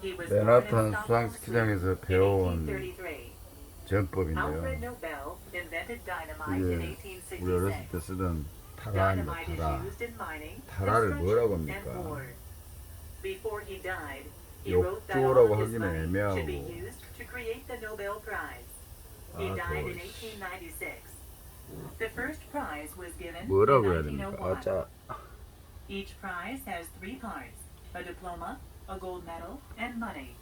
맨하탄 수상 스키장에서 배워온 전법인데요. 이게 우리 어렸을 때 쓰던 타라입니다. 타라를 뭐라고 합니까? 욕조라고 하기는 애매하고 뭐라고 해야 됩니까? 자. Each prize has 3 parts: a diploma, a gold medal, and money.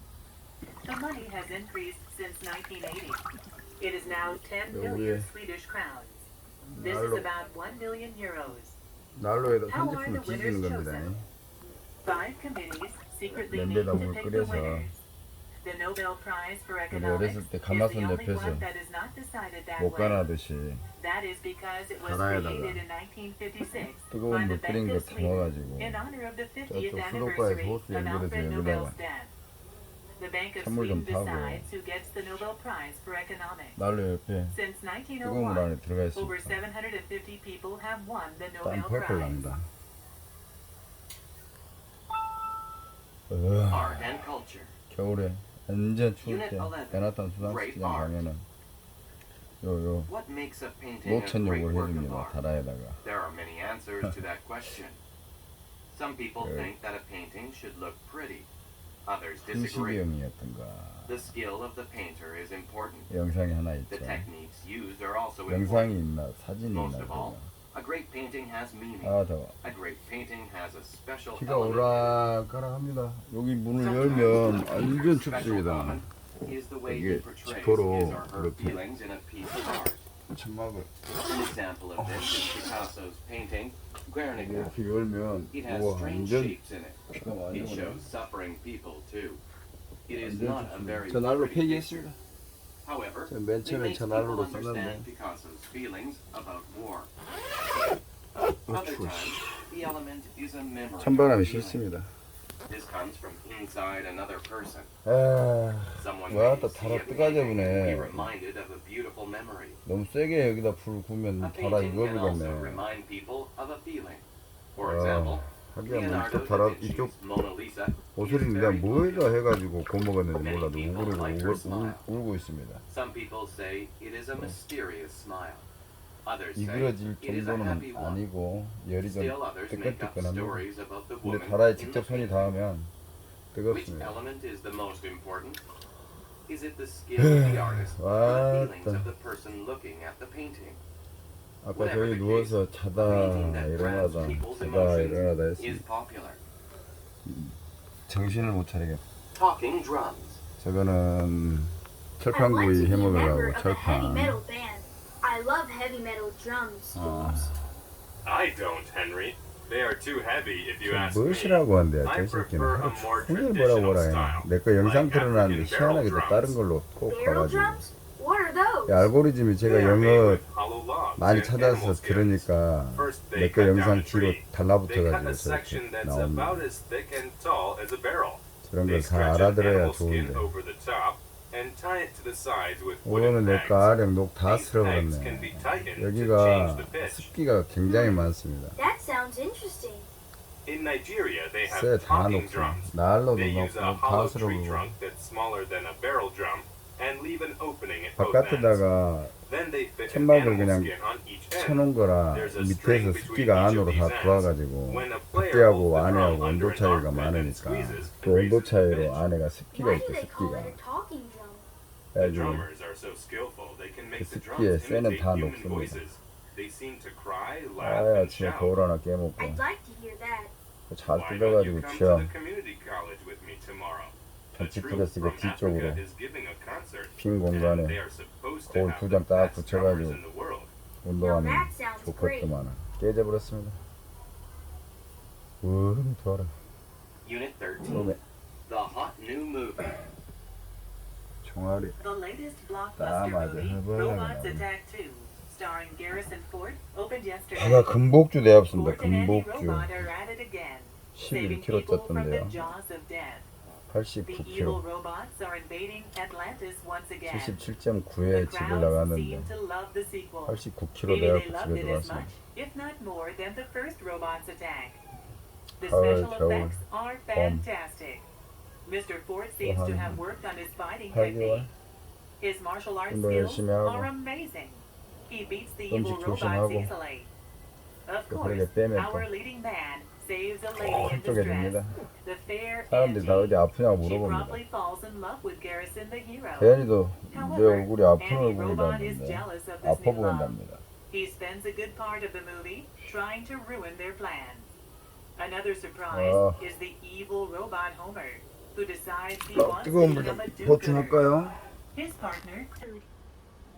The money has increased since 1980. It is now 10 million Swedish crowns. This is about 1 million euros. 난로에다 How are 선제품을 the 뒤지는 winners 겁니다. chosen? 5 committees secretly meet 냄비에다 to 물 pick the 끓여서 winners. The Nobel Prize for 우리 Economics 어렸을 때 is the 가마솥 only 옆에서 one that is not decided that 못 way. 가나듯이 That is because it was 가라에다가 created in 1956 뜨거운 by the 물 끓인 Bank 거 of Sweden 담아가지고 in honor of the 50th 저쪽 수도가에서 anniversary 호수 of 연결해서 Alfred 여기다가 Nobel's death. The Bank of 찬물 좀 Sweden 타고 decides who gets the Nobel Prize for Economics. 난로 옆에 Since 뜨거운 물 안에 1901, 들어가 over 있으니까 750 people have won the 땀 Nobel 펄펄 Prize. 납니다. Art and culture. 겨울에 완전 추울 Unit 때 11. 맨하탄 수상 Great 스키장 art. 가면은 요 What makes a painting a 노천 great 욕을 work of 해줍니다. art? 다라에다가 There are many answers to that question. Some people think that a painting should look pretty. Others disagree. 풍시비용이었던가 The skill of the painter is important. 영상이 하나 있죠. The techniques used are also 영상이 important. 있나 사진이 Most 있나 of all, 그러면. a great painting has meaning. 아 더워. A great painting has a special 비가 element. 오락가락합니다. 여기 문을 Sometimes 열면 the 완전 special 춥습니다. element is the way 이게 he portrays 지퍼로 his or her 이렇게 feelings in a piece of art. 천막을 An example of this is Picasso's painting Guernica. 이렇게 열면 It has 우와 strange 완전 shapes in it. 비가 많이 It 오네. shows suffering people too. It is 완전 not a 춥습니다. very 저 난로 pretty picture. 폐기했습니다. However, 저 맨 it 처음에 makes 저 people 난로로 understand 썼는데 Picasso's feelings about war. 어 Other 추워. times, the element is a memory. 찬바람이 or feeling. 싫습니다. This comes from inside another person. 아 Someone 와, may 또 see 달아 a 뜨거워져 painting and be 보네. reminded of a beautiful memory. 너무 세게 여기다 불 구우면 A 달아 painting can also 익어버리겠네. remind people of a feeling. For example, 하기야 뭐 Leonardo 이쪽 da 달아 Vinci's 이쪽 Mona Lisa 옷을 is 내가 very 뭐에다 popular. 해가지고 구워 먹었는지 Many 몰라도 people 우글우글 like her smile. 울고 있습니다. Some people say it is a mysterious smile. Others say 이그러질 it is a happy 정도는 one. 아니고 열이 좀 Still others make up 뜨끈뜨끈합니다. stories about the 근데 woman 달아에 in the 직접 손이 painting. 닿으면 Which 뜨겁습니다. element is the most important? Is it the skill of the artist or the feelings of the person looking at the painting? 아까 저기 누워서 자다 일어나다 자다 일어나다 Is 했습니다. popular. 정신을 못 차리겠다. Talking drums. 저거는 I 철판구이 want to be a member 해먹으려고 of a heavy 철판. metal band. I love heavy metal drums. 아, I don't, Henry. They are too heavy if you ask me. 무엇이라고 한대요, I 저 새끼는. prefer a 하루 more 종일 뭐라 traditional 뭐라 해. style, 내 거 영상 like 틀어놨는데 African 희한하게도 barrel 다른 drums. 걸로 꼭 Barrel 가가지고. drums? What are those? 이 알고리즘이 제가 They are made 영어 with hollow logs 많이 and 찾아서 animal skins. 들으니까 First, 내 they 거 cut down 영상 a 뒤로 tree. They cut 달라붙어가지고 a 저렇게 section that's 나옵니다. about as thick and tall as a barrel. 저런 They 걸 다 stretch an 알아들어야 animal skin 좋은데. over the top and tie it to the sides with 오늘은 wooden 내 pegs. 거 아령 녹 다 These pegs 쓸어버렸네. can be tightened to 여기가 change the pitch. 습기가 굉장히 많습니다. That sounds interesting. In Nigeria, they have 쎄 다 talking 녹습니다. drums. 난로도 They use a 녹고 다 hollow tree 쓸어버리고 trunk that's smaller than a barrel drum and leave an opening at both ends. 바깥에다가 Then they fit an 천막을 animal 그냥 skin on each end. 쳐놓은 거라 There's a 밑에서 string between 습기가 each 안으로 of 다 these ends. 들어와가지고 When a player 밖에하고 holds the 안에하고 drum 온도 under an 차이가 arc wrap and 많으니까 squeezes, 그 it 온도 raises the 차이로 pitch. 안에가 습기가 Why 있대 do they call 습기가. it a talking drum? The 그래가지고 drummers are so skillful they can make 그 the 습기에 drums 쇠는 imitate 다 human 녹습니다. voices. They seem to cry, laugh, 아 and 아침에 shout. 거울 하나 깨먹고 I'd like to hear that. 잘 Why don't 뜯어가지고 you come to 취향 the community college with me tomorrow? The 전체 troupe 뜯었으니까 from 뒤쪽으로 Africa is giving a concert, 빈 and 공간에 they are supposed to 거울 have 두 the 장 딱 best drummers 붙여가지고 in the world. 운동하면 Now that sounds 좋겠더만 깨져버렸습니다. 우흠 좋아라. Unit 13. 몸에 The hot new movie. 종아리 The latest 다 blockbuster 맞아 movie, 해보려고 Robots 나오네. Attack 2, starring Garrison Ford, opened yesterday. 제가 금복주 내었습니다. Ford and Andy 금복주 Robot are at it again, saving 11kg people from the 쪘던데요. jaws of death. The evil 89kg robots are invading Atlantis once again. 77.9에 The 집을 crowds 나갔는데 seem to love the sequel. 89kg Maybe they 내갖고 loved 집에 it as 들어왔습니다. much, if not more, than the first Robots Attack. The 가을, special 겨울, effects are fantastic. Mr. Ford seems to have worked on his fighting 8개월 technique. His martial arts 운동 skills 열심히 하고 are amazing. He beats the evil 음식 robots 조심하고 easily. Of 또 course, 그렇게 빼면 our 또 leading man saves a lady in 한쪽에 distress. 됩니다. The fair 사람들이 다 어디 Angie. 아프냐고 She 물어봅니다. promptly falls in love with Garrison the hero. 대현이도 내 However, 얼굴이 아픈 Andy Robot is 얼굴이라는데 jealous of this 아파 new love. 보인답니다. He spends a good part of the movie trying to ruin their plans. Another surprise is the evil robot Homer, who decides he wants to 뜨거운 물 become a 좀 do-gooder. 보충할까요? His partner, Food.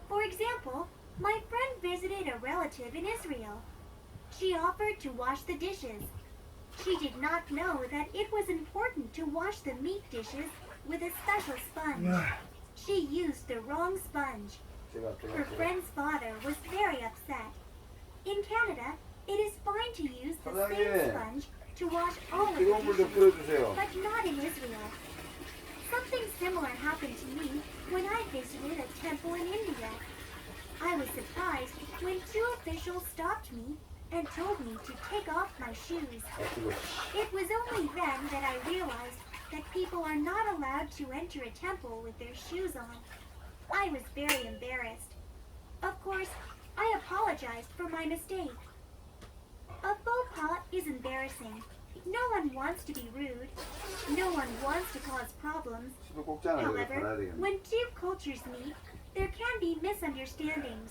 For example, my friend visited a relative in Israel. She offered to wash the dishes. She did not know that it was important to wash the meat dishes with a special sponge. She used the wrong sponge. Her friend's father was very upset. In Canada, it is fine to use the same sponge to wash all of the 뜨거운 물 좀 dishes, 끓여주세요. but not in Israel. Something similar happened to me when I visited a temple in India. I was surprised when two officials stopped me and told me to take off my shoes. It was only then that I realized that people are not allowed to enter a temple with their shoes on. I was very embarrassed. Of course, I apologized for my mistake. A faux pas is embarrassing. No one wants to be rude. No one wants to cause problems. 수도 꼭잖아요. 이거 However, 갈아야 되겠네. when two cultures meet, there can be misunderstandings.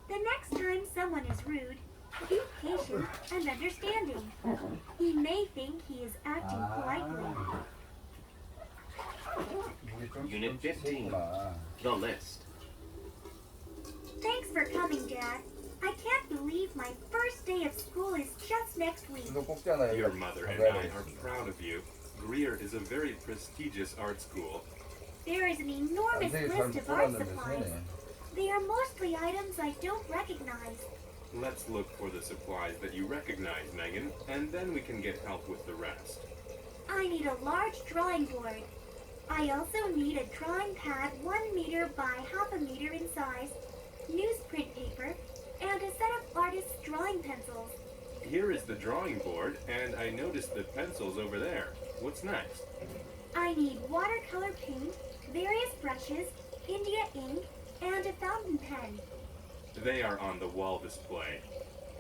The next time someone is rude, be patient and understanding. He may think he is acting politely. 물이 좀 Unit 15. 새구나. The list. Thanks for coming, Dad. I can't believe my first day of school is just next week. 수도 꼭잖아요. Your mother and I are proud of you. Greer is a very prestigious art school. There is an enormous 안색이 list 잘못 of art 골랐는데 supplies. 새네. They are mostly items I don't recognize. Let's look for the supplies that you recognize, Megan, and then we can get help with the rest. I need a large drawing board. I also need a drawing pad 1 meter by half a meter in size, newsprint paper, and a set of artist's drawing pencils. Here is the drawing board, and I noticed the pencils over there. What's next? I need watercolor paint, various brushes, India ink, and a fountain pen. They are on the wall display.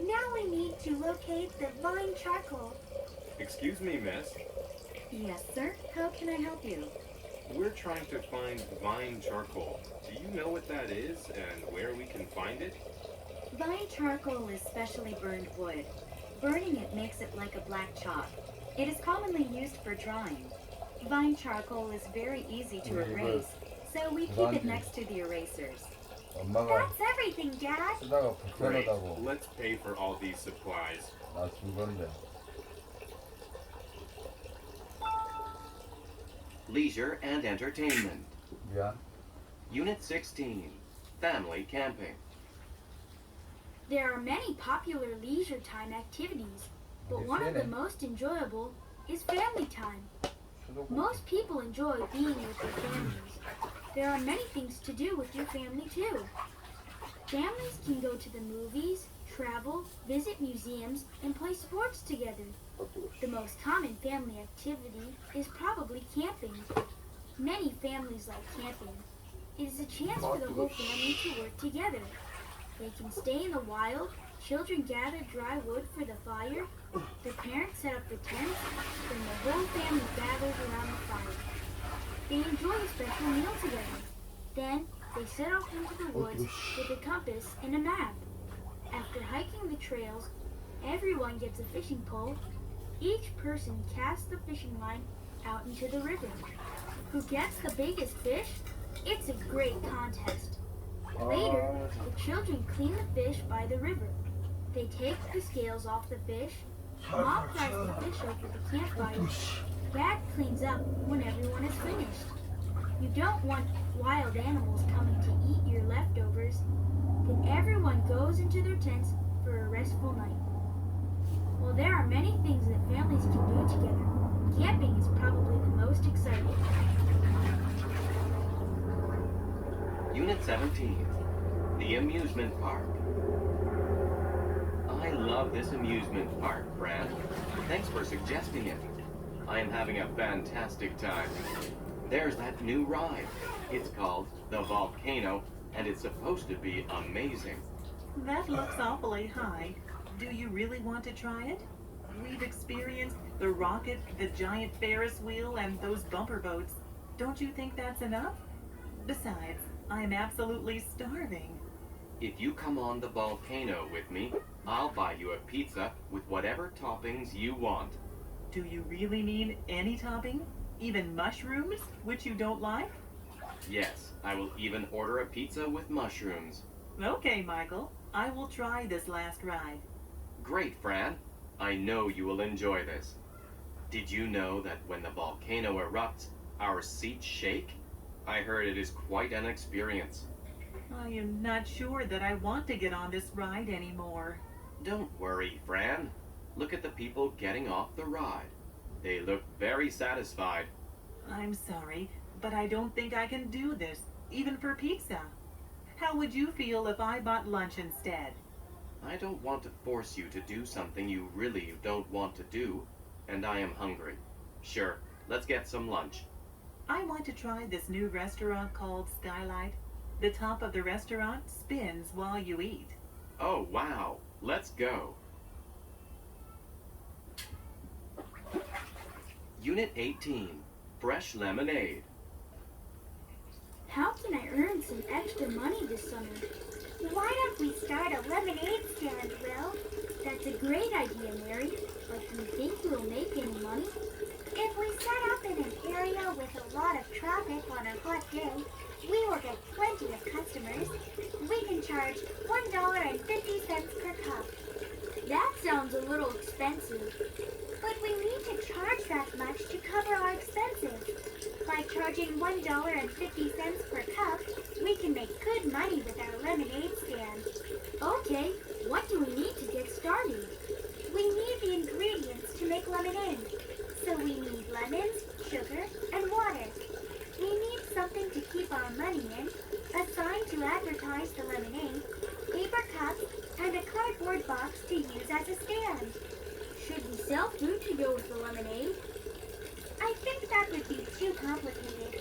Now we need to locate the vine charcoal. Excuse me, miss. yes, sir. How can I help you? We're trying to find vine charcoal. Do you know what that is and where we can find it? Vine charcoal is specially burned wood. Burning it makes it like a black chalk. It is commonly used for drawing. Vine charcoal is very easy to erase, so we keep it next to the erasers. 엄마가 That's everything, Dad. 쓰다가 Great. 불편하다고 Let's pay for all these supplies. 나 준 건데. Leisure and entertainment. 미안. Unit 16. Family camping. There are many popular leisure time activities, but one of the most enjoyable is family time. 수도 꼭. Most people enjoy being with their families. There are many things to do with your family too. Families can go to the movies, travel, visit museums, and play sports together. The most common family activity is probably camping. Many families like camping. It is a chance for the whole family to work together. They can stay in the wild, children gather dry wood for the fire, the parents set up the tents, then the whole family gathers around the fire. They enjoy a special meal together. Then they set off into the woods with a compass and a map. After hiking the trails, everyone gets a fishing pole. Each person casts the fishing line out into the river. Who gets the biggest fish? It's a great contest. Later, the children clean the fish by the river. They take the scales off the fish. Mom fries the fish over the campfire. Dad cleans up when everyone is finished. You don't want wild animals coming to eat your leftovers. Then everyone goes into their tents for a restful night. Well, there are many things that families can do together. Camping is probably the most exciting. Unit 17. The amusement park. I love this amusement park, Brad. Thanks for suggesting it. I am having a fantastic time. There's that new ride. It's called the Volcano, and it's supposed to be amazing. That looks awfully high. Do you really want to try it? We've experienced the rocket, the giant Ferris wheel, and those bumper boats. Don't you think that's enough? Besides, I am absolutely starving. If you come on the volcano with me, I'll buy you a pizza with whatever toppings you want. Do you really mean any topping? Even mushrooms, which you don't like? Yes, I will even order a pizza with mushrooms. Okay, Michael. I will try this last ride. Great, Fran. I know you will enjoy this. Did you know that when the volcano erupts, our seats shake? I heard it is quite an experience. I am not sure that I want to get on this ride anymore. Don't worry, Fran. Look at the people getting off the ride. They look very satisfied. I'm sorry, but I don't think I can do this, even for pizza. How would you feel if I bought lunch instead? I don't want to force you to do something you really don't want to do, and I am hungry. Sure, let's get some lunch. I want to try this new restaurant called Skylight. The top of the restaurant spins while you eat. Oh, wow. Let's go. Unit 18, Fresh Lemonade. How can I earn some extra money this summer? Why don't we start a lemonade stand, Will? That's a great idea, Mary. But do you think we'll make any money? If we set up in an area with a lot of traffic on a hot day, we will get plenty of customers. We can charge $1.50 per cup. That sounds a little expensive. But we need to charge that much to cover our expenses. By charging $1.50 per cup, we can make good money with our lemonade stand. Okay, what do we need to get started? We need the ingredients to make lemonade. So we need lemons, sugar, and water. We need something to keep our money in, a sign to advertise the lemonade, paper cups, and a cardboard box to use as a stand. Should we sell food to go with the lemonade? I think that would be too complicated.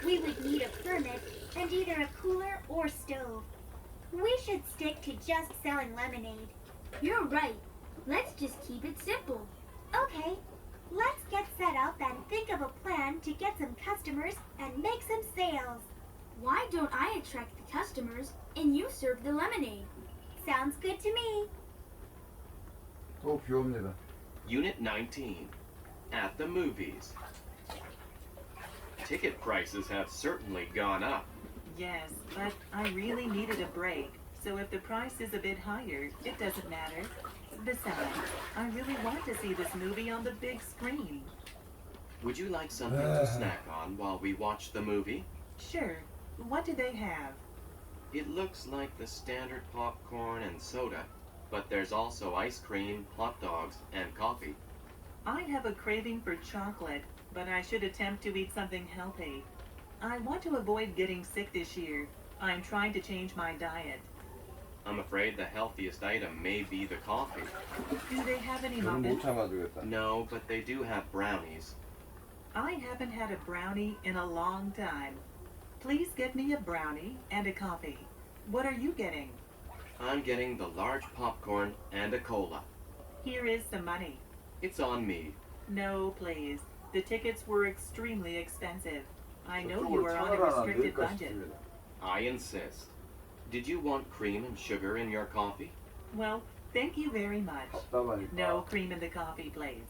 We would need a permit and either a cooler or stove. We should stick to just selling lemonade. You're right. Let's just keep it simple. Okay, let's get set up and think of a plan to get some customers and make some sales. Why don't I attract the customers and you serve the lemonade? Sounds good to me. 또 비 옵니다. Unit 19, At the Movies. Ticket prices have certainly gone up. Yes, but I really needed a break. So if the price is a bit higher, it doesn't matter. Besides, I really want to see this movie on the big screen. Would you like something to snack on while we watch the movie? Sure. What do they have? It looks like the standard popcorn and soda, but there's also ice cream, hot dogs, and coffee. I have a craving for chocolate, but I should attempt to eat something healthy. I want to avoid getting sick this year. I'm trying to change my diet. I'm afraid the healthiest item may be the coffee. Do they have any 저는 못 muffins? 참아주겠다. No, but they do have brownies. I haven't had a brownie in a long time. Please get me a brownie and a coffee. What are you getting? I'm getting the large popcorn and a cola. Here is some money. It's on me. No, please. The tickets were extremely expensive. I know 저쪽을 you are on a 차를 하나 restricted 넣을까 budget. 싶습니다. I insist. Did you want cream and sugar in your coffee? Well, thank you very much. 답답하니까. No cream in the coffee, please.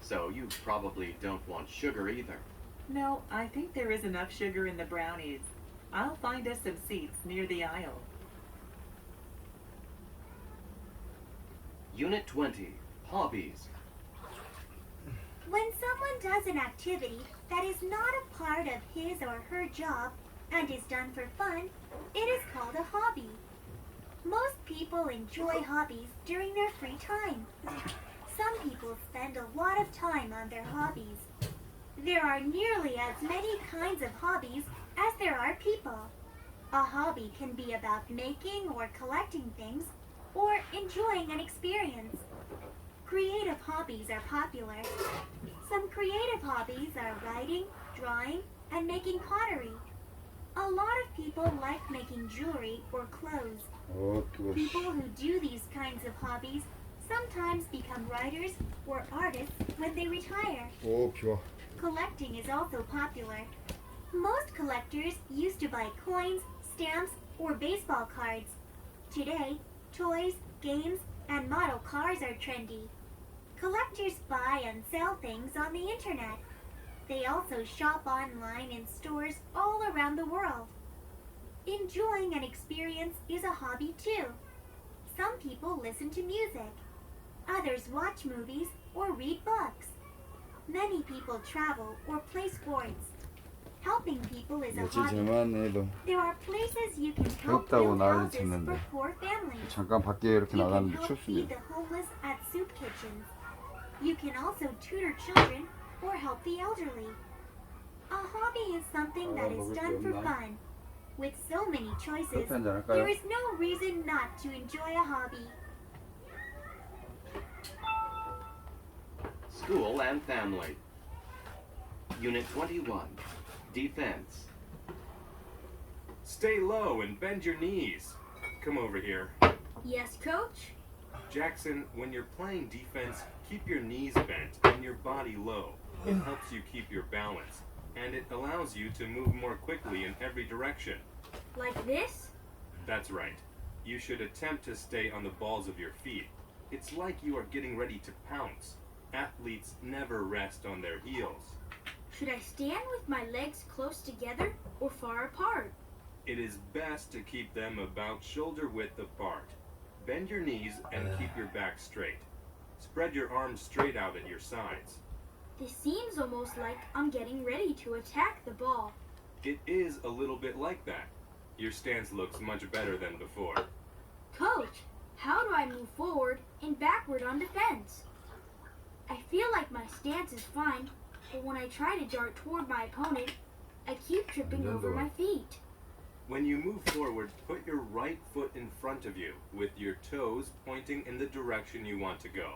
So you probably don't want sugar either. No, I think there is enough sugar in the brownies. I'll find us some seats near the aisle. Unit 20, Hobbies. When someone does an activity that is not a part of his or her job and is done for fun, it is called a hobby. Most people enjoy hobbies during their free time. Some people spend a lot of time on their hobbies. There are nearly as many kinds of hobbies as there are people. A hobby can be about making or collecting things or enjoying an experience. Creative hobbies are popular. Some creative hobbies are writing, drawing, and making pottery. A lot of people like making jewelry or clothes. 뜨거워. People who do these kinds of hobbies sometimes become writers or artists when they retire. 비와. Collecting is also popular. Most collectors used to buy coins, stamps, or baseball cards. Today, toys, games, and model cars are trendy. Collectors buy and sell things on the internet. They also shop online in stores all around the world. Enjoying an experience is a hobby too. Some people listen to music. Others watch movies or read books. Many people travel or play sports. Helping people is a 며칠 hobby. 전만 해도 There are places you can help 덥다고 build 난리 houses for 쳤는데 poor families. 잠깐 밖에 이렇게 You can 나갔는데 help feed 춥습니다. the homeless at soup kitchens. You can also tutor children or help the elderly. A hobby is something that is done for fun. With so many choices, 커피 한잔 할까요? there is no reason not to enjoy a hobby. School and family. Unit 21. Defense. Stay low and bend your knees. Come over here. Yes, Coach? Jackson, when you're playing defense, keep your knees bent and your body low. It helps you keep your balance, and it allows you to move more quickly in every direction. Like this? That's right. You should attempt to stay on the balls of your feet. It's like you are getting ready to pounce. Athletes never rest on their heels. Should I stand with my legs close together or far apart? It is best to keep them about shoulder width apart. Bend your knees and keep your back straight. Spread your arms straight out at your sides. This seems almost like I'm getting ready to attack the ball. It is a little bit like that. Your stance looks much better than before. Coach, how do I move forward and backward on defense? I feel like my stance is fine, but when I try to dart toward my opponent, I keep tripping over my feet. When you move forward, put your right foot in front of you, with your toes pointing in the direction you want to go.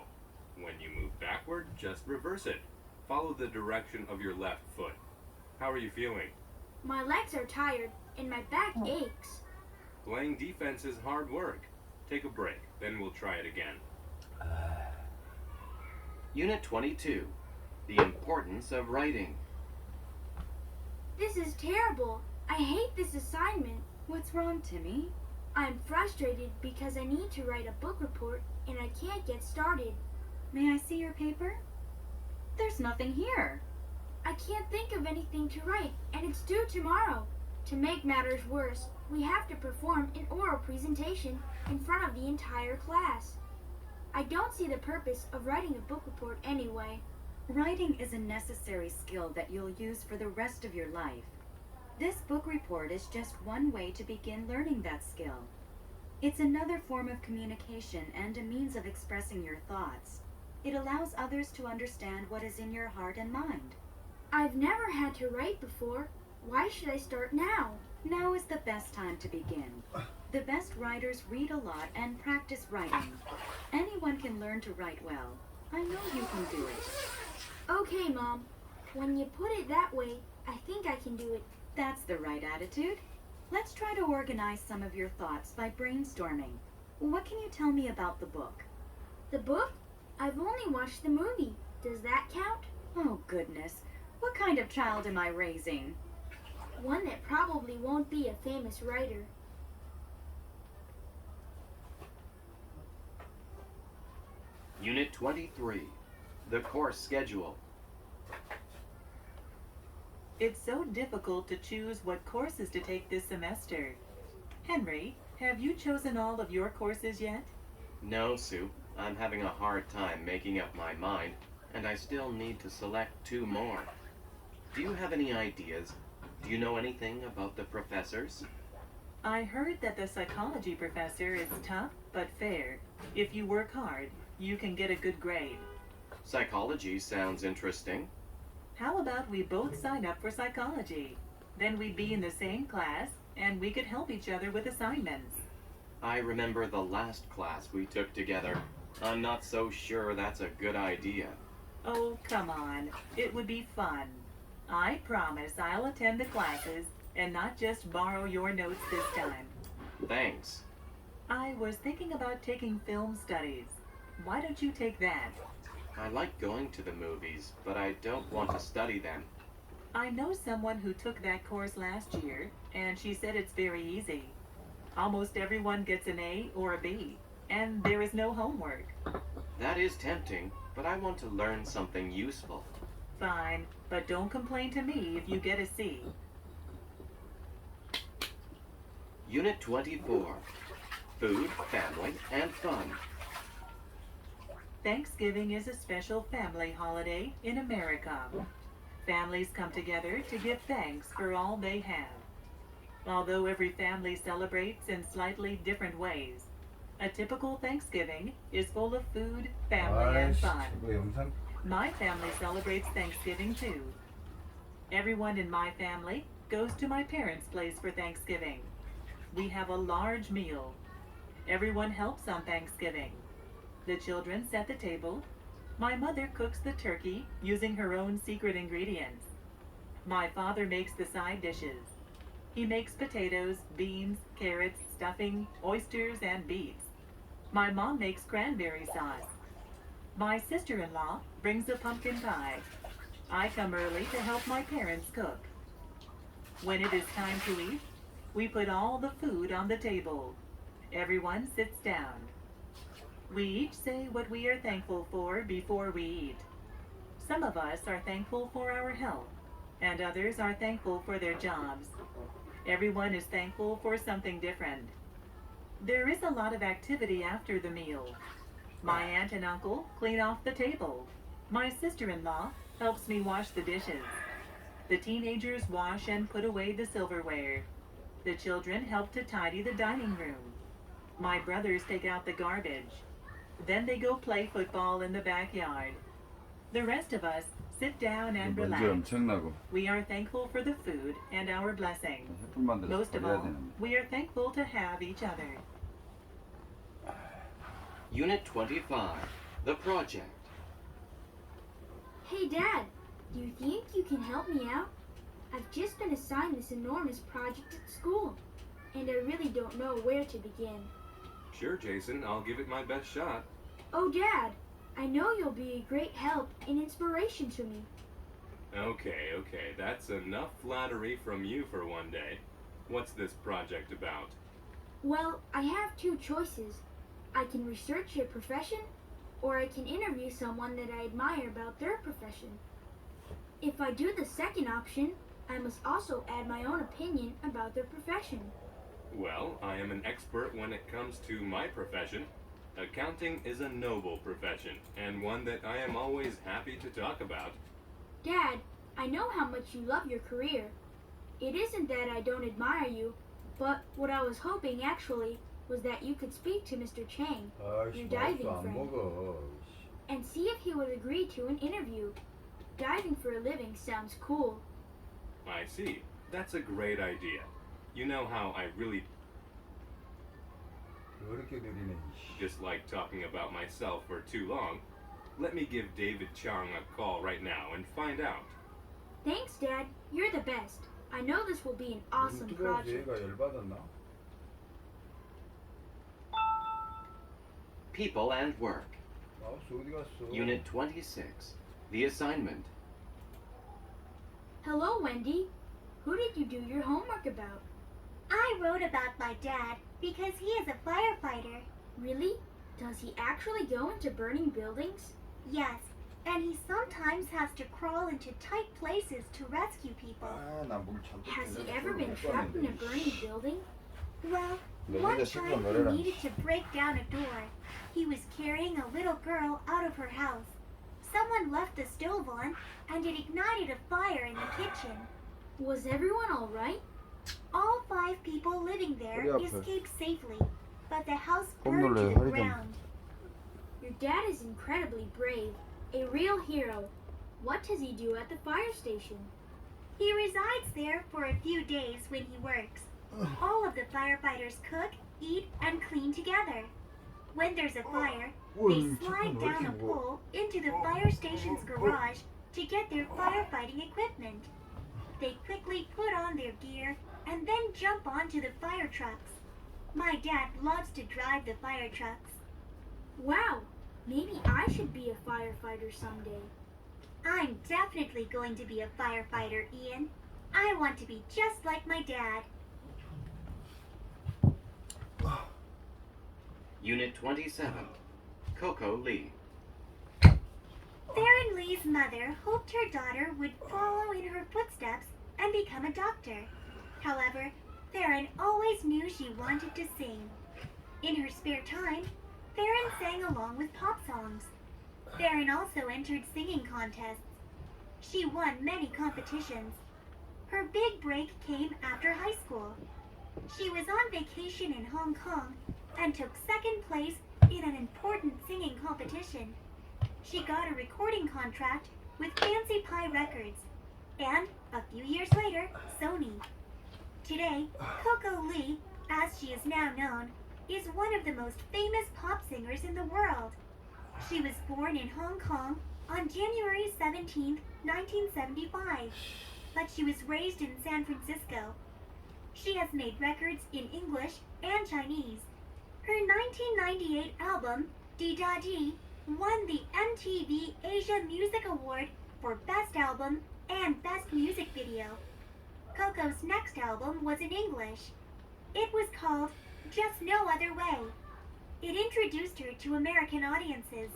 When you move backward, just reverse it. Follow the direction of your left foot. How are you feeling? My legs are tired and my back aches. Playing defense is hard work. Take a break, then we'll try it again. Unit 22. The importance of writing. This is terrible. I hate this assignment. What's wrong, Timmy? I'm frustrated because I need to write a book report and I can't get started. May I see your paper? There's nothing here. I can't think of anything to write, and it's due tomorrow. To make matters worse, we have to perform an oral presentation in front of the entire class. I don't see the purpose of writing a book report anyway. Writing is a necessary skill that you'll use for the rest of your life. This book report is just one way to begin learning that skill. It's another form of communication and a means of expressing your thoughts. It allows others to understand what is in your heart and mind. I've never had to write before. Why should I start now? Now is the best time to begin. The best writers read a lot and practice writing. Anyone can learn to write well. I know you can do it. Okay, Mom. When you put it that way, I think I can do it. That's the right attitude. Let's try to organize some of your thoughts by brainstorming. What can you tell me about the book? The book? I've only watched the movie. Does that count? Oh, goodness. What kind of child am I raising? One that probably won't be a famous writer. Unit 23. The course schedule. It's so difficult to choose what courses to take this semester. Henry, have you chosen all of your courses yet? No, Sue. I'm having a hard time making up my mind, and I still need to select 2 more. Do you have any ideas? Do you know anything about the professors? I heard that the psychology professor is tough but fair. If you work hard, you can get a good grade. Psychology sounds interesting. How about we both sign up for psychology? Then we'd be in the same class, and we could help each other with assignments. I remember the last class we took together. I'm not so sure that's a good idea. Oh, come on. It would be fun. I promise I'll attend the classes and not just borrow your notes this time. Thanks. I was thinking about taking film studies. Why don't you take that? I like going to the movies, but I don't want to study them. I know someone who took that course last year, and she said it's very easy. Almost everyone gets an A or a B, and there is no homework. That is tempting, but I want to learn something useful. Fine, but don't complain to me if you get a C. Unit 24. Food, family, and fun. Thanksgiving is a special family holiday in America. Families come together to give thanks for all they have. Although every family celebrates in slightly different ways, a typical Thanksgiving is full of food, family, and 아이씨, fun. 저거 영상 My family celebrates Thanksgiving too. Everyone in my family goes to my parents' place for Thanksgiving. We have a large meal. Everyone helps on Thanksgiving. The children set the table. My mother cooks the turkey using her own secret ingredients. My father makes the side dishes. He makes potatoes, beans, carrots, stuffing, oysters, and beets. My mom makes cranberry sauce. My sister-in-law brings a pumpkin pie. I come early to help my parents cook. When it is time to eat, we put all the food on the table. Everyone sits down. We each say what we are thankful for before we eat. Some of us are thankful for our health, and others are thankful for their jobs. Everyone is thankful for something different. There is a lot of activity after the meal. My aunt and uncle clean off the table. My sister-in-law helps me wash the dishes. The teenagers wash and put away the silverware. The children help to tidy the dining room. My brothers take out the garbage. Then they go play football in the backyard. The rest of us sit down and 먼지 relax. 엄청나고 We are thankful for the food and our blessings. 햇불 만들어서 Most of 버려야 all, 되는데. we are thankful to have each other. Unit 25. The project. Hey, Dad, do you think you can help me out? I've just been assigned this enormous project at school, and I really don't know where to begin. Sure, Jason, I'll give it my best shot. Oh, Dad, I know you'll be a great help and inspiration to me. Okay, that's enough flattery from you for one day. What's this project about? Well, I have two choices. I can research your profession, or I can interview someone that I admire about their profession. If I do the second option, I must also add my own opinion about their profession. Well, I am an expert when it comes to my profession. Accounting is a noble profession, and one that I am always happy to talk about. Dad, I know how much you love your career. It isn't that I don't admire you, but what I was hoping actually was that you could speak to Mr. Chang 아이씨 You're diving 맛도 안 friend. 먹어. and see if he would agree to an interview. Diving for a living sounds cool. I see. That's a great idea. You know how I really 이렇게 느리네. dislike talking about myself for too long. Let me give David Chang a call right now and find out. Thanks, Dad. You're the best. I know this will be an awesome 뜨거워서 project. 얘가 열받았나? People and work. 마우스 어디 갔어? Unit 26. The assignment. Hello, Wendy. Who did you do your homework about? I wrote about my dad because he is a firefighter. Really? Does he actually go into burning buildings? Yes, and he sometimes has to crawl into tight places to rescue people. 나물 잔뜩 Has he 흘려서 ever been 못 trapped in a 봤는데. burning building? Well, 너 one 혼자 시끄러 time 노래라. he needed to break down a door. He was carrying a little girl out of her house. Someone left the stove on, and it ignited a fire in the kitchen. Was everyone all right? All 5 people living there 허리 아파. escaped safely, but the house 꼼 burned to 놀래, the 허리 좀. ground. Your dad is incredibly brave, a real hero. What does he do at the fire station? He resides there for a few days when he works. All of the firefighters cook, eat, and clean together. When there's a fire, Whoa, they 잠깐 slide 왜 down 이렇게 a 뭐- pole into the fire station's garage to get their firefighting equipment. They quickly put on their gear and then jump onto the fire trucks. My dad loves to drive the fire trucks. Wow, maybe I should be a firefighter someday. I'm definitely going to be a firefighter, Ian. I want to be just like my dad. Unit 27. Coco Lee. Theron Lee's mother hoped her daughter would follow in her footsteps and become a doctor. However, Theron always knew she wanted to sing. In her spare time, Theron sang along with pop songs. Theron also entered singing contests. She won many competitions. Her big break came after high school. She was on vacation in Hong Kong and took second place in an important singing competition. She got a recording contract with Fancy Pie Records and, a few years later, Sony. Today, Coco Lee, as she is now known, is one of the most famous pop singers in the world. She was born in Hong Kong on January 17, 1975, but she was raised in San Francisco. She has made records in English and Chinese. Her 1998 album, Dee Da Dee, won the MTV Asia Music Award for Best Album and Best Music Video. Coco's next album was in English. It was called Just No Other Way. It introduced her to American audiences.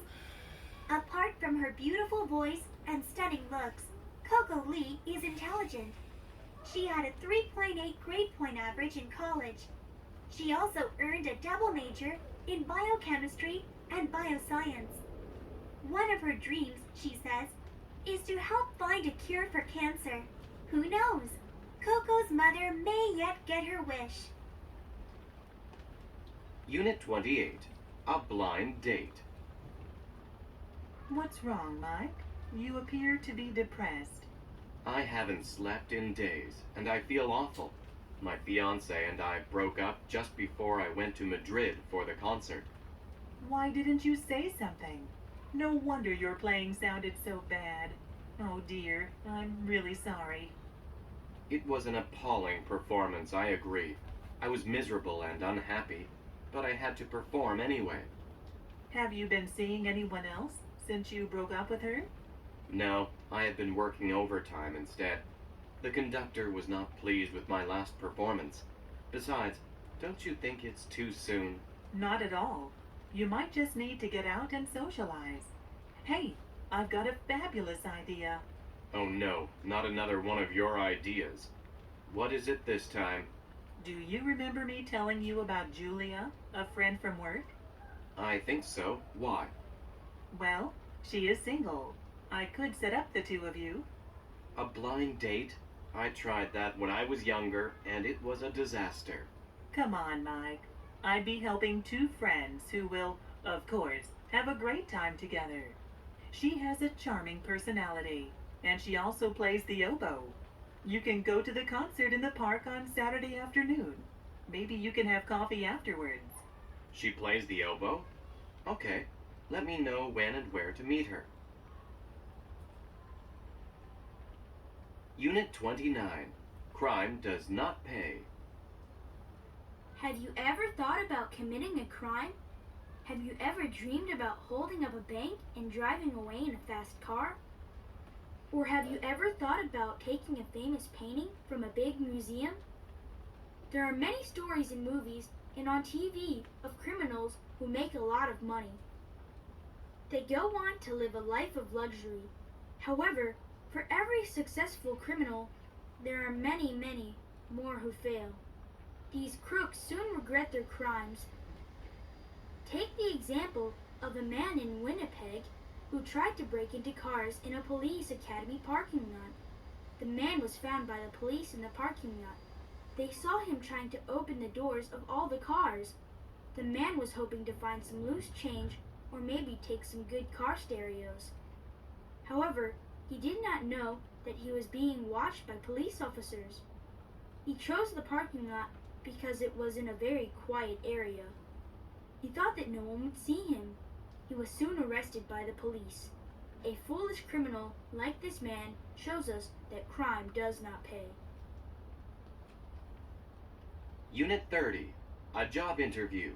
Apart from her beautiful voice and stunning looks, Coco Lee is intelligent. She had a 3.8 grade point average in college. She also earned a double major in biochemistry and bioscience. One of her dreams, she says, is to help find a cure for cancer. Who knows? Coco's mother may yet get her wish. Unit 28. A blind date. What's wrong, Mike? You appear to be depressed. I haven't slept in days, and I feel awful. My fiance and I broke up just before I went to Madrid for the concert. Why didn't you say something? No wonder your playing sounded so bad. Oh dear, I'm really sorry. It was an appalling performance, I agree. I was miserable and unhappy, but I had to perform anyway. Have you been seeing anyone else since you broke up with her? No, I had been working overtime instead. The conductor was not pleased with my last performance. Besides, don't you think it's too soon? Not at all. You might just need to get out and socialize. Hey, I've got a fabulous idea. Oh no, not another one of your ideas. What is it this time? Do you remember me telling you about Julia, a friend from work? I think so. Why? Well, she is single. I could set up the two of you. A blind date? I tried that when I was younger, and it was a disaster. Come on, Mike. I'd be helping two friends who will, of course, have a great time together. She has a charming personality, and she also plays the oboe. You can go to the concert in the park on Saturday afternoon. Maybe you can have coffee afterwards. She plays the oboe? Okay, let me know when and where to meet her. Unit 29. Crime does not pay. Have you ever thought about committing a crime? Have you ever dreamed about holding up a bank and driving away in a fast car? Or have you ever thought about taking a famous painting from a big museum? There are many stories in movies and on TV of criminals who make a lot of money. They go on to live a life of luxury. However, for every successful criminal, there are many, many more who fail. These crooks soon regret their crimes. Take the example of a man in Winnipeg who tried to break into cars in a police academy parking lot. The man was found by the police in the parking lot. They saw him trying to open the doors of all the cars. The man was hoping to find some loose change or maybe take some good car stereos. However, he did not know that he was being watched by police officers. He chose the parking lot because it was in a very quiet area. He thought that no one would see him. He was soon arrested by the police. A foolish criminal like this man shows us that crime does not pay. Unit 30, a job interview.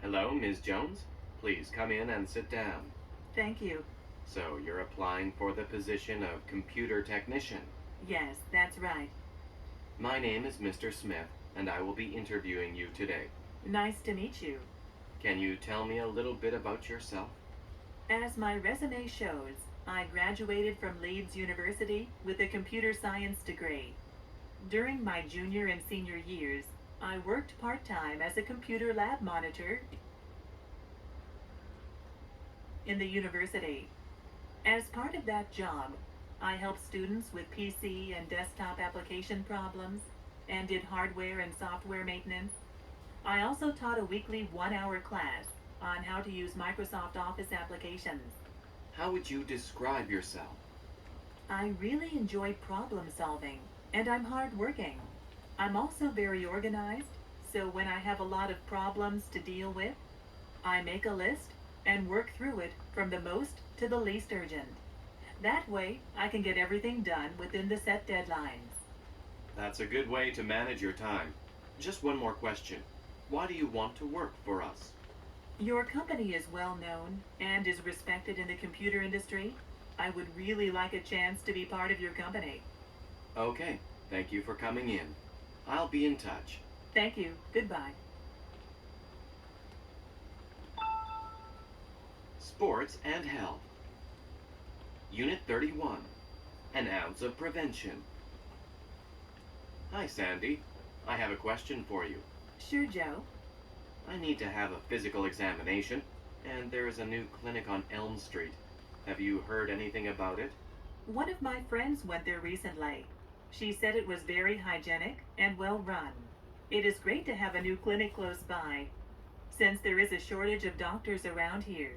Hello, Ms. Jones. Please come in and sit down. Thank you. So, you're applying for the position of computer technician. Yes, that's right. My name is Mr. Smith, and I will be interviewing you today. Nice to meet you. Can you tell me a little bit about yourself? As my resume shows, I graduated from Leeds University with a computer science degree. During my junior and senior years, I worked part-time as a computer lab monitor in the university. As part of that job, I helped students with PC and desktop application problems and did hardware and software maintenance. I also taught a weekly 1-hour class on how to use Microsoft Office applications. How would you describe yourself? I really enjoy problem solving, and I'm hardworking. I'm also very organized, so when I have a lot of problems to deal with, I make a list and work through it from the most to the least urgent. That way, I can get everything done within the set deadlines. That's a good way to manage your time. Just one more question. Why do you want to work for us? Your company is well known and is respected in the computer industry. I would really like a chance to be part of your company. Okay, thank you for coming in. I'll be in touch. Thank you. Goodbye. Sports and health. Unit 31, an ounce of prevention. Hi, Sandy. I have a question for you. Sure, Joe. I need to have a physical examination, and there is a new clinic on Elm Street. Have you heard anything about it? One of my friends went there recently. She said it was very hygienic and well run. It is great to have a new clinic close by, since there is a shortage of doctors around here.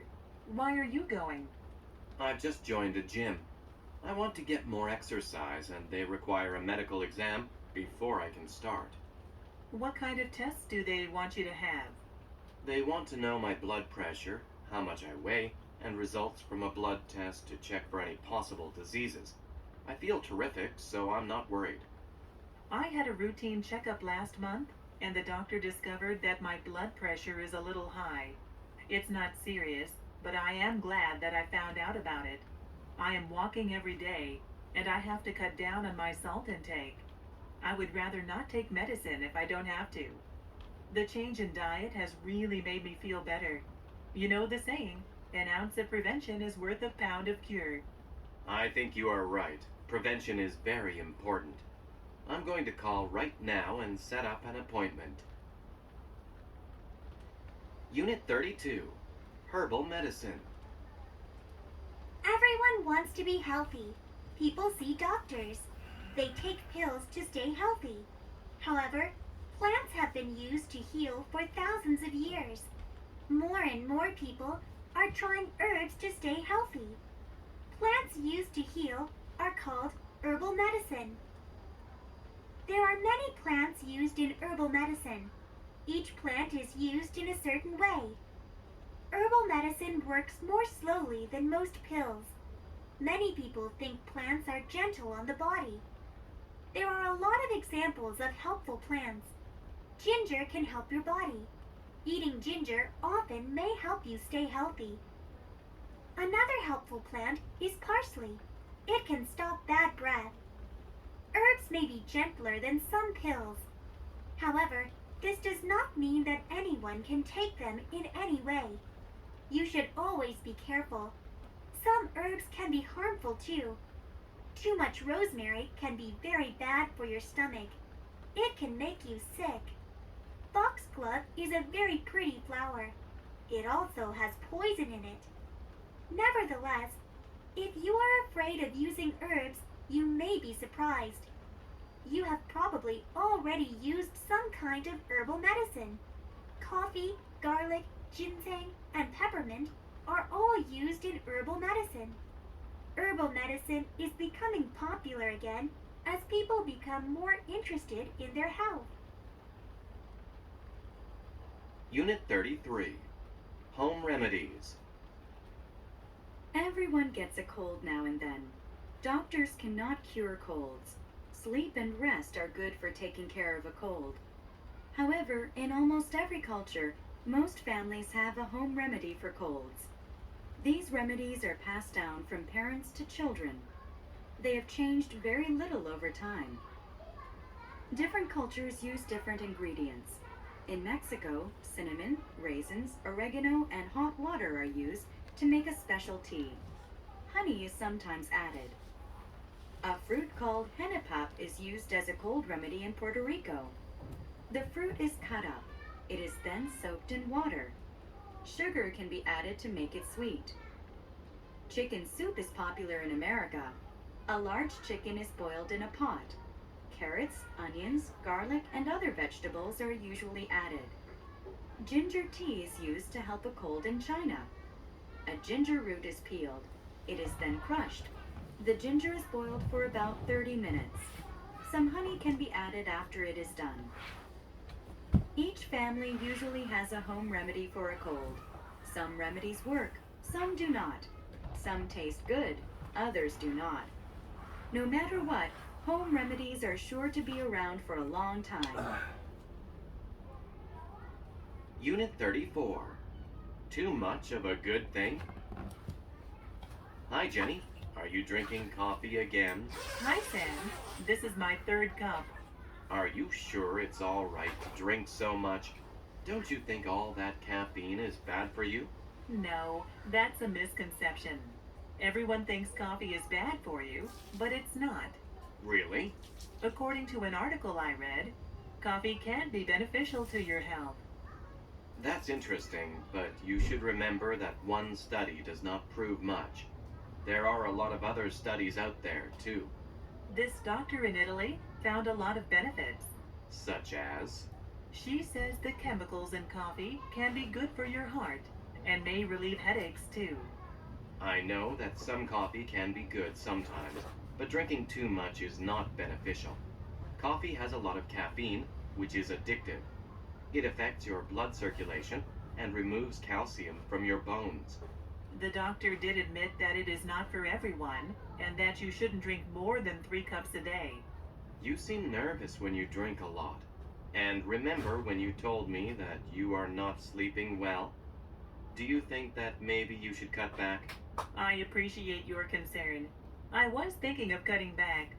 Why are you going? I've just joined a gym. I want to get more exercise, and they require a medical exam before I can start. What kind of tests do they want you to have? They want to know my blood pressure, how much I weigh, and results from a blood test to check for any possible diseases. I feel terrific, so I'm not worried. I had a routine checkup last month, and the doctor discovered that my blood pressure is a little high. It's not serious, but I am glad that I found out about it. I am walking every day, and I have to cut down on my salt intake. I would rather not take medicine if I don't have to. The change in diet has really made me feel better. You know the saying, an ounce of prevention is worth a pound of cure. I think you are right. Prevention is very important. I'm going to call right now and set up an appointment. Unit 32, herbal medicine. Everyone wants to be healthy. People see doctors. They take pills to stay healthy. However, plants have been used to heal for thousands of years. More and more people are trying herbs to stay healthy. Plants used to heal are called herbal medicine. There are many plants used in herbal medicine. Each plant is used in a certain way. Herbal medicine works more slowly than most pills. Many people think plants are gentle on the body. There are a lot of examples of helpful plants. Ginger can help your body. Eating ginger often may help you stay healthy. Another helpful plant is parsley. It can stop bad breath. Herbs may be gentler than some pills. However, this does not mean that anyone can take them in any way. You should always be careful. Some herbs can be harmful too. Too much rosemary can be very bad for your stomach. It can make you sick. Foxglove is a very pretty flower. It also has poison in it. Nevertheless, if you are afraid of using herbs, you may be surprised. You have probably already used some kind of herbal medicine. Coffee, garlic, ginseng, and peppermint are all used in herbal medicine. Herbal medicine is becoming popular again as people become more interested in their health. Unit 33. Home Remedies. Everyone gets a cold now and then. Doctors cannot cure colds. Sleep and rest are good for taking care of a cold. However, in almost every culture, most families have a home remedy for colds. These remedies are passed down from parents to children. They have changed very little over time. Different cultures use different ingredients. In Mexico, cinnamon, raisins, oregano, and hot water are used to make a special tea. Honey is sometimes added. A fruit called henapap is used as a cold remedy in Puerto Rico. The fruit is cut up. It is then soaked in water. Sugar can be added to make it sweet. Chicken soup is popular in America. A large chicken is boiled in a pot. Carrots, onions, garlic, and other vegetables are usually added. Ginger tea is used to help a cold in China. A ginger root is peeled. It is then crushed. The ginger is boiled for about 30 minutes. Some honey can be added after it is done. Each family usually has a home remedy for a cold. Some remedies work, some do not. Some taste good, others do not. No matter what, home remedies are sure to be around for a long time. Unit 34. Too much of a good thing? Hi, Jenny. Are you drinking coffee again? Hi, Sam. This is my third cup. Are you sure it's all right to drink so much? Don't you think all that caffeine is bad for you? No, that's a misconception. Everyone thinks coffee is bad for you, but it's not. Really? According to an article I read, coffee can be beneficial to your health. That's interesting, but you should remember that one study does not prove much. There are a lot of other studies out there, too. This doctor in Italy found a lot of benefits. Such as? She says the chemicals in coffee can be good for your heart and may relieve headaches too. I know that some coffee can be good sometimes, but drinking too much is not beneficial. Coffee has a lot of caffeine, which is addictive. It affects your blood circulation and removes calcium from your bones. The doctor did admit that it is not for everyone and that you shouldn't drink more than 3 cups a day. You seem nervous when you drink a lot. And remember when you told me that you are not sleeping well? Do you think that maybe you should cut back? I appreciate your concern. I was thinking of cutting back.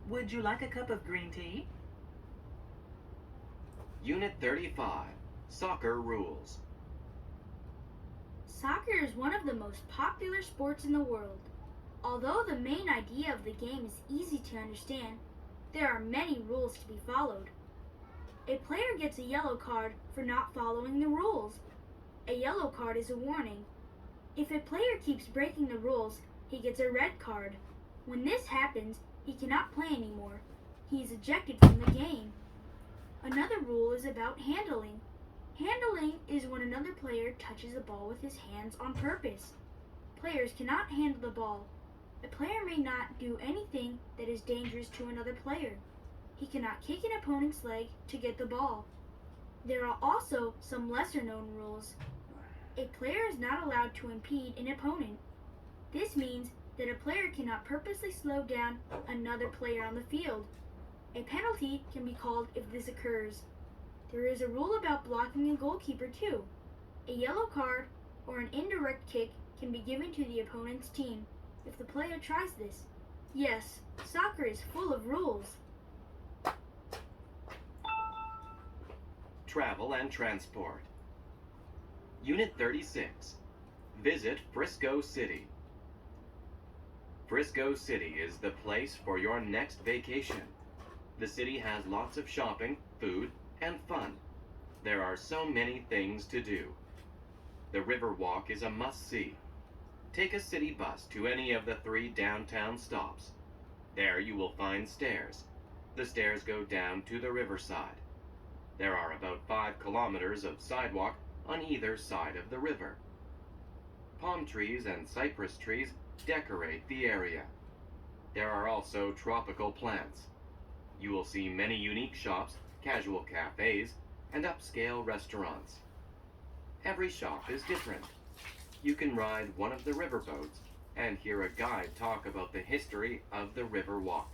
Would you like a cup of green tea? Unit 35. Soccer Rules. Soccer is one of the most popular sports in the world. Although the main idea of the game is easy to understand, there are many rules to be followed. A player gets a yellow card for not following the rules. A yellow card is a warning. If a player keeps breaking the rules, he gets a red card. When this happens, he cannot play anymore. He is ejected from the game. Another rule is about handling. Handling is when another player touches the ball with his hands on purpose. Players cannot handle the ball. A player may not do anything that is dangerous to another player. He cannot kick an opponent's leg to get the ball. There are also some lesser-known rules. A player is not allowed to impede an opponent. This means that a player cannot purposely slow down another player on the field. A penalty can be called if this occurs. There is a rule about blocking a goalkeeper too. A yellow card or an indirect kick can be given to the opponent's team if the player tries this. Yes, soccer is full of rules. Travel and Transport. Unit 36. Visit Frisco City. Frisco City is the place for your next vacation. The city has lots of shopping, food, and fun. There are so many things to do. The Riverwalk is a must-see. Take a city bus to any of the 3 downtown stops. There you will find stairs. The stairs go down to the riverside. There are about 5 kilometers of sidewalk on either side of the river. Palm trees and cypress trees decorate the area. There are also tropical plants. You will see many unique shops, casual cafes, and upscale restaurants. Every shop is different. You can ride one of the river boats and hear a guide talk about the history of the river walk.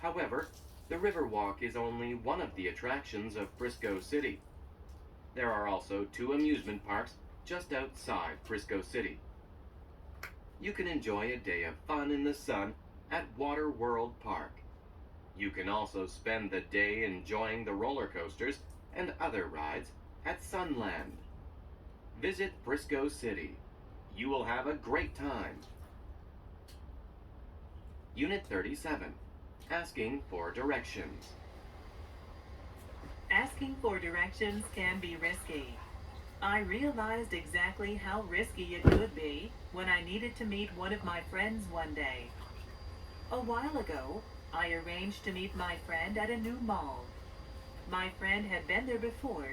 However, the river walk is only one of the attractions of Frisco City. There are also 2 amusement parks just outside Frisco City. You can enjoy a day of fun in the sun at Water World Park. You can also spend the day enjoying the roller coasters and other rides at Sunland. Visit Frisco City. You will have a great time. Unit 37. Asking for directions. Asking for directions can be risky. I realized exactly how risky it could be when I needed to meet one of my friends one day. A while ago, I arranged to meet my friend at a new mall. My friend had been there before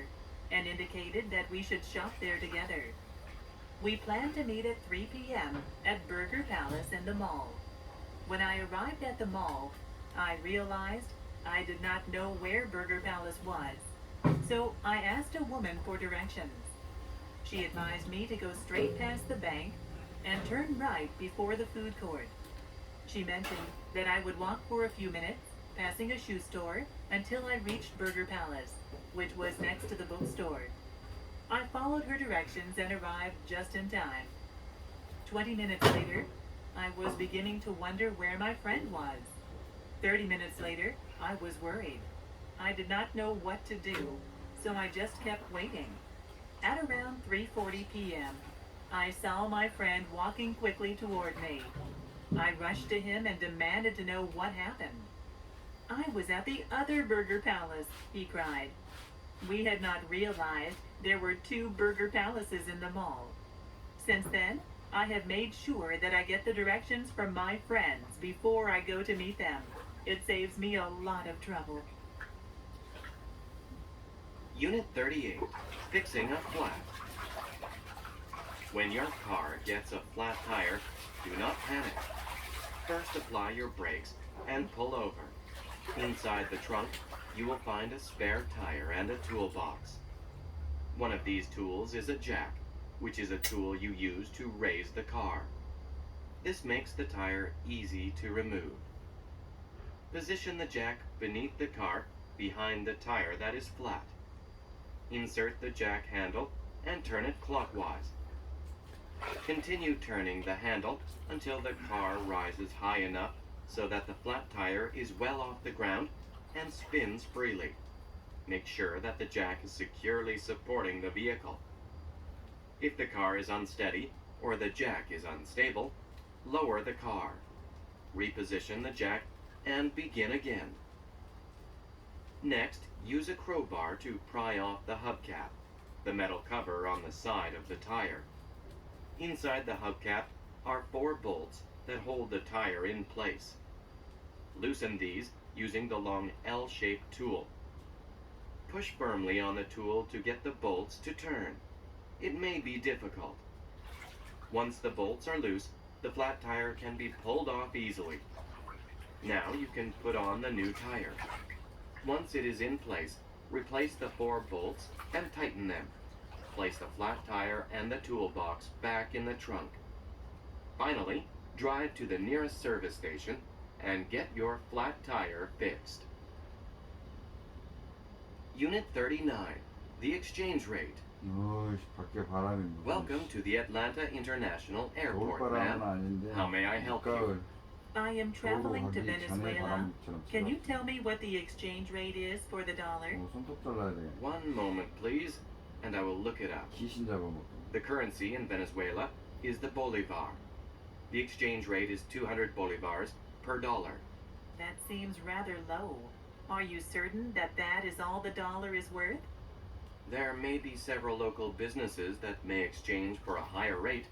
and indicated that we should shop there together. We planned to meet at 3 p.m. at Burger Palace in the mall. When I arrived at the mall, I realized I did not know where Burger Palace was, so I asked a woman for directions. She advised me to go straight past the bank and turn right before the food court. She mentioned that I would walk for a few minutes, passing a shoe store, until I reached Burger Palace, which was next to the bookstore. I followed her directions and arrived just in time. 20 minutes later, I was beginning to wonder where my friend was. 30 minutes later, I was worried. I did not know what to do, so I just kept waiting. At around 3:40 p.m., I saw my friend walking quickly toward me. I rushed to him and demanded to know what happened. "I was at the other Burger Palace," he cried. We had not realized there were 2 Burger Palaces in the mall. Since then, I have made sure that I get the directions from my friends before I go to meet them. It saves me a lot of trouble. Unit 38. Fixing a flat. When your car gets a flat tire, do not panic. First apply your brakes and pull over. Inside the trunk, you will find a spare tire and a toolbox. One of these tools is a jack, which is a tool you use to raise the car. This makes the tire easy to remove. Position the jack beneath the car behind the tire that is flat. Insert the jack handle and turn it clockwise. Continue turning the handle until the car rises high enough so that the flat tire is well off the ground and spins freely. Make sure that the jack is securely supporting the vehicle. If the car is unsteady or the jack is unstable, lower the car. Reposition the jack and begin again. Next, use a crowbar to pry off the hubcap, the metal cover on the side of the tire. Inside the hubcap are 4 bolts that hold the tire in place. Loosen these using the long L-shaped tool. Push firmly on the tool to get the bolts to turn. It may be difficult. Once the bolts are loose, the flat tire can be pulled off easily. Now you can put on the new tire. Once it is in place, replace the 4 bolts and tighten them. Place the flat tire and the toolbox back in the trunk. Finally, drive to the nearest service station and get your flat tire fixed. Unit 39. The exchange rate. 어이씨, 밖에 바람이 무슨 Welcome to the Atlanta International Airport, 겨울바람은 ma'am. 아닌데 How may I help you? 가을 I am traveling to 하기 전에 Venezuela. 바람처럼 Can you ছি나. tell me what the exchange rate is for the dollar? 손톱 잘라야 되겠네. One moment, please, and I will look it up. 귀신 잡아먹고. The currency in Venezuela is the bolivar. The exchange rate is 200 bolivars per dollar. That seems rather low. Are you certain that that is all the dollar is worth? There may be several local businesses that may exchange for a higher rate,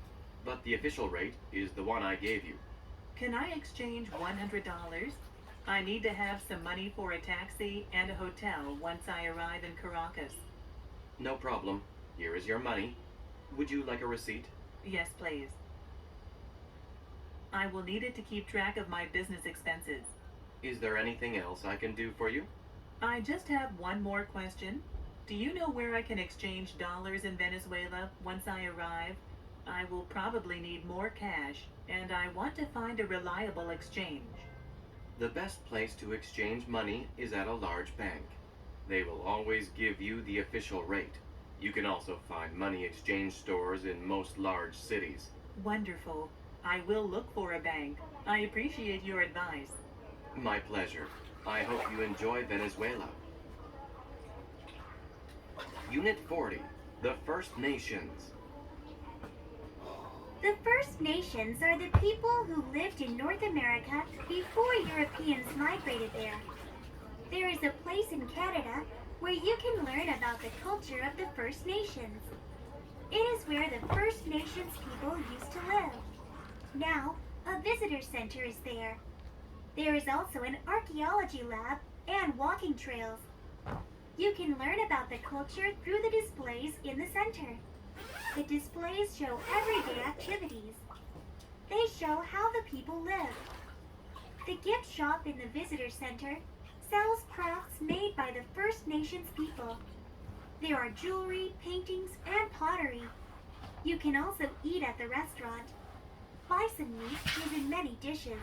but the official rate is the one I gave you. Can I exchange $100? I need to have some money for a taxi and a hotel once I arrive in Caracas. No problem. Here is your money. Would you like a receipt? Yes, please. I will need it to keep track of my business expenses. Is there anything else I can do for you? I just have one more question. Do you know where I can exchange dollars in Venezuela once I arrive? I will probably need more cash, and I want to find a reliable exchange. The best place to exchange money is at a large bank. They will always give you the official rate. You can also find money exchange stores in most large cities. Wonderful. I will look for a bank. I appreciate your advice. My pleasure. I hope you enjoy Venezuela. Unit 40, the First Nations. The First Nations are the people who lived in North America before Europeans migrated there. There is a place in Canada where you can learn about the culture of the First Nations. It is where the First Nations people used to live. Now, a visitor center is there. There is also an archaeology lab and walking trails. You can learn about the culture through the displays in the center. The displays show everyday activities. They show how the people live. The gift shop in the visitor center sells crafts made by the First Nations people. There are jewelry, paintings, and pottery. You can also eat at the restaurant. Bison meat is in many dishes.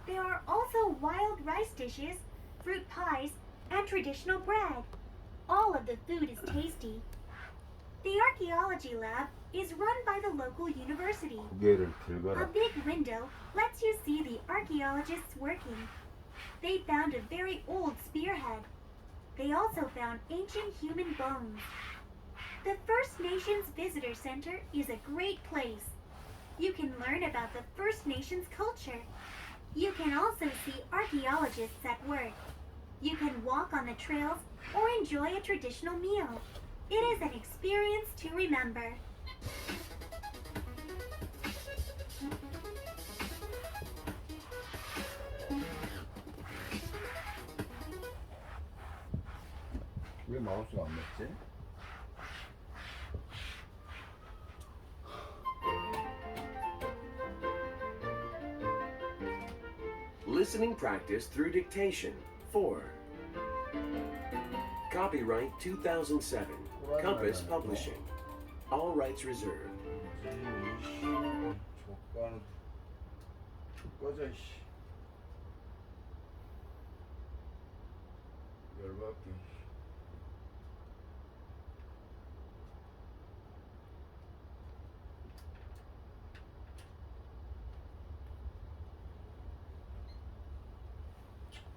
There are also wild rice dishes, fruit pies, and traditional bread. All of the food is tasty. The archaeology lab is run by the local university. 고개를 A 들거라. big window lets you see the archaeologists working. They found a very old spearhead. They also found ancient human bones. The First Nations Visitor Center is a great place. You can learn about the First Nations culture. You can also see archaeologists at work. You can walk on the trails or enjoy a traditional meal. It is an experience to remember. 왜 마우스가 안 맞지? Listening practice through dictation. 4. Copyright 2007. Compass Publishing. All rights reserved. 조건 꺼져 씨. 열받게.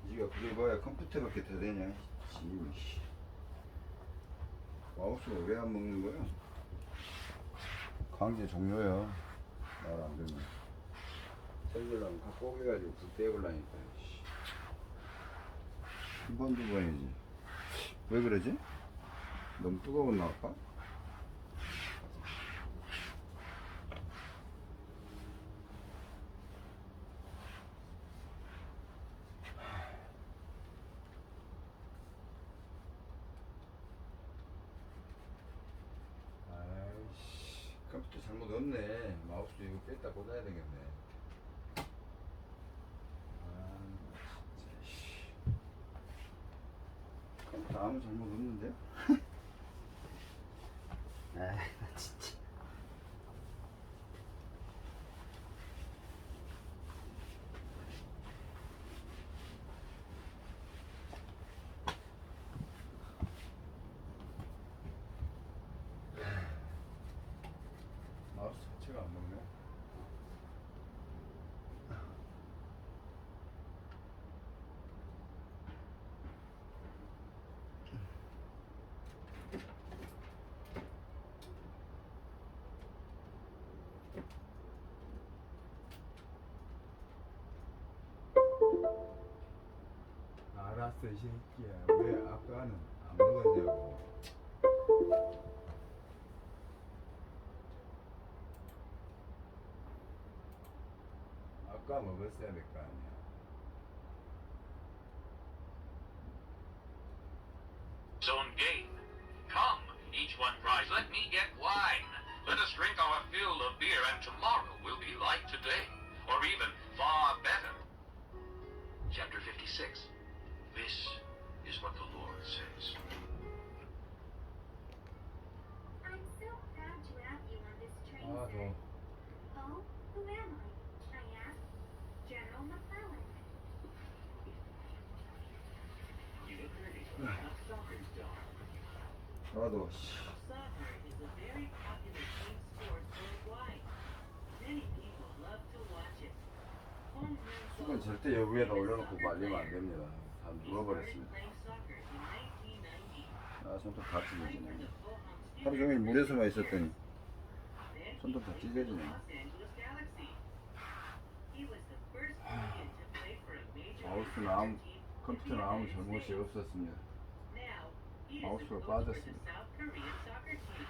니가 그게 뭐야 컴퓨터밖에 더 되냐? 지금 씨. 마우스가 왜 안 먹는 거야? 강제 종료야. 말 안 되면. 셀려면 갖고 오게가지고 불 떼어보려니까. 한 번, 두 번이지. 왜 그러지? 너무 뜨거웠나 아까? 아이씨, 컴퓨터 잘못 넣었네. 마우스 이거 뺐다 꽂아야 되겠네. 아무 잘못 없는데요? 아, 나 진짜. 마우스 자체가 안 먹네. 알았어 이 새끼야. 왜 아까는 안 먹었냐고. 아까 먹었어야 될 거 아니야. Zone game. Come, each one prize. Let me get wine. Let us drink our fill of beer, and tomorrow will be like today, or even far better. Chapter 56. This is what the Lord says. of soccer star. 나도 Soccer is a very popular team sport worldwide. Many people love to watch it. Home 수건 절대 여기에다 올려놓고 말리면 안 됩니다. 다 누워버렸습니다. playing soccer in 1990. 아, 손톱 다 찢어지네. For the Bochum 하루 종일 물에서만 있었더니 손톱 다 찢어지네. Los Angeles Galaxy. He was the first Korean to play for a major 마우스는 league team. 컴퓨터는 아무 잘못이 없었습니다. Now, he is the 마우스가 coach for the 빠졌습니다. South Korean soccer team.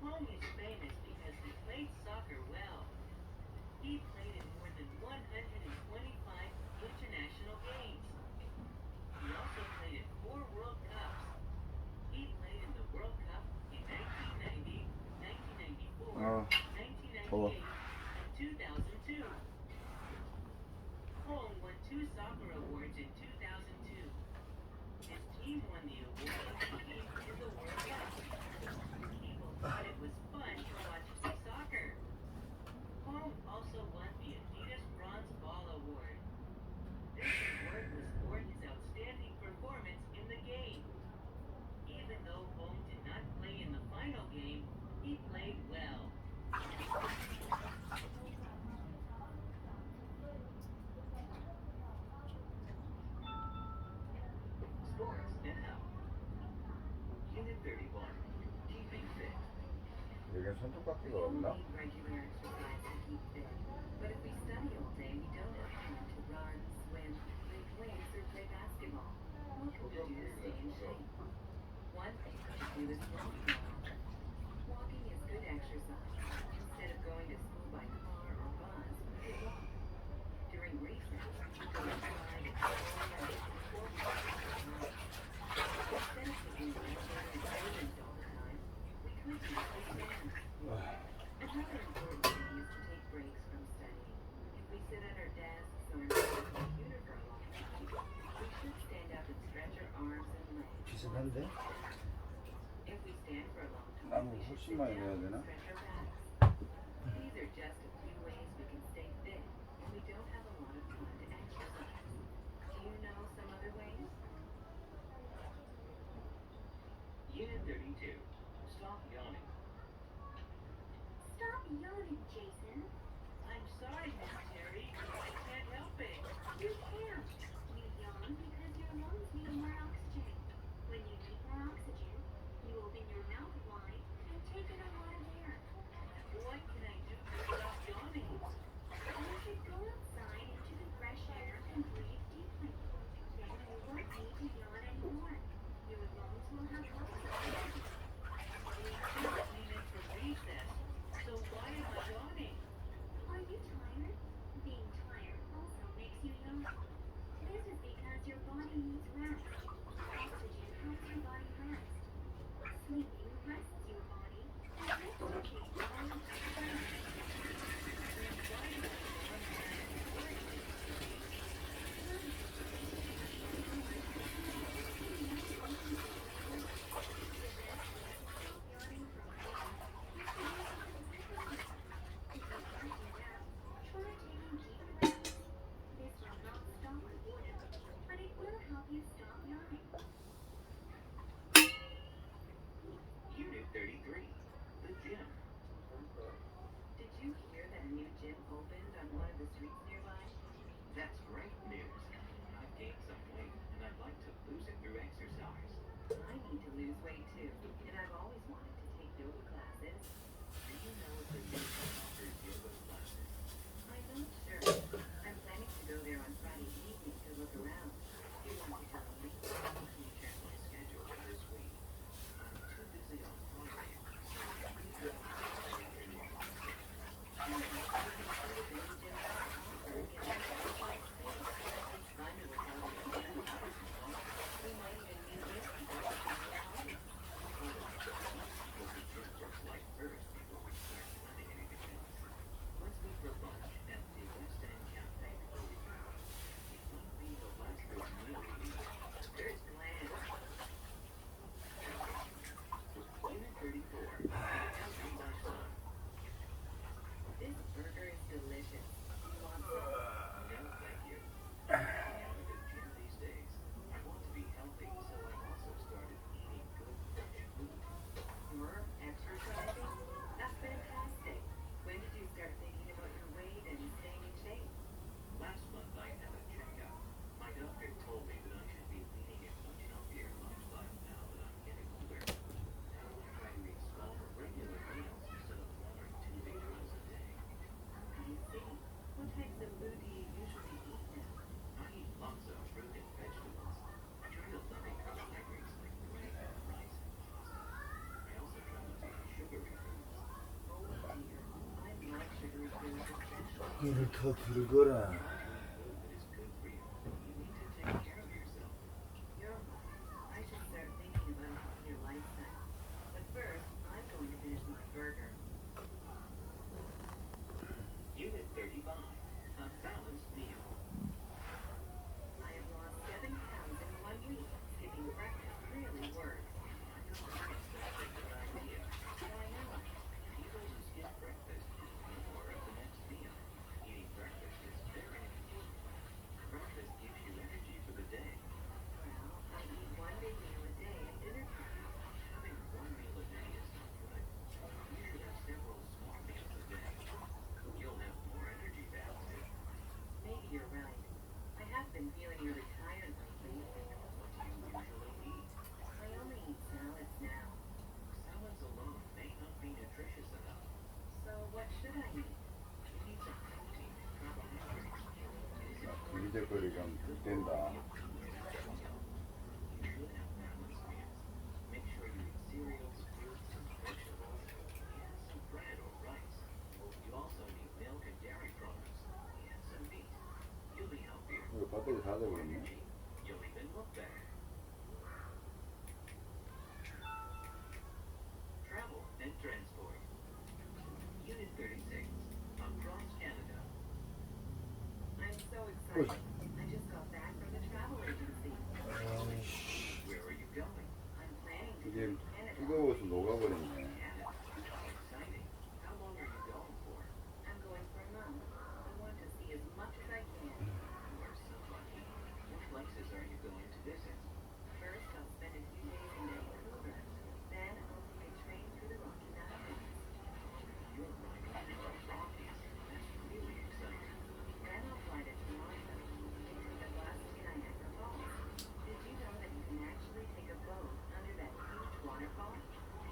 Hong is famous because he played soccer well. He played in more than 125 international games. He also played in 4 World Cups. He played in the World Cup in 1990, 1994, 아, 1998, and 2002. Hong won 2 soccer awards in 2002. His team won the award of Team in the World Cup. People thought it was fun to watch play soccer. Hong also won the Adidas Bronze Ball Award. This award was for his outstanding performance in the game. Even though Hong did not play in the final game, he played well. Sports and health. Unit 31. Keeping fit. 여기 손톱깎이가 We all 없나? need regular exercise to keep fit. But if we study all day, we don't have time to run, swim, make weights, or play basketball. What can we do to stay in shape? One thing to do is walk more. Walking is good exercise. Instead of going to school by car or bus, we could walk. During recess, we go outside and explore or walk. Instead of sitting in buildings all the time, we could do play dance. Another important thing is to take breaks from studying. If we sit at our desks or in front of the computer for a long time, we should stand up and stretch our arms and legs. 비슷한데? If we stand for a long time, 나무 we should 훨씬 sit 많이 down 넣어야 and 되나? stretch our backs. These are just a few ways we can stay fit when we don't have a lot of time to exercise. Do you know some other ways? Unit 32. Stop yawning. Stop yawning, Jason. I'm sorry, Miss Terry. I can't help it. You can't. You yawn because your lungs need more oxygen. When you need more oxygen, you open your mouth wide and take in a lot of air. What can I do to stop yawning? You should go outside into the fresh air and breathe deeply. Then you won't need to yawn anymore. Your lungs will have oxygen. We just came in for recess, so why am I yawning? Are you tired? Being tired also makes you yawn. This is because your body needs rest. Oxygen helps your body rest. Sleeping rests your body and lubricates all your tissues. Try taking deep breaths. This will not stop boredom, but it will help you stop yawning. 이를 더 들거라. I should start thinking about your lifestyle. But first, I'm going to finish my burger. Unit 35. A balanced meal. I have lost 7 pounds in 1 week. Skipping breakfast really works. That's a good idea. Why not? People who skip breakfast eat more of the next meal. Eating breakfast is very important. Breakfast gives you energy for the day. Well, I eat 1 big meal a day at dinner time. Having one meal a day is not good. You should have several small meals a day. You'll have more energy that way. Maybe you're right. I have been feeling really tired lately. What do you usually eat? I only eat salads now. Salads alone may not be nutritious enough. So what should I eat? You need some protein and carbohydrates. It is important 이제거리가 된다. you should have balanced meals. Make sure you eat cereals, fruits, and vegetables, and some bread or rice. You also need milk and dairy products, and some meat. You'll be healthier. 이거 배터리 다 돼버렸네. You'll even look better. Travel and transport. Unit 36. Across Canada. I'm so excited. I just got back from the travel agency. Where are you going? I'm planning to 이게 go to Canada. 뜨거워서 녹아버렸네. Canada. How exciting. How long are you going for? I'm going for a month. I want to see as much as I can. You are so lucky. What places are you going to visit? First, I'll spend a few days in Vancouver. Then I'll take a train through the Rocky Mountains. You're riding through the Rockies. That's really exciting. Then I'll fly to Toronto. Take a bus to Niagara Falls. Did you know that you can actually take a boat under that huge waterfall?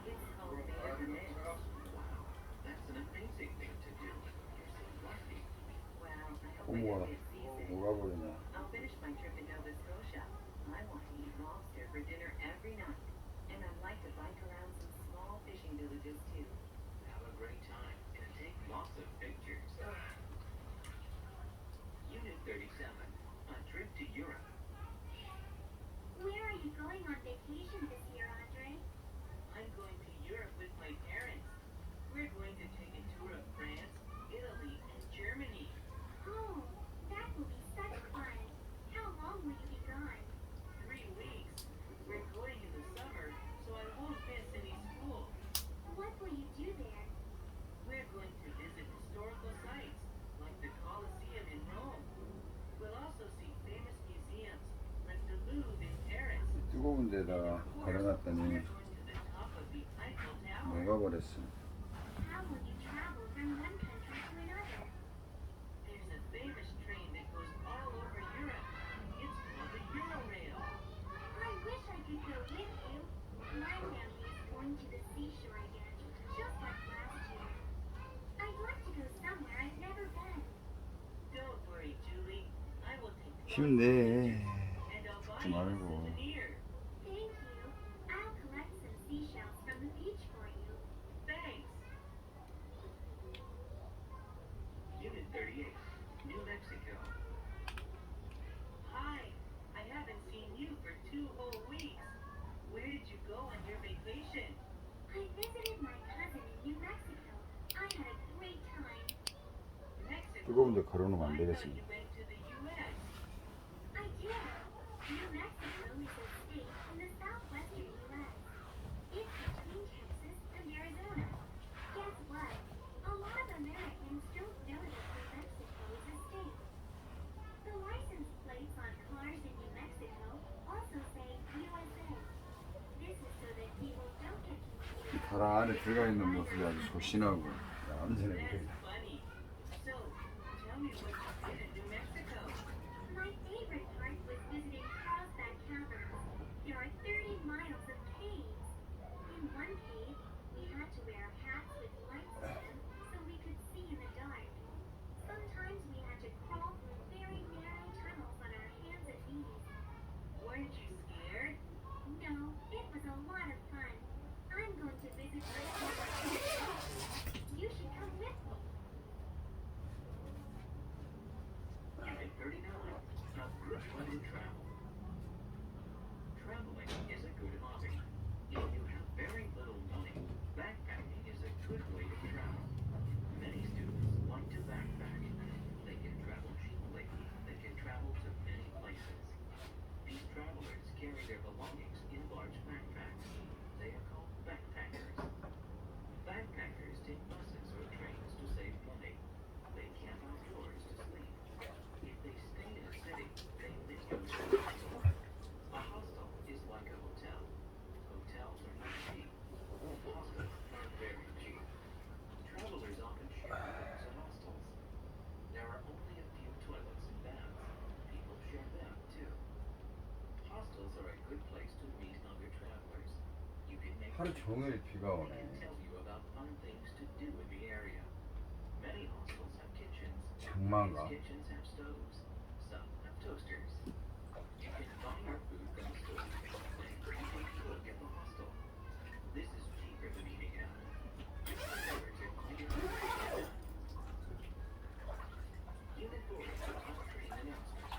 It's called Bay of Mist. Wow. That's an amazing thing to do. You're so lucky. Well, I hope I 어머나, don't get seasick. 녹아버리네. I'll finish my trip in Nova Scotia. I want to eat lobster for dinner every night. And I'd like to bike around some small fishing villages too. Have a great time and take lots of pictures. Unit 37. A trip to Europe. Where are you going on vacation this year, Andre? I'm going to Europe with my parents. We're going to take a tour of France, Italy, and Germany. Oh, that will be such fun. How long will you be gone? 3 weeks. We're going in the summer, so I won't miss any school. What will you do there? We're going to visit historical sites, like the Colosseum in Rome. We'll also see famous museums, like the Louvre in Paris. 뜨거운 데다가 걸어놨더니 We're going to the top of the Eiffel Tower. 녹아버렸어. How will you travel from one country to another? There's a famous train that goes all over Europe. It's called the Eurorail. I wish I could go with you. My family is going to the seashore again, just like last year. I'd like to go somewhere I've never been. Don't worry, Julie. I will take 힘내. and I'll buy 죽지 you a 말고. souvenir. Thank you. I'll collect some seashells from the beach for you. Thanks. Unit 38. New Mexico. Hi. I haven't seen you for 2 whole weeks. Where did you go on your vacation? I visited my cousin in New Mexico. I had a great time. Mexico. 뜨거운데 걸어놓으면 안 I thought 되겠습니다. you went to the U.S. I did. New Mexico is a state in the southwestern U.S. It's between Texas and Arizona. Guess what? A lot of Americans don't know that New Mexico is a state. The license plates on cars in New Mexico also say USA. This is so that people don't get confused. 다라 안에 들어가 있는 모습이 아주 소신하고 얌전해 That's 보여. funny. So, tell me what you did in New Mexico. My favorite part was visiting Carlsbad Caverns. There are 30 miles of caves. In one cave, we had to wear hats with lights in them so we could see in the dark. Sometimes we had to crawl through very narrow tunnels on our hands and knees. Weren't you scared? No, it was a lot of fun. I'm going to visit my favorite. You should come with me. when you travel. Traveling is a good hobby. If you have very little money, backpacking is a good way to travel. Many students like to backpack. They can travel cheaply. They can travel to many places. These travelers carry their belongings in large backpacks. They are called backpackers. Backpackers take buses or trains to save money. They camp outdoors to sleep. If they stay in a city, they live in a hostel. A hostel is like a hotel. Hotels are not cheap. Hostels are very cheap. Travelers often share rooms in hostels. There are only a few toilets and baths. People share them too. Hostels are a good place to meet other travelers. You can make 하루 종일 비가 They 오네. can tell you about fun things to do in the area. Many hostels have kitchens. 장마인가? These kitchens have stoves. Some have toasters. You can buy your food from the store. Then you can cook at the hostel. This is cheaper than eating out. Remember to buy your food at home. Unit 4 on-train announcement.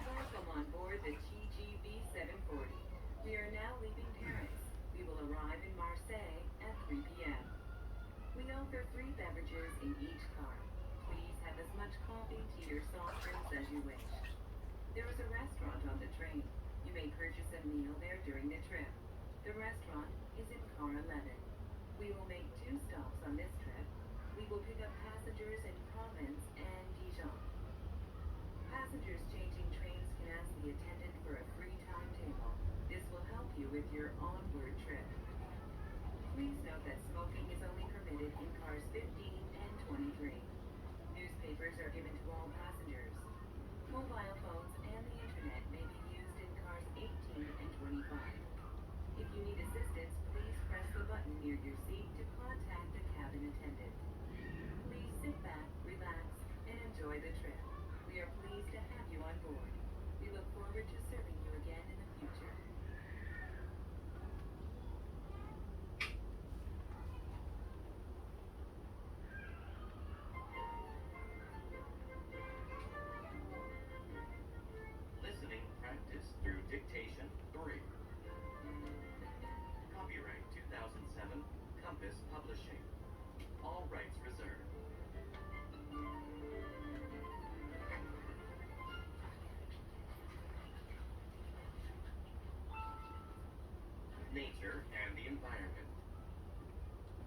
Welcome on board the TGV 740. We are now leaving Paris. We will arrive in Marseille at 3 p.m. We offer free beverages in each car. Please have as much coffee, tea, or soft drinks as you wish. There is a restaurant on the train. You may purchase a meal there during the trip. The restaurant is in car 11. We will make 2 stops on this trip. We will pick up passengers in Provence and Dijon. Passengers changing trains can ask the attendant for a free timetable. This will help you with your onward trip. Please note that smoking is only permitted in cars 15 and 23. Newspapers are given to all passengers. Mobile phones and the internet may be used in cars 18 and 25. If you need assistance, please press the button near your seat to contact the cabin attendant. Please sit back, relax, and enjoy the trip. We are pleased to have you on board. We look forward to serving you again in the future. Listening practice through dictation 3. Copyright 2007, Compass Publishing. All rights reserved. Nature and the environment.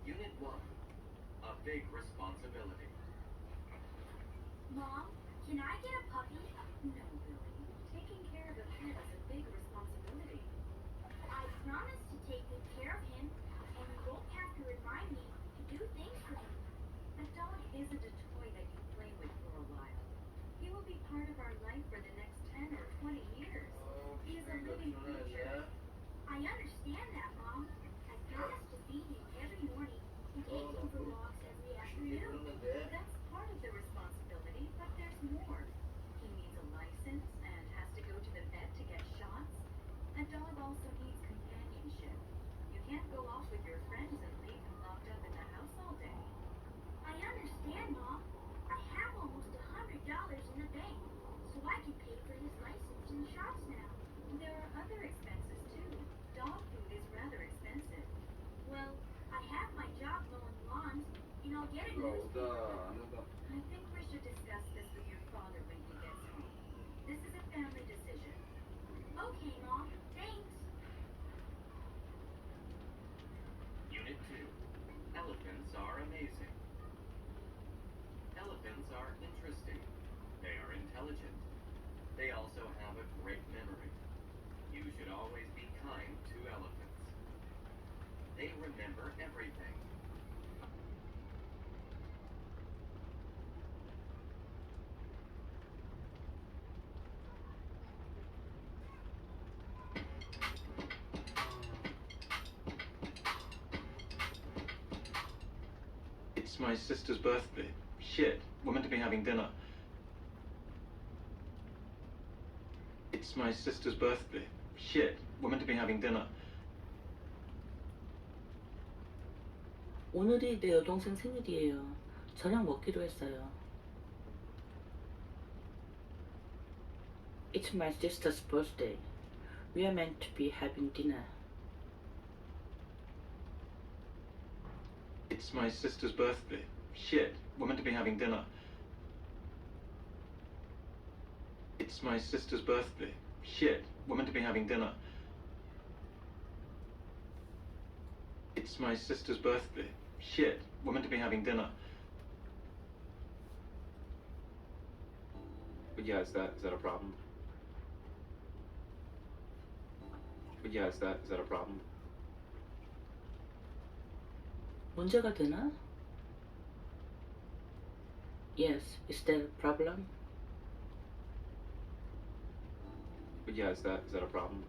Unit 1. A big responsibility. Mom, can I get a puppy? No, Billy. Taking care of a pet is a big responsibility. I promise to take good care of him, and you won't have to remind me to do things for him. A dog isn't a toy that you play with for a while. He will be part of our life for the next 10 or 20 years. He is a living creature. I understand that, Mom. I promise to feed him every morning and take him for walks every afternoon. That's part of the responsibility, but there's more. He needs a license and has to go to the vet to get shots. A dog also needs companionship. You can't go off with your friends and leave him locked up in the house all day. I understand, Mom. I have almost $100 in the bank, so I can pay for his license and shots now. There are other expenses too. Dog food is rather expensive. Well, I have my job mowing lawns, and I'll get a newspaper. I think we should discuss this with your father when he gets home. This is a family decision. Okay, Mom. Thanks. Unit 2. Elephants are amazing. Elephants are interesting. They are intelligent. They also have a great memory. You should always be kind to elephants. They remember everything. It's my sister's birthday. Shit, we're meant to be having dinner. It's my sister's birthday. Shit, we're meant to be having dinner. 오늘이 내 여동생 생일이에요. 저녁 먹기로 했어요. It's my sister's birthday. We are meant to be having dinner. It's my sister's birthday. Shit, we're meant to be having dinner. It's my sister's birthday. Shit, we're meant to be having dinner. It's my sister's birthday. Shit, we're meant to be having dinner. But yeah, is that a problem? But yeah, is that a problem? 문제가 되나? Yes, is that a problem? But yeah, is that a problem?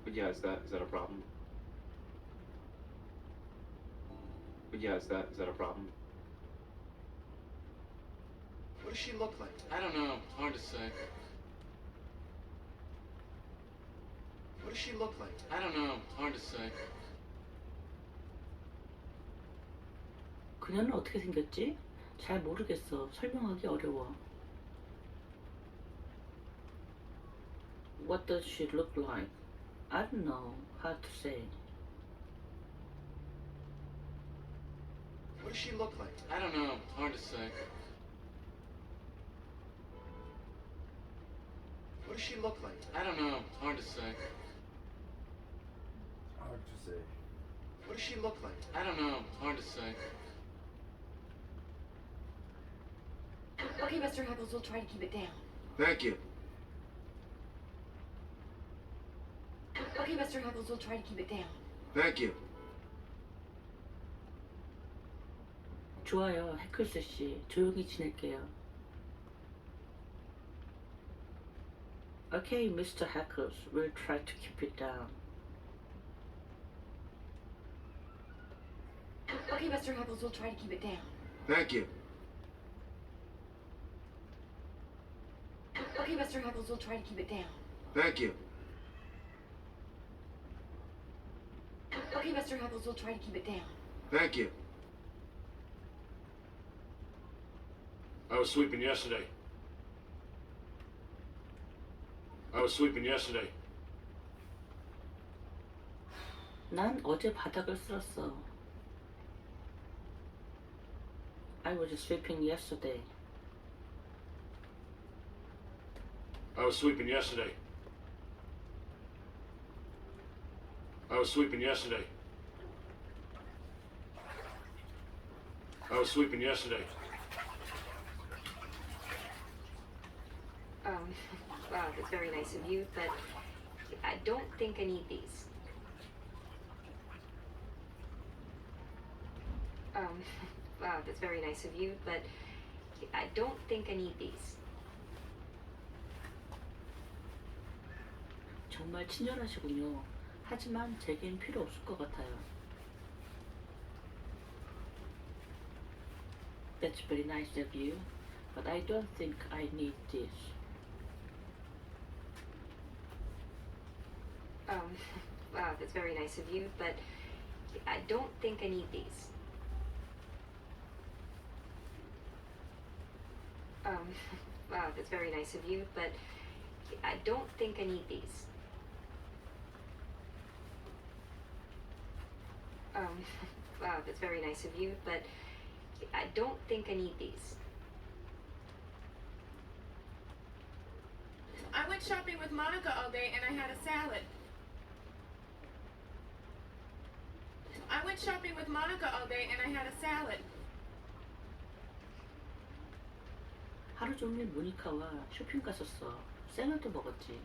But yeah, is that a problem? But yeah, is that a problem? What does she look like? I don't know. Hard to say. What does she look like? I don't know. Hard to say. 그녀는 어떻게 생겼지? 잘 모르겠어. 설명하기 어려워. What does she look like? I don't know how to say. What does she look like? I don't know. Hard to say. What does she look like? I don't know. Hard to say. Hard to say. What does she look like? I don't know. Hard to say. Okay, Mr. Heckles, we'll try to keep it down. Thank you. Okay, Mr. Heckles, we'll try to keep it down. Thank you. 좋아요, 해클스 씨. 조용히 지낼게요. Okay, Mr. Heckles, we'll try to keep it down. Okay, Mr. Heckles, we'll try to keep it down. Thank you. Okay, Mr. Heckles, we'll try to keep it down. Thank you. Okay, Mr. Heckles, we'll try to keep it down. Thank you. I was sweeping yesterday. 난 어제 바닥을 쓸었어. I was sweeping yesterday. I was sweeping yesterday. I was sweeping yesterday. I was sweeping yesterday. Wow, that's very nice of you, but I don't think I need these. Wow, that's very nice of you, but I don't think I need these. 정말 친절하시군요. 하지만 제겐 필요 없을 것 같아요. That's very nice of you, but I don't think I need this. Wow, that's very nice of you, but I don't think I need these. Wow, that's very nice of you, but I don't think I need these. Wow, that's very nice of you, but I don't think I need these. I went shopping with Monica all day and I had a salad. I went shopping with Monica all day and I had a salad. 하루 종일 모니카와 쇼핑 갔었어. 샐러드 먹었지.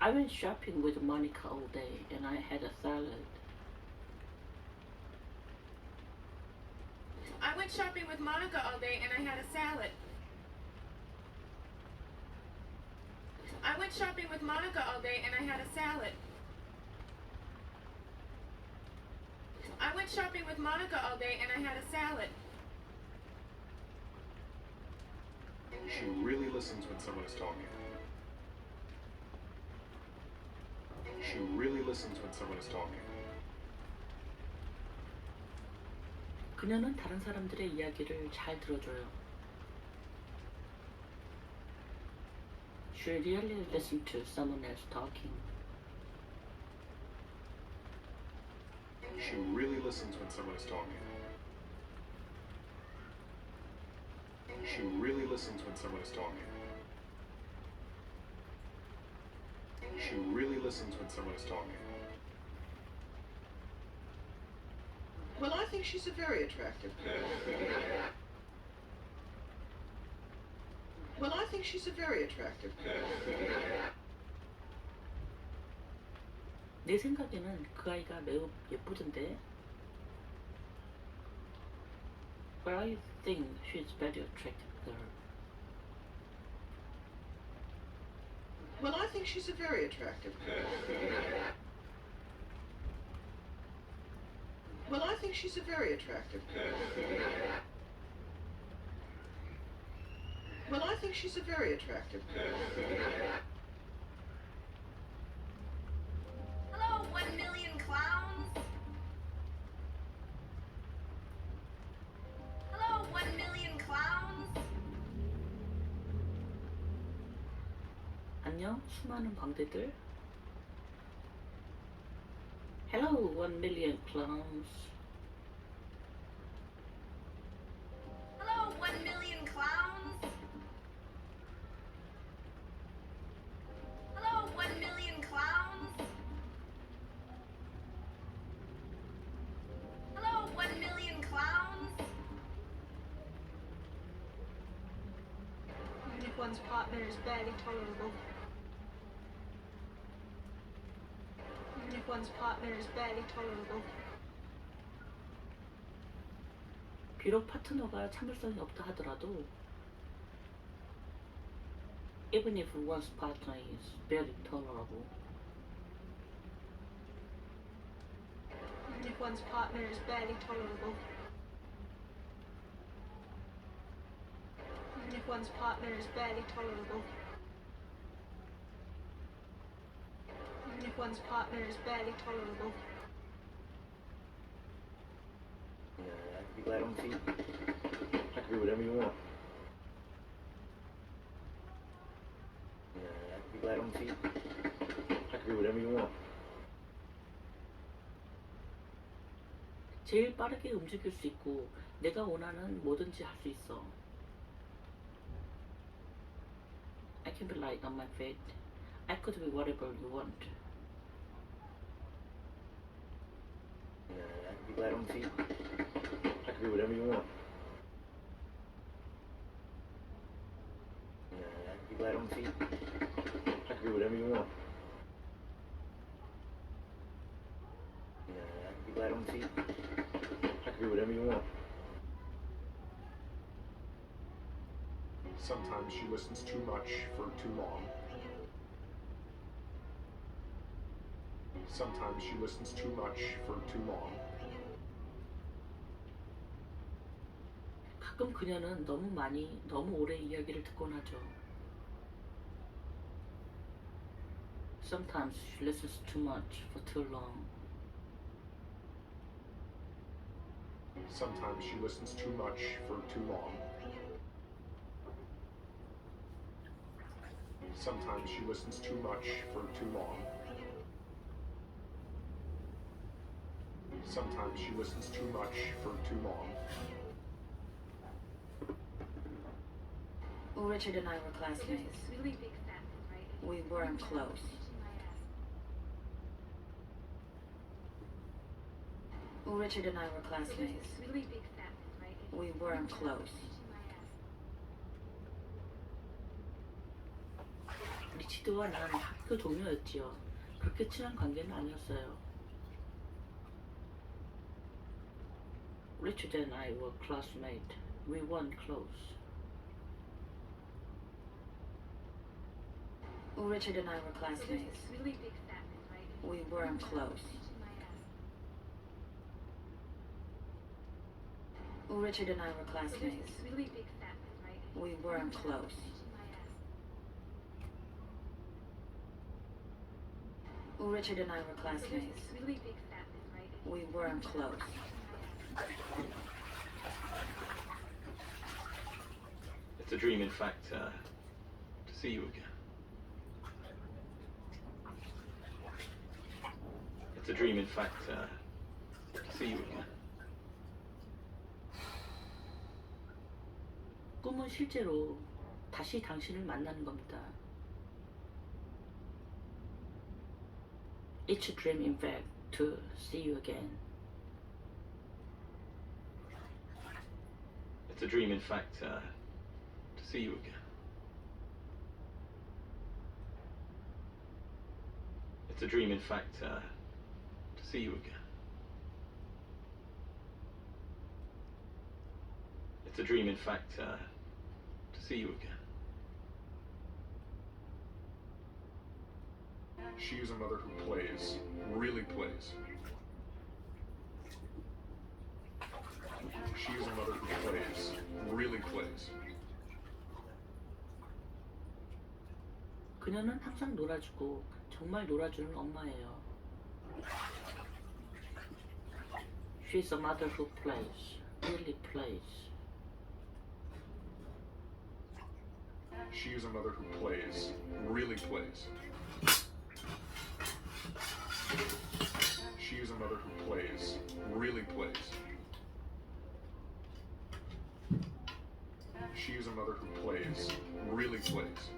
I went shopping with Monica all day and I had a salad. I went shopping with Monica all day and I had a salad. I went shopping with Monica all day and I had a salad. I went shopping with Monica all day and I had a salad. She really listens when someone is talking. She really listens when someone is talking. 그녀는 다른 사람들의 이야기를 잘 들어줘요. She really listens to someone else talking. She really listens when someone is talking. She really listens when someone is talking. She really listens when someone is talking. Well, I think she's a very attractive girl. Well, I think she's a very attractive girl. 내 생각에는 그 아이가 매우 예쁘던데. But I think she's very attractive girl. Well, I think she's a very attractive girl. Well, I think she's a very attractive girl. Well, I think she's a very attractive girl. Hello, 1 million clowns. Hello, 1 million clowns. 안녕, 수많은 광대들. Hello, 1 million clowns. Hello, 1 million clowns. Hello, 1 million clowns. Hello, 1 million clowns. Even if one's partner is barely tolerable. Even if one's partner is barely tolerable. 비록 파트너가 참을성이 없다 하더라도 even if one's partner is very tolerable. Even if one's partner is barely tolerable. Even if one's partner is barely tolerable. Even if one's partner is barely tolerable. I could be glad on feet. I could be whatever you want. I could be glad on feet. I could be whatever you want. 제일 빠르게 움직일 수 있고 내가 원하는 뭐든지 할 수 있어. I can be light on my feet. I could be whatever you want. I could be glad on feet. I could be whatever you want. I could be glad on feet. I could be whatever you want. I could be glad on feet. I could be whatever you want. Sometimes she listens too much for too long. Sometimes she listens too much for too long. 가끔 그녀는 너무 오래 이야기를 듣곤 하죠. Sometimes she listens too much for too long. Sometimes she listens too much for too long. Sometimes she listens too much for too long. Sometimes she listens too much for too long. Well, Richard and I were classmates. We weren't close. Well, Richard and I were classmates. We weren't close. 리치드와 난 학교 동료였지요. 그렇게 친한 관계는 아니었어요. Richard and I were classmates. We weren't close. Well, Richard and I were classmates. We weren't close. Well, Richard and I were classmates. We weren't close. Well, Richard and I were classmates. We weren't close. It's a dream, in fact, to see you again. It's a dream, in fact, to see you again. 꿈은 실제로 다시 당신을 만나는 겁니다. It's a dream, in fact, to see you again. It's a dream, in fact, to see you again. It's a dream, in fact, to see you again. It's a dream, in fact, to see you again. She is a mother who plays, really plays. She is a mother who plays, really plays. 그녀는 항상 놀아주고 정말 놀아주는 엄마예요. She's a mother who plays, really plays. She is a mother who plays, really plays. She is a mother who plays, really plays. She is a mother who plays, really plays.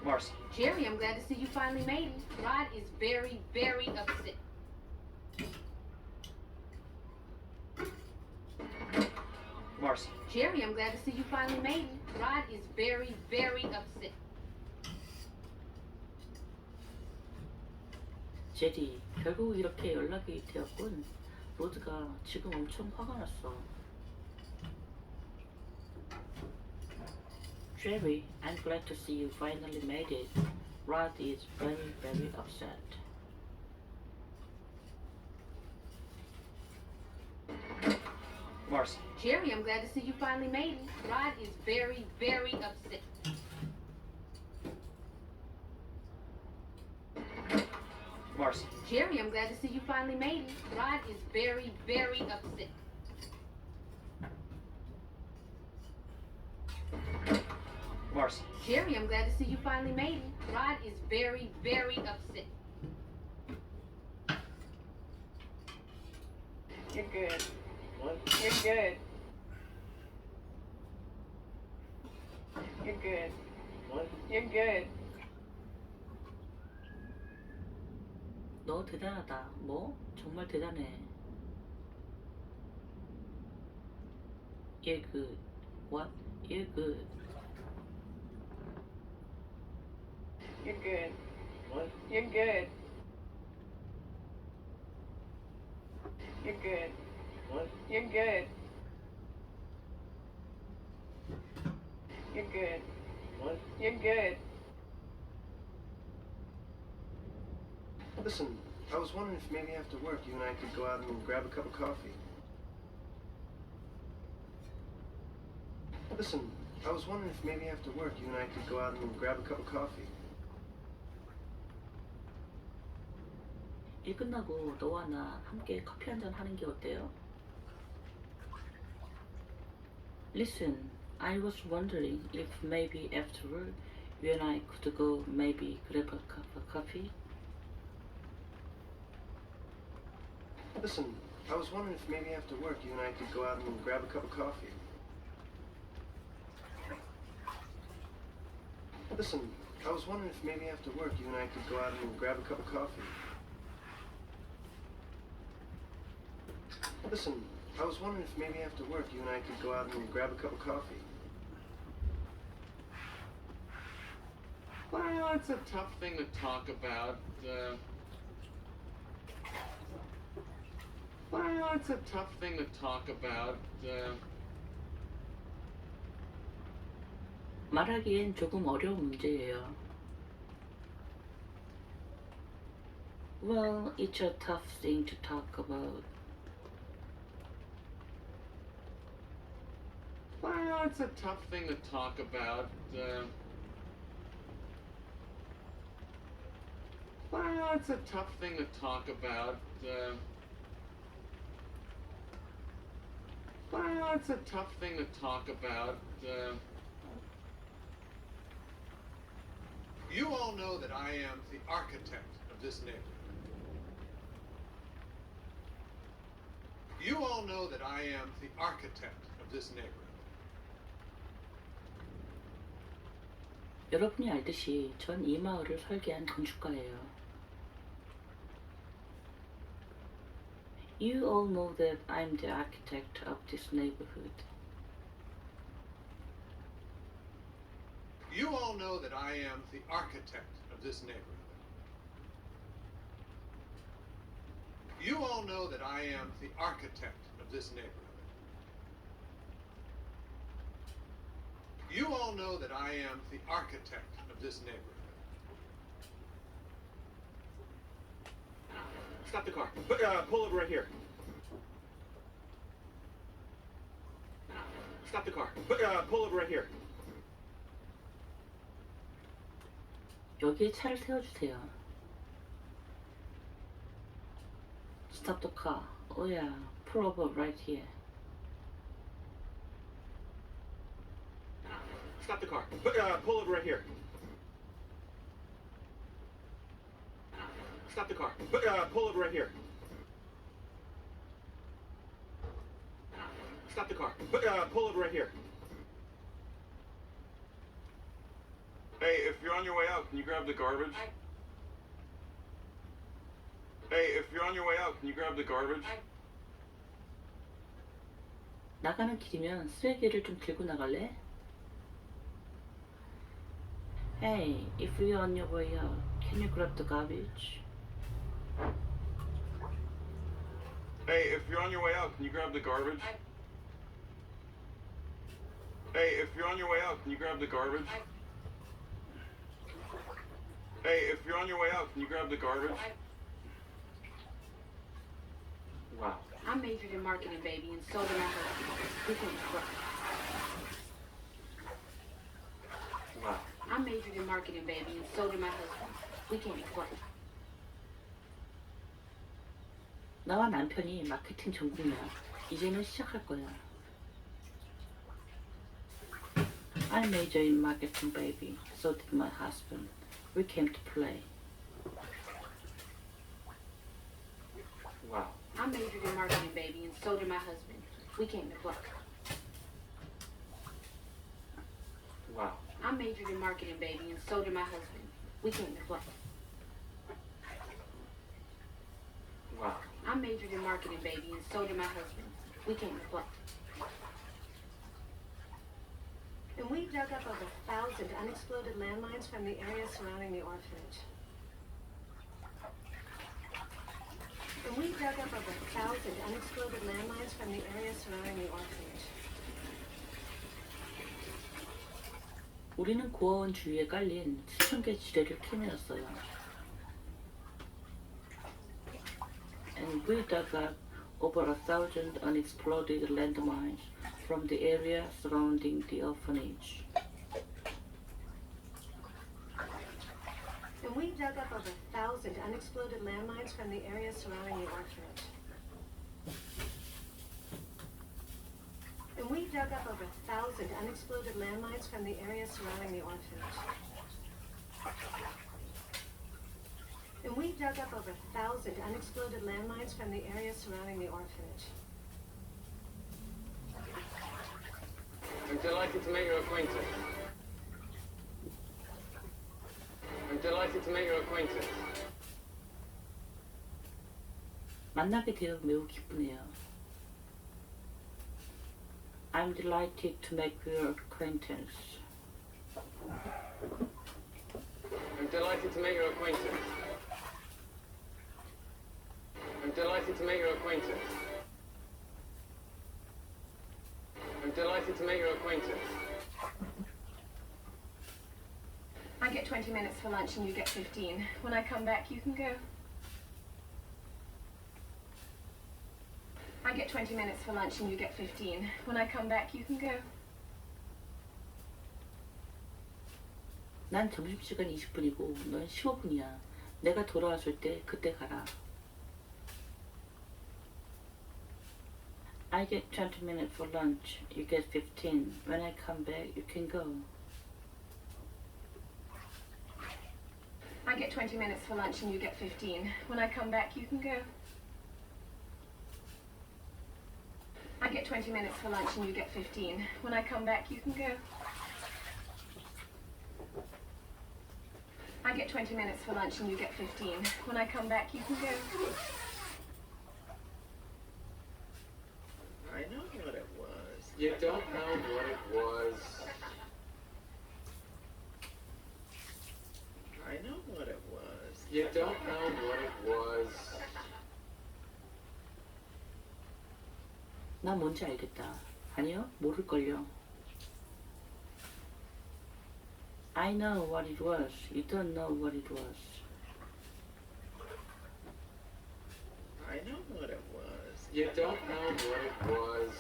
Marcy. Jerry, I'm glad to see you finally made it. Rod is very, very upset. Marcy. Jerry, I'm glad to see you finally made it. Rod is very, very upset. 제리, 결국 이렇게 연락이 되었군. 로드가 지금 엄청 화가 났어. Jerry, I'm glad to see you finally made it. Rod is very, very upset. Marcy. Jerry, I'm glad to see you finally made it. Rod is very, very upset. Marcy. Jerry, I'm glad to see you finally made it. Rod is very, very upset. Marcy. Jerry, I'm glad to see you finally made it. Rod is very, very upset. You're good. What? You're good. You're good. What? You're good. 너 대단하다. 뭐? 정말 대단해. You're good. What? You're good. You're good. What? You're good. You're good. What? You're good. You're good. What? You're good. Listen, I was wondering if maybe after work you and I could go out and grab a cup of coffee. Listen, I was wondering if maybe after work you and I could go out and grab a cup of coffee. 일 끝나고 너와 나 함께 커피 한잔 하는 게 어때요? Listen, I was wondering if maybe after work you and I could go maybe grab a cup of coffee. Listen, I was wondering if maybe after work you and I could go out and grab a cup of coffee. Listen, I was wondering if maybe after work you and I could go out and grab a cup of coffee. Listen, I was wondering if maybe after work you and I could go out and grab a cup of coffee. Well, it's a tough thing to talk about. Well, it's a tough thing to talk about. 말하기엔 조금 어려운 문제예요. Well, it's a tough thing to talk about. Well, it's a tough thing to talk about. Well, it's a tough thing to talk about. Well, it's a tough thing to talk about. You all know that I am the architect of this neighborhood. You all know that I am the architect of this neighborhood. 여러분이 알듯이 전 이 마을을 설계한 건축가예요. You all know that I'm the architect of this neighborhood. You all know that I am the architect of this neighborhood. You all know that I am the architect of this neighborhood. You all know that I am the architect of this neighborhood. Stop the car. Pull over right here. Stop the car. Pull over right here. 여기에 차를 세워주세요. Stop the car. Oh yeah, pull over right here. Stop the car. Pull over right here. Stop the car. Pull over right here. Stop the car. Pull over right here. Hey, if you're on your way out, can you grab the garbage? Hey, if you're on your way out, can you grab the garbage? 나가는 길이면 쓰레기를 좀 들고 나갈래? Hey, if you're on your way out, can you grab the garbage? Hey, if you're on your way out, can you grab the garbage? Hey, if you're on your way out, can you grab the garbage? Hey, if you're on your way out, can you grab the garbage? Wow. I majored in marketing, baby, and so did my husband. We can't work. Wow. I majored in marketing, baby, and so did my husband. We can't work. 나와 남편이 마케팅 전공이야. 이제는 시작할 거야. I major in marketing, baby. So did my husband. We came to play. Wow. I majored in marketing, baby, and so did my husband. We came to work. Wow. I majored in marketing, baby, and so did my husband. We came to work. Wow. I majored in marketing, baby, and so did my husband. We came to work. And we dug up over 1,000 unexploded landmines from the area surrounding the orphanage. And we dug up over 1,000 unexploded landmines from the area surrounding the orphanage. 우리는 고아원 주위에 깔린 수천 개 지뢰를 캐내었어요. And we dug up over 1,000 unexploded landmines from the area surrounding the orphanage. And we dug up over 1,000 unexploded landmines from the area surrounding the orphanage. And we dug up over 1,000 unexploded landmines from the area surrounding the orphanage. And we dug up over 1,000 unexploded landmines from the area surrounding the orphanage. I'm delighted to make your acquaintance. I'm delighted to make your acquaintance. 만나게 되어 매우 기쁘네요. I'm delighted to make your acquaintance. I'm delighted to make your acquaintance. I'm delighted to make your acquaintance. I'm delighted to make your acquaintance. I get 20 minutes for lunch and you get 15. When I come back, you can go. I get 20 minutes for lunch and you get 15. When I come back, you can go. 난 점심시간 20분이고 넌 15분이야. 내가 돌아왔을 때 그때 가라. I I get 20 minutes for lunch, you get 15. When I come back, you can go. I get 20 minutes for lunch and you get 15. When I come back, you can go. I get 20 minutes for lunch and you get 15. When I come back, you can go. I get 20 minutes for lunch and you get 15. When I come back, you can go. I know what it was. You don't know what it was. I know what it was. You don't know what it was. 나 뭔지 알겠다. 아니요, 모를걸요. I know what it was. You don't know what it was. I know what it was. You don't know what it was.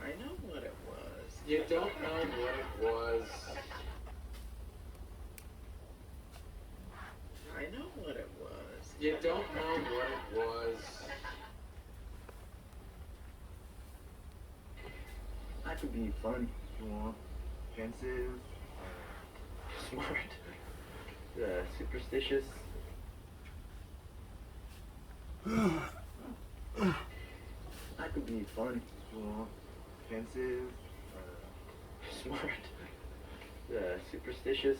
I know what it was. You don't know what it was. I know what it was. You don't know what it was. I could be fun if you want. Pensive, smart, superstitious. I could be fun if you want. Pensive, smart, superstitious.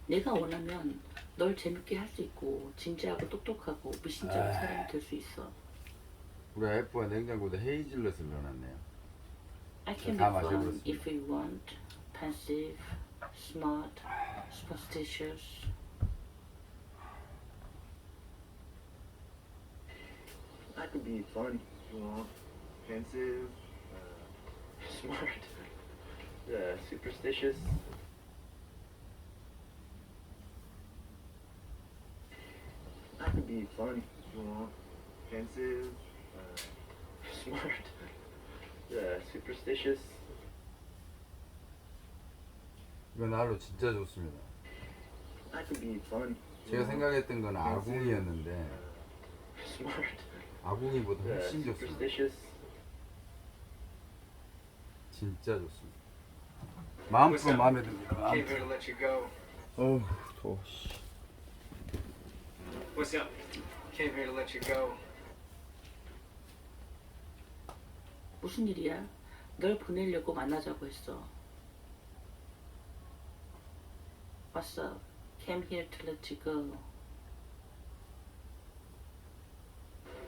내가 원하면 널 재밌게 할 수 있고 진지하고 똑똑하고 미심쩍은 사람이 될 수 있어. 우리 와이프가 냉장고에 헤이즐넛을 넣어놨네요. I can be 다 fun 마셔버렸습니다. if we want, pensive, smart, superstitious. I could be fun if you want. Pensive, smart, superstitious. I could be fun if you want. Pensive, smart, superstitious. 이거 날로 진짜 좋습니다. I could be fun. 제가 생각했던 건 아궁이였는데 Smart. 아궁이보다 훨씬 좋습니다. Superstitious. 진짜 좋습니다. 마음껏 마음에 듭니다. Came here to let you go. 어우 더워. What's up? Came here to let you go. 무슨 일이야? 널 보내려고 만나자고 했어. What's up? Came here to let you go.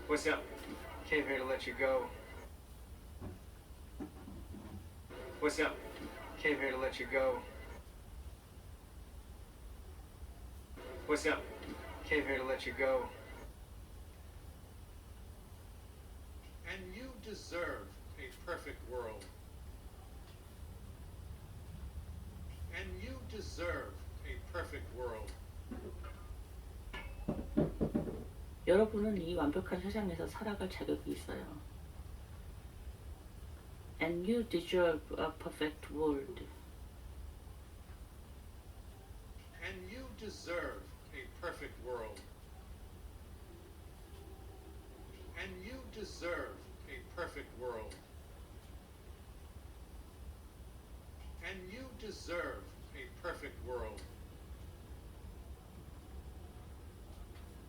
What's up? Came here to let you go. What's up? Came here to let you go. What's up? Came here to let you go. And you deserve a perfect world. And you deserve a perfect world. 여러분은 이 완벽한 세상에서 살아갈 자격이 있어요. And you deserve a perfect world. And you deserve a perfect world. And you deserve a perfect world. And you deserve a perfect world.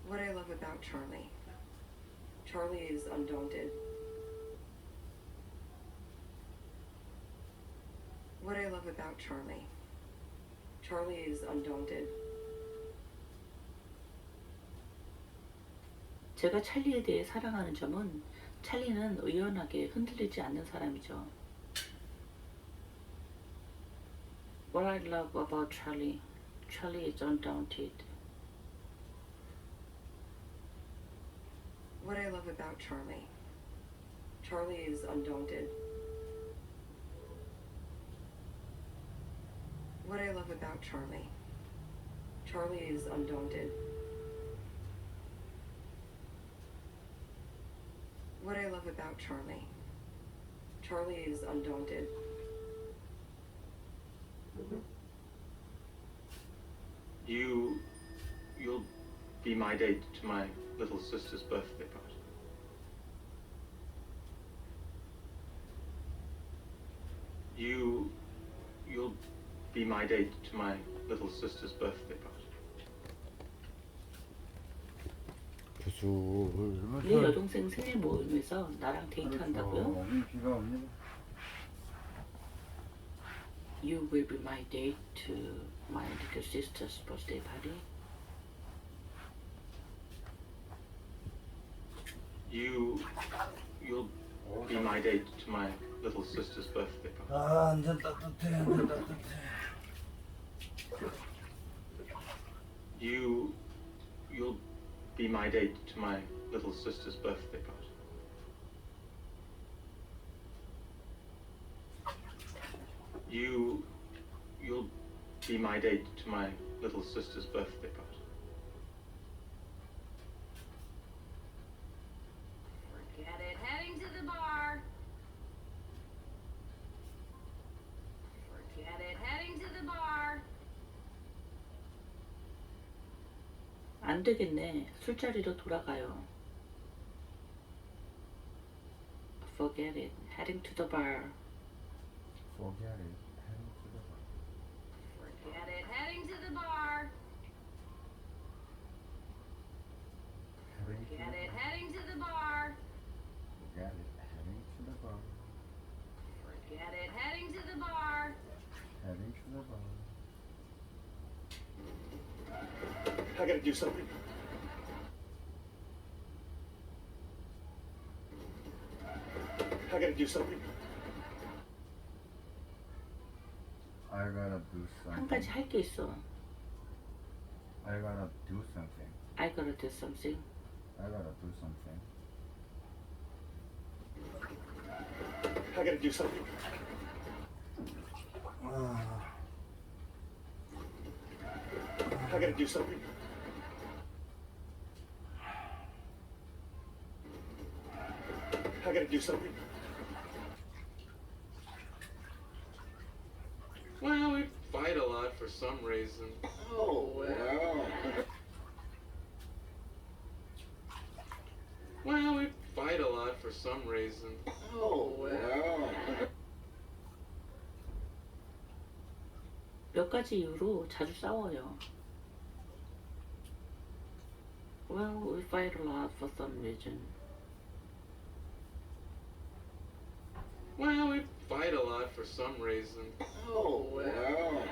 What I love about Charlie. Charlie is undaunted. What I love about Charlie. Charlie is undaunted. 제가 찰리에 대해 사랑하는 점은 찰리는 의연하게 흔들리지 않는 사람이죠. What I love about Charlie. Charlie is undaunted. What I love about Charlie. Charlie is undaunted. What I love about Charlie. Charlie is undaunted. What I love about Charlie. Charlie is undaunted. You you'll be my date to my little sister's birthday party. You'll be my date to my little sister's birthday party. 내 여동생 생일 모임에서 나랑 데이트한다고요? 비가 옵니다. You will be my date to my little sister's birthday party. You'll be my date to my little sister's birthday party. 아, 완전 따뜻해, 완전 따뜻해. You'll be my date to my little sister's birthday party. You'll be my date to my little sister's birthday party. Forget it. Heading to the bar. Forget it. Heading to the bar. 안 되겠네. 술자리로 돌아가요. Forget it. Heading to the bar. Forget it. Heading to the bar. Forget it. Heading to the bar. Forget it. Heading to the bar. Forget it. Heading to the bar. Forget it. Heading to the bar. Heading to the bar. I gotta do something. I gotta do something. I gotta do 한 something. 가지 할 게 있어. I gotta do something. I gotta do something. I gotta do something. I gotta do something. I gotta do something. I gotta do something. Well, we fight a lot for some reason. Oh, well. Well, we fight a lot for some reason. Oh, well. 몇 가지 이유로 자주 싸워요. Well, we fight a lot for some reason. Well, we fight a lot for some reason. Oh, well.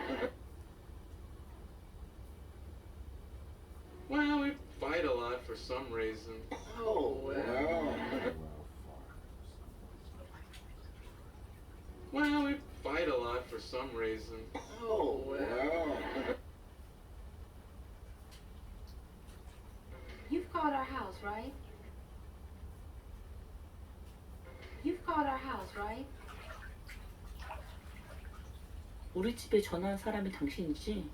Well, we fight a lot for some reason. Oh, well. Well, we fight a lot for some reason. Oh, well. You've called our house, right? You've called our house, right? 우리 집에 전화한 사람이 당신이지?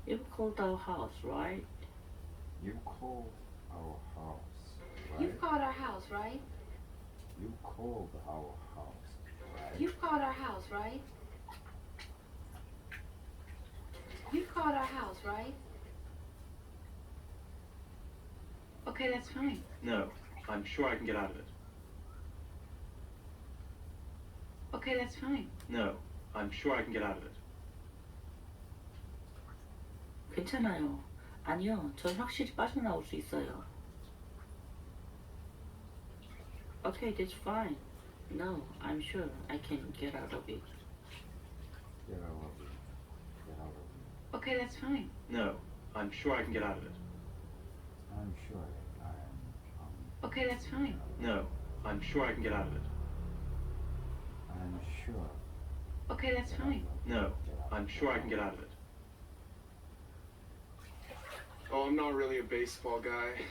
You called our house, right? You called our house. Right? You've called our house, right? You called our house. Right? You've called our house, right? You've called our house, right? Okay, that's fine. No, I'm sure I can get out of it. Okay, that's fine. No, I'm sure I can get out of it. 괜찮아요. 아니요, 전 확실히 빠져나올 수 있어요. Okay, that's fine. No, I'm sure I can get out of it. Get out of it. Get out of it. Okay, that's fine. No, I'm sure I can get out of it. I'm sure Okay, that's fine. No, I'm sure I can get out of it. I'm sure. Okay, that's fine. No, I'm sure I can get out of it. Oh, I'm not really a baseball guy.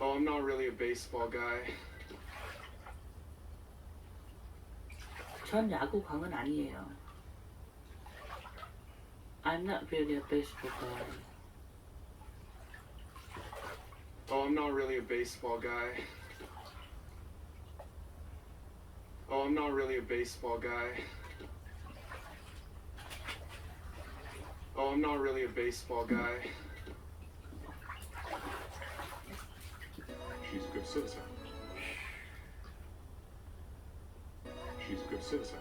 Oh, I'm not really a baseball guy. 전 야구광은 아니에요. I'm not really a baseball guy. Oh, I'm not really a baseball guy. Oh, I'm not really a baseball guy. Oh, I'm not really a baseball guy. She's a good citizen. She's a good citizen.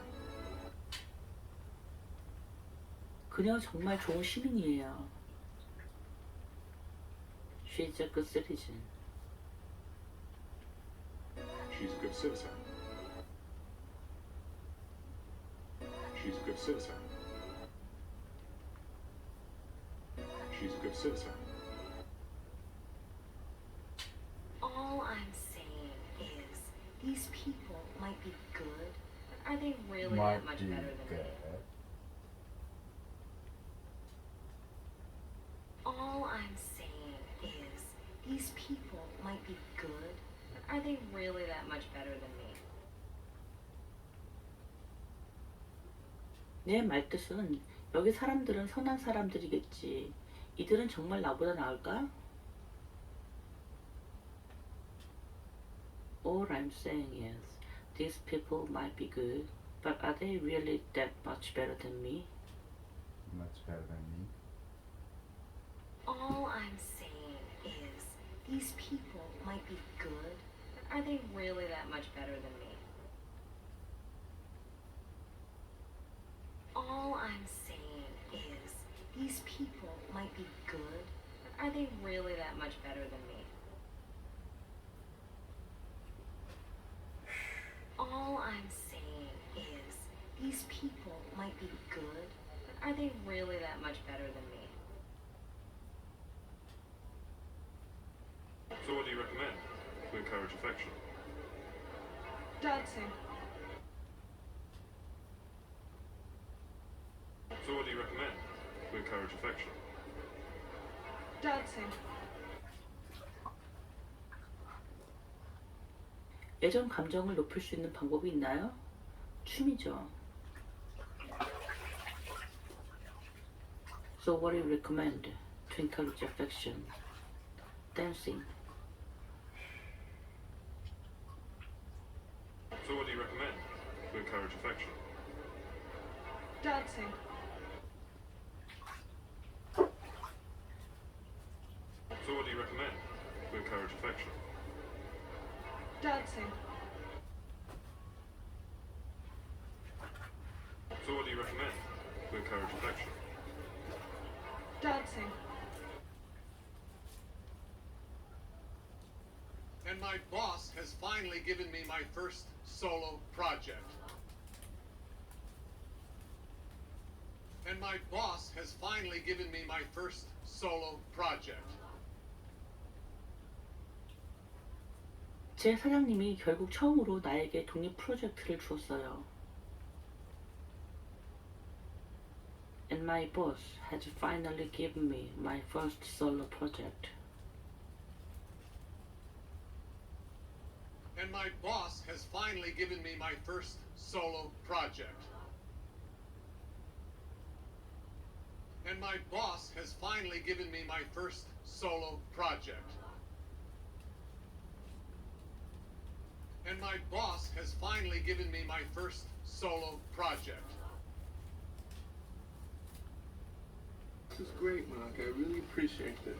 그녀 정말 좋은 시민이에요. She's a good citizen. She's a good citizen. She's a good citizen. She's a good citizen. All I'm saying is, these people might be good, but are they really that much better than me? All I'm saying is, these people might be good, but are they really that much better than me? 내 말뜻은 여기 사람들은 선한 사람들이겠지. 이들은 정말 나보다 나을까? All I'm saying is, these people might be good, but are they really that much better than me? Much better than me. All I'm saying is, these people might be good, but are they really that much better than me? All I'm saying is, these people might be good, but are they really that much better than me? All I'm saying is, these people might be good, but are they really that much better than me? So what do you recommend to encourage affection? Dancing. So what do you recommend to encourage affection? Dancing. 애정 감정을 높일 수 있는 방법이 있나요? 춤이죠. So what do you recommend to encourage affection? Dancing. So what do you recommend to encourage affection? Dancing. So what do you recommend to encourage affection? Dancing. So what do you recommend to encourage affection? Dancing. And my boss has finally given me my first solo project. And my boss has finally given me my first solo project. 제 사장님이 결국 처음으로 나에게 독립 프로젝트를 주었어요. And my boss has finally given me my first solo project. And my boss has finally given me my first solo project. And my boss has finally given me my first solo project. And my boss has finally given me my first solo project. This is great, Mark. I really appreciate this.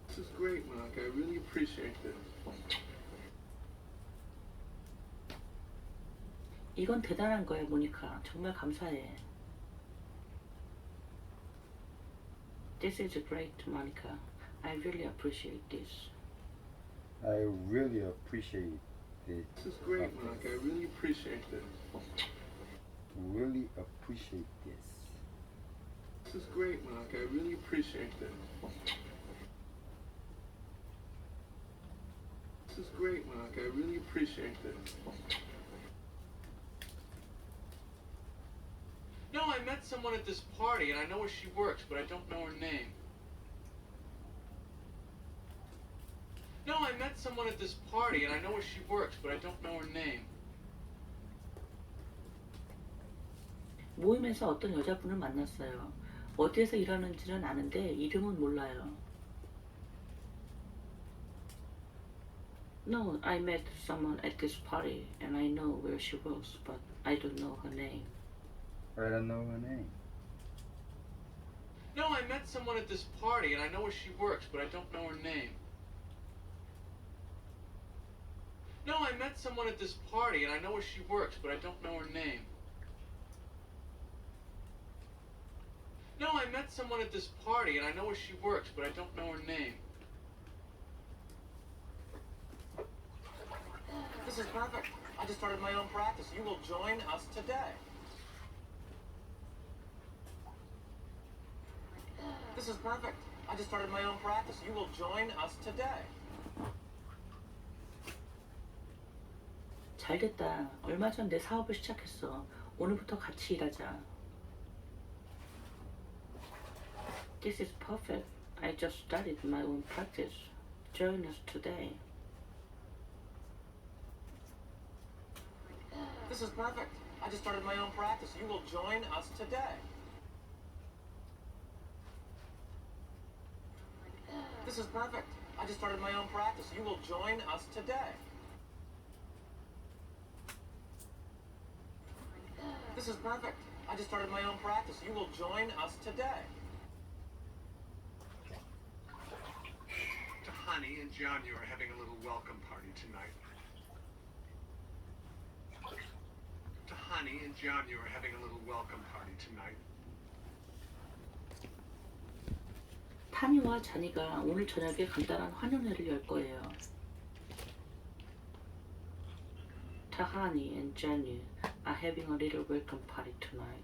This is great, Mark. I really appreciate this. 이건 대단한 거야, 모니카. 정말 감사해. This is great, Monica. I really appreciate this. I really appreciate it. This is great, Mark. I really appreciate this. Really appreciate this. This is great, Mark. I really appreciate this. This is great, Mark. I really appreciate this. No, I met someone at this party and I know where she works, but I don't know her name. No, I met someone at this party and I know where she works, but I don't know her name. 모임에서 어떤 여자분을 만났어요. 어디에서 일하는지는 아는데 이름은 몰라요. No, I met someone at this party and I know where she works, but I don't know her name. I don't know her name. No, I met someone at this party and I know where she works, but I don't know her name. No, I met someone at this party and I know where she works, but I don't know her name. No, I met someone at this party and I know where she works, but I don't know her name. This is perfect. I just started my own practice. You will join us today. This is perfect. I just started my own practice. You will join us today. 잘 됐다. 얼마 전 내 사업을 시작했어. 오늘부터 같이 일하자. This is perfect. I just started my own practice. Join us today. This is perfect. I just started my own practice. You will join us today. This is perfect. I just started my own practice. You will join us today. This is perfect. I just started my own practice. You will join us today. Honey and John, you are having a little welcome party tonight. To Honey and John, you are having a little welcome party tonight. 타니와 자니가 오늘 저녁에 간단한 환영회를 열 거예요. Tahani and Johnny are having a little welcome party tonight.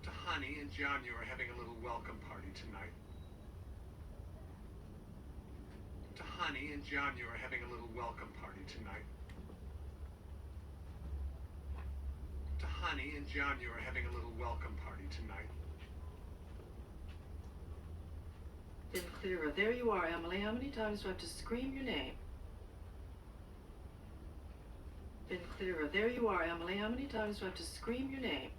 To Honey and John, you are having a little welcome party tonight. To Honey and John, you are having a little welcome party tonight. To Honey and John, you are having a little welcome party tonight. Been clearer. There you are, Emily. How many times do I have to scream your name? Been clearer. There you are, Emily. How many times do I have to scream your name?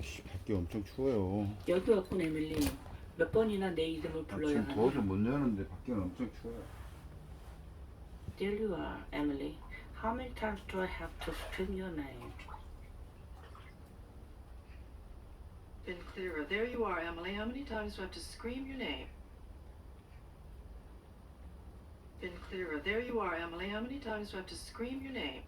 씨, 밖에 엄청 추워요. 여기 왔군 에밀리. 몇 번이나 내 이름을 불러야 지금 하나? 더워서 못 여는데 밖에는 엄청 추워요. There you are, Emily. How many times do I have to scream your name? Been clearer. There you are, Emily. How many times do I have to scream your name? Been clearer. There you are, Emily. How many times do I have to scream your name?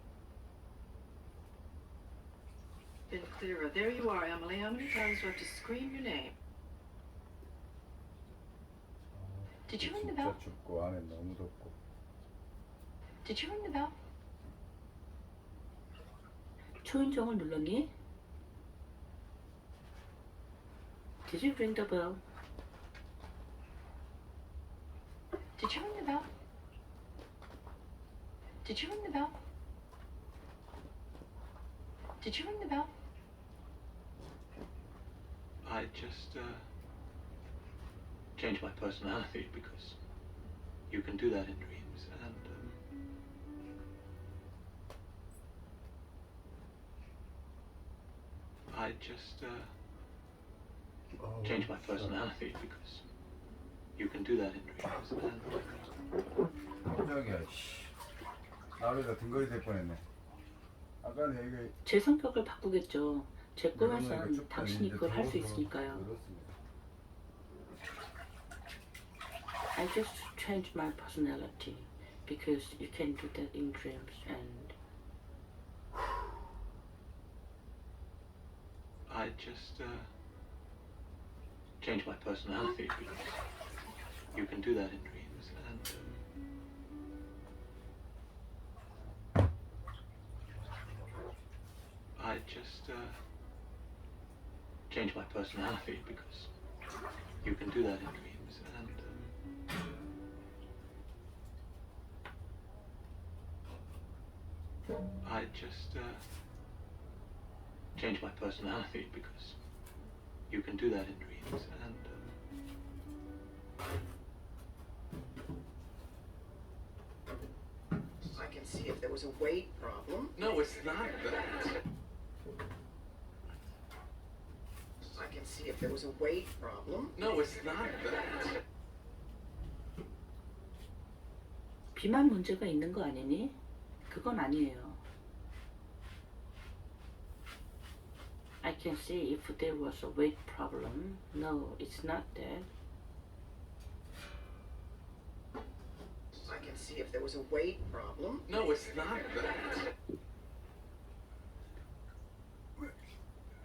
Been clearer. There you are, Emily. How many times do I have to scream your name? Did you ring the bell? 진짜 춥고 안에 너무 덥고. Did you ring the bell? 초인종을 눌렀니? Did you ring the bell? Did you ring the bell? Did you ring the bell? Did you ring the bell? I just changed my personality because you can do that in dreams, and I just changed my personality because you can do that in dreams, and 저기야, 씨. 나루가 등거리 될 뻔했네. 아까는 여기 제 성격을 바꾸겠죠. 제 꿈에선 당신이 그걸 할 수 있으니까요. I just changed my personality because you can do that in dreams and I just changed my personality because you can do that in dreams, and I just changed my personality because you can do that in dreams, and I just changed my personality because you can do that in dreams, and I can see if there was a weight problem. no, it's not that. I can see if there was a weight problem. No, it's not that. 비만 문제가 있는 거 아니니? 그건 아니에요. I can see if there was a weight problem. No, it's not that. I can see if there was a weight problem. No, it's not that.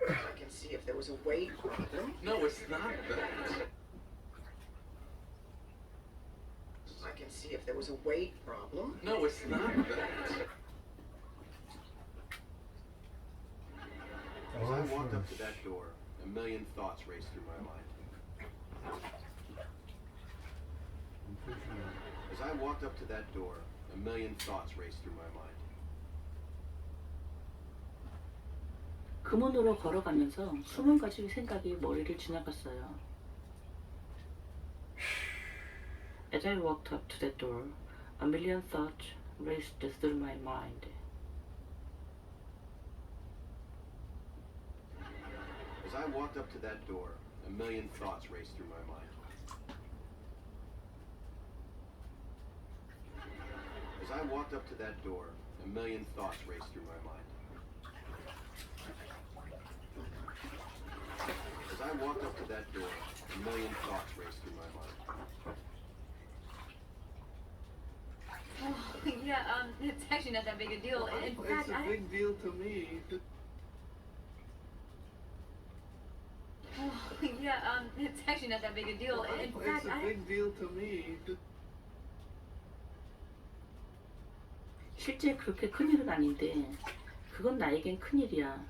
I can see if there was a weight problem. No, it's not that. I can see if there was a weight problem. No, it's not that. As I walked up to that door, a million thoughts raced through my mind. As I walked up to that door, a million thoughts raced through my mind. 그 문으로 걸어가면서 20가지 생각이 머리를 지나갔어요. As I walked up to that door, a million thoughts raced through my mind. As I walked up to that door, a million thoughts raced through my mind. As I walked up to that door, a million thoughts raced through my mind. As I walked up to that door, a million thoughts raced through my mind. Oh, yeah, it's actually not that big a deal. In fact, It's a big deal to me. Oh, yeah, it's actually not that big a deal. In fact, It's a big deal to me. 실제 그렇게 큰일은 아닌데 그건 나에겐 큰일이야.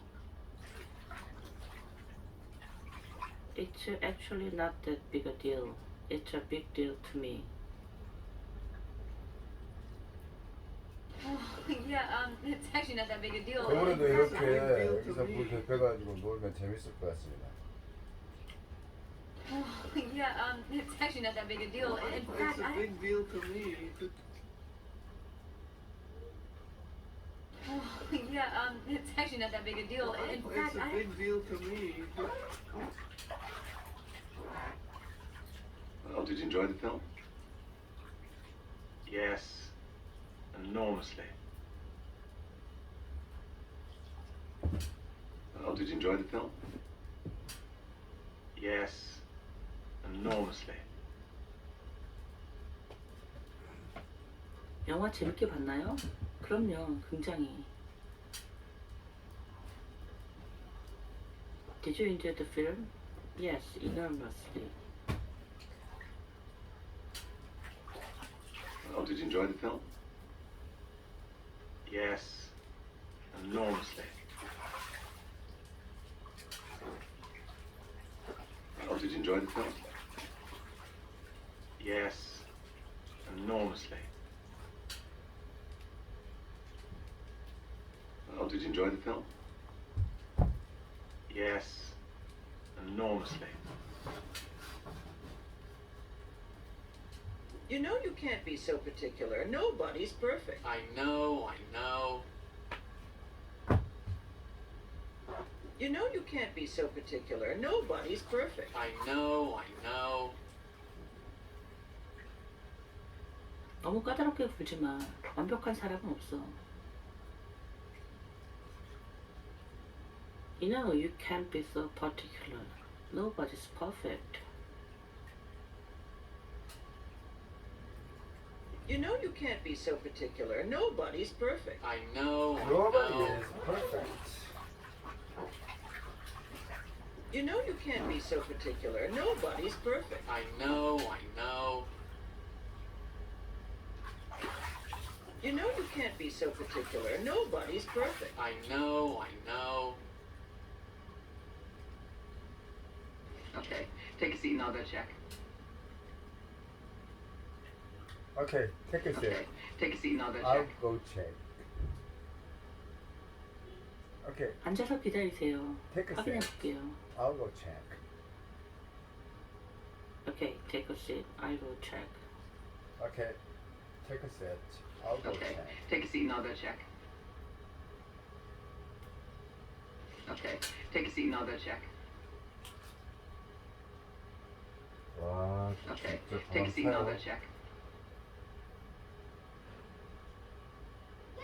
It's actually not that big a deal. It's a big deal to me. Oh, yeah, it's actually not that big a deal. 저번에도 이렇게 여기서 물 대표가지고 놀면 재밌을 것 같습니다. Oh, yeah, it's actually not that big a deal. In fact, It's a big deal to me. Oh, yeah, it's actually not that big a deal. In fact, It's a big deal to me. Well, did you enjoy the film? Yes, enormously. Well, did you enjoy the film? Yes, enormously. 영화 재밌게 봤나요? 그럼요, 굉장히. Did you enjoy the film? Yes, enormously. Well, did you enjoy the film? Yes, enormously. Well, did you enjoy the film? Yes, enormously. Well, did you enjoy the film? Yes, enormously. You know you can't be so particular. Nobody's perfect. I know, I know. You know you can't be so particular. Nobody's perfect. I know, I know. 너무 까다롭게 굴지 마. 완벽한 사람은 없어. You know, you can't be so particular. Nobody's perfect. You know you can't be so particular. Nobody's perfect. I know, I Nobody know. is perfect. You know you can't be so particular. Nobody's perfect. I know, I know. You know you can't be so particular. Nobody's perfect. I know, I know. Okay, take a seat and I'll go check. Okay, take a seat. Okay, take a seat and I'll go I'll check. go check. Okay, 앉아서 기다리세요. take a 확인해 seat. 볼게요. I'll go check. Okay, take a seat. I will check. Okay, take a seat. I'll go Okay, check. take a seat and I'll go check. Okay, take a seat and I'll go check. 와, Okay, 진짜 take a seat and I'll go 많다. check.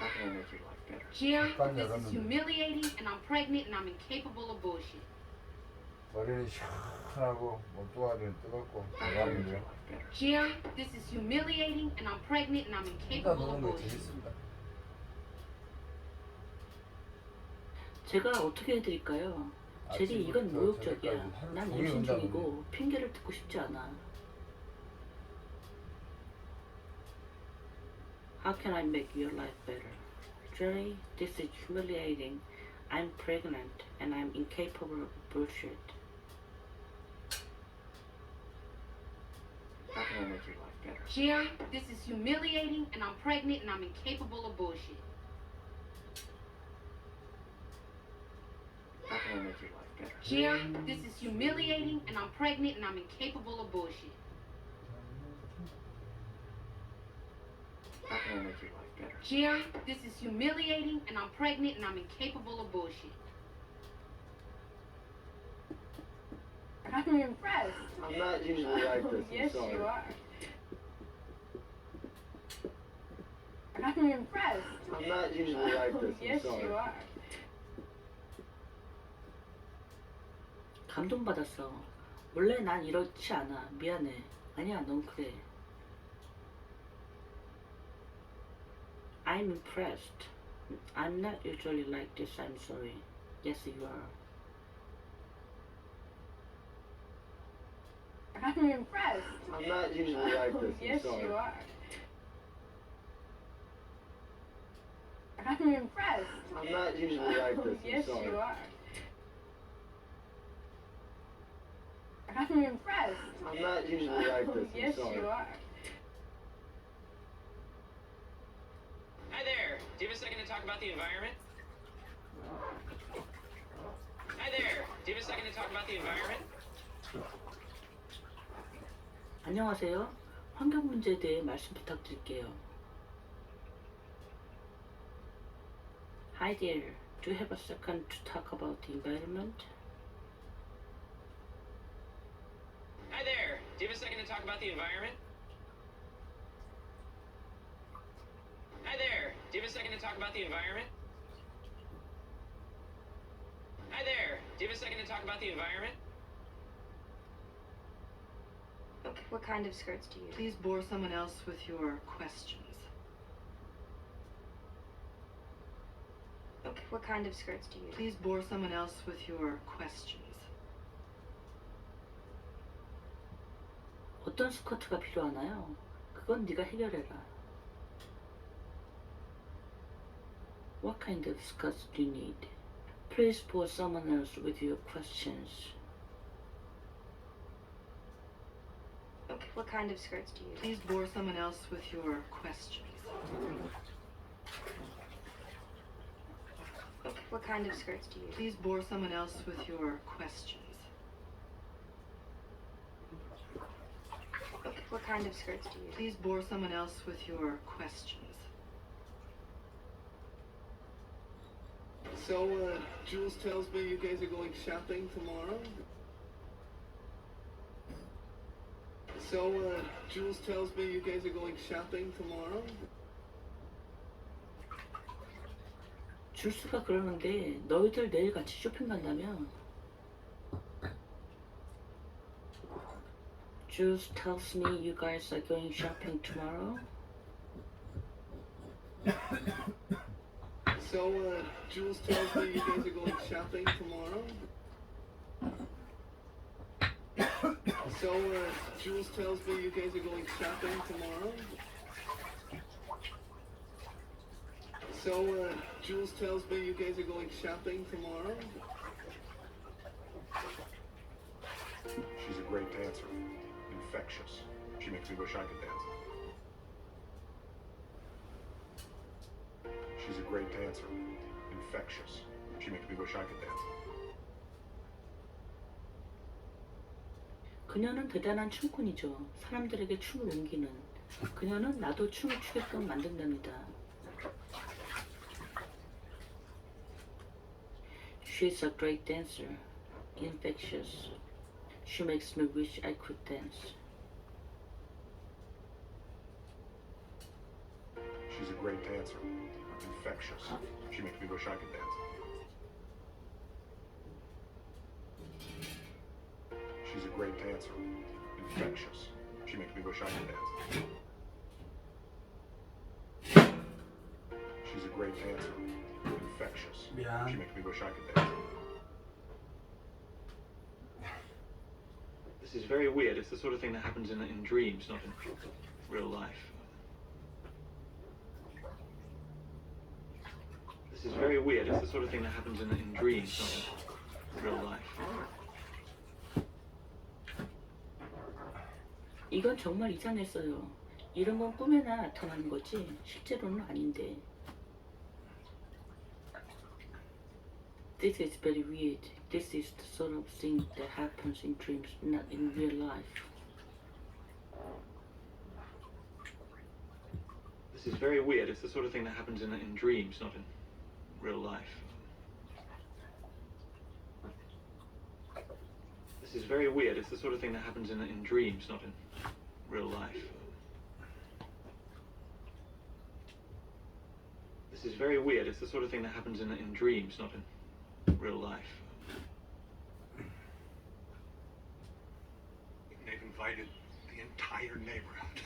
Okay, can I make your life better? Jerry, 깜짝 this is 놀랐는데. humiliating, and I'm pregnant, and I'm incapable of bullshit. 머리는 시원하고 목도가리는 뜨겁고 대박이죠. Jerry, this is humiliating, and I'm pregnant, and I'm 혼자 incapable of 노는 거 bullshit. 재밌습니다. 제가 어떻게 해드릴까요? 제리 이건 아침부터 모욕적이야. 저녁까지 하루 난 종일 임신 온다고 중이고 핑계를 듣고 싶지 않아. How can I make your life better? Jerry, this is humiliating. I'm pregnant and I'm incapable of bullshit. How can I make your life better? Jerry, this is humiliating, and I'm pregnant, and I'm incapable of bullshit. How can I make your life better? Jerry, this is humiliating, and I'm pregnant, and I'm incapable of bullshit. How can I make your life better? Jerry, this is humiliating, and I'm pregnant, and I'm incapable of bullshit. I'm impressed. I'm not usually like this. I'm Yes, sorry. you are. I'm impressed. I'm not usually like this. I'm Yes, sorry. you are. 감동받았어. 원래 난 이렇지 않아. 미안해. 아니야, 넌 그래. I'm impressed. I'm not usually like this. I'm sorry. Yes, you are. I'm impressed. I'm not usually like this. I'm Yes, sorry. you are. I'm impressed. I'm not usually like this. I'm Yes, sorry. you are. I'm impressed. I'm not usually like this. I'm Yes, sorry. you are. Hi there. Do you have a second to talk about the environment? Hi there. Do you have a second to talk about the environment? 안녕하세요. 환경 문제에 대해 말씀 부탁드릴게요. Hi there. Do you have a second to talk about the environment? Hi there. Do you have a second to talk about the environment? Hi there. Do you have a second to talk about the environment? Hi there. Do you have a second to talk about the environment? Okay, what kind of skirts do you use? Please bore someone else with your questions. Okay, what kind of skirts do you use? Please bore someone else with your questions. 어떤 스커트가 필요하나요? 그건 네가 해결해라. What kind of skirts do you need? Please bore someone else with your questions. Okay, what kind of skirts do you use? Please bore someone else with your questions. Okay, what kind of skirts do you use? Please bore someone else with your questions. Okay, what kind of skirts do you use? Please bore someone else with your questions. So, Jules tells me you guys are going shopping tomorrow? So, Jules tells me you guys are going shopping tomorrow? 줄수가 그러는데 너희들 내일 같이 쇼핑 간다며? Jules tells me you guys are going shopping tomorrow? So, Jules tells me you guys are going shopping tomorrow? So, Jules tells me you guys are going shopping tomorrow? So, Jules tells me you guys are going shopping tomorrow? She's a great dancer. Infectious. She makes me wish I could dance. She's a great dancer. Infectious. She makes me wish I could dance. 그녀는 대단한 춤꾼이죠. 사람들에게 춤을 옮기는. 그녀는 나도 춤을 추게끔 만든답니다. She's a great dancer. Infectious. She makes me wish I could dance. She's She's a great dancer. Infectious. She makes me wish I could dance. She's a great dancer. Infectious. She makes me wish I could dance. She's a great dancer. Infectious. Yeah. She makes me wish I could dance. This is very weird. It's the sort of thing that happens in dreams, not in real life. This is very weird. It's the sort of thing that happens in dreams, not in real life. 이건 정말 이상했어요. 이런 건 꿈에나 나타나는 거지 실제로는 아닌데. This is very weird. This is the sort of thing that happens in dreams, not in real life. This is very weird. It's the sort of thing that happens in dreams, not in real life. This is very weird. It's the sort of thing that happens in dreams, not in real life. This is very weird. It's the sort of thing that happens in dreams, not in real life. They've invited the entire neighborhood.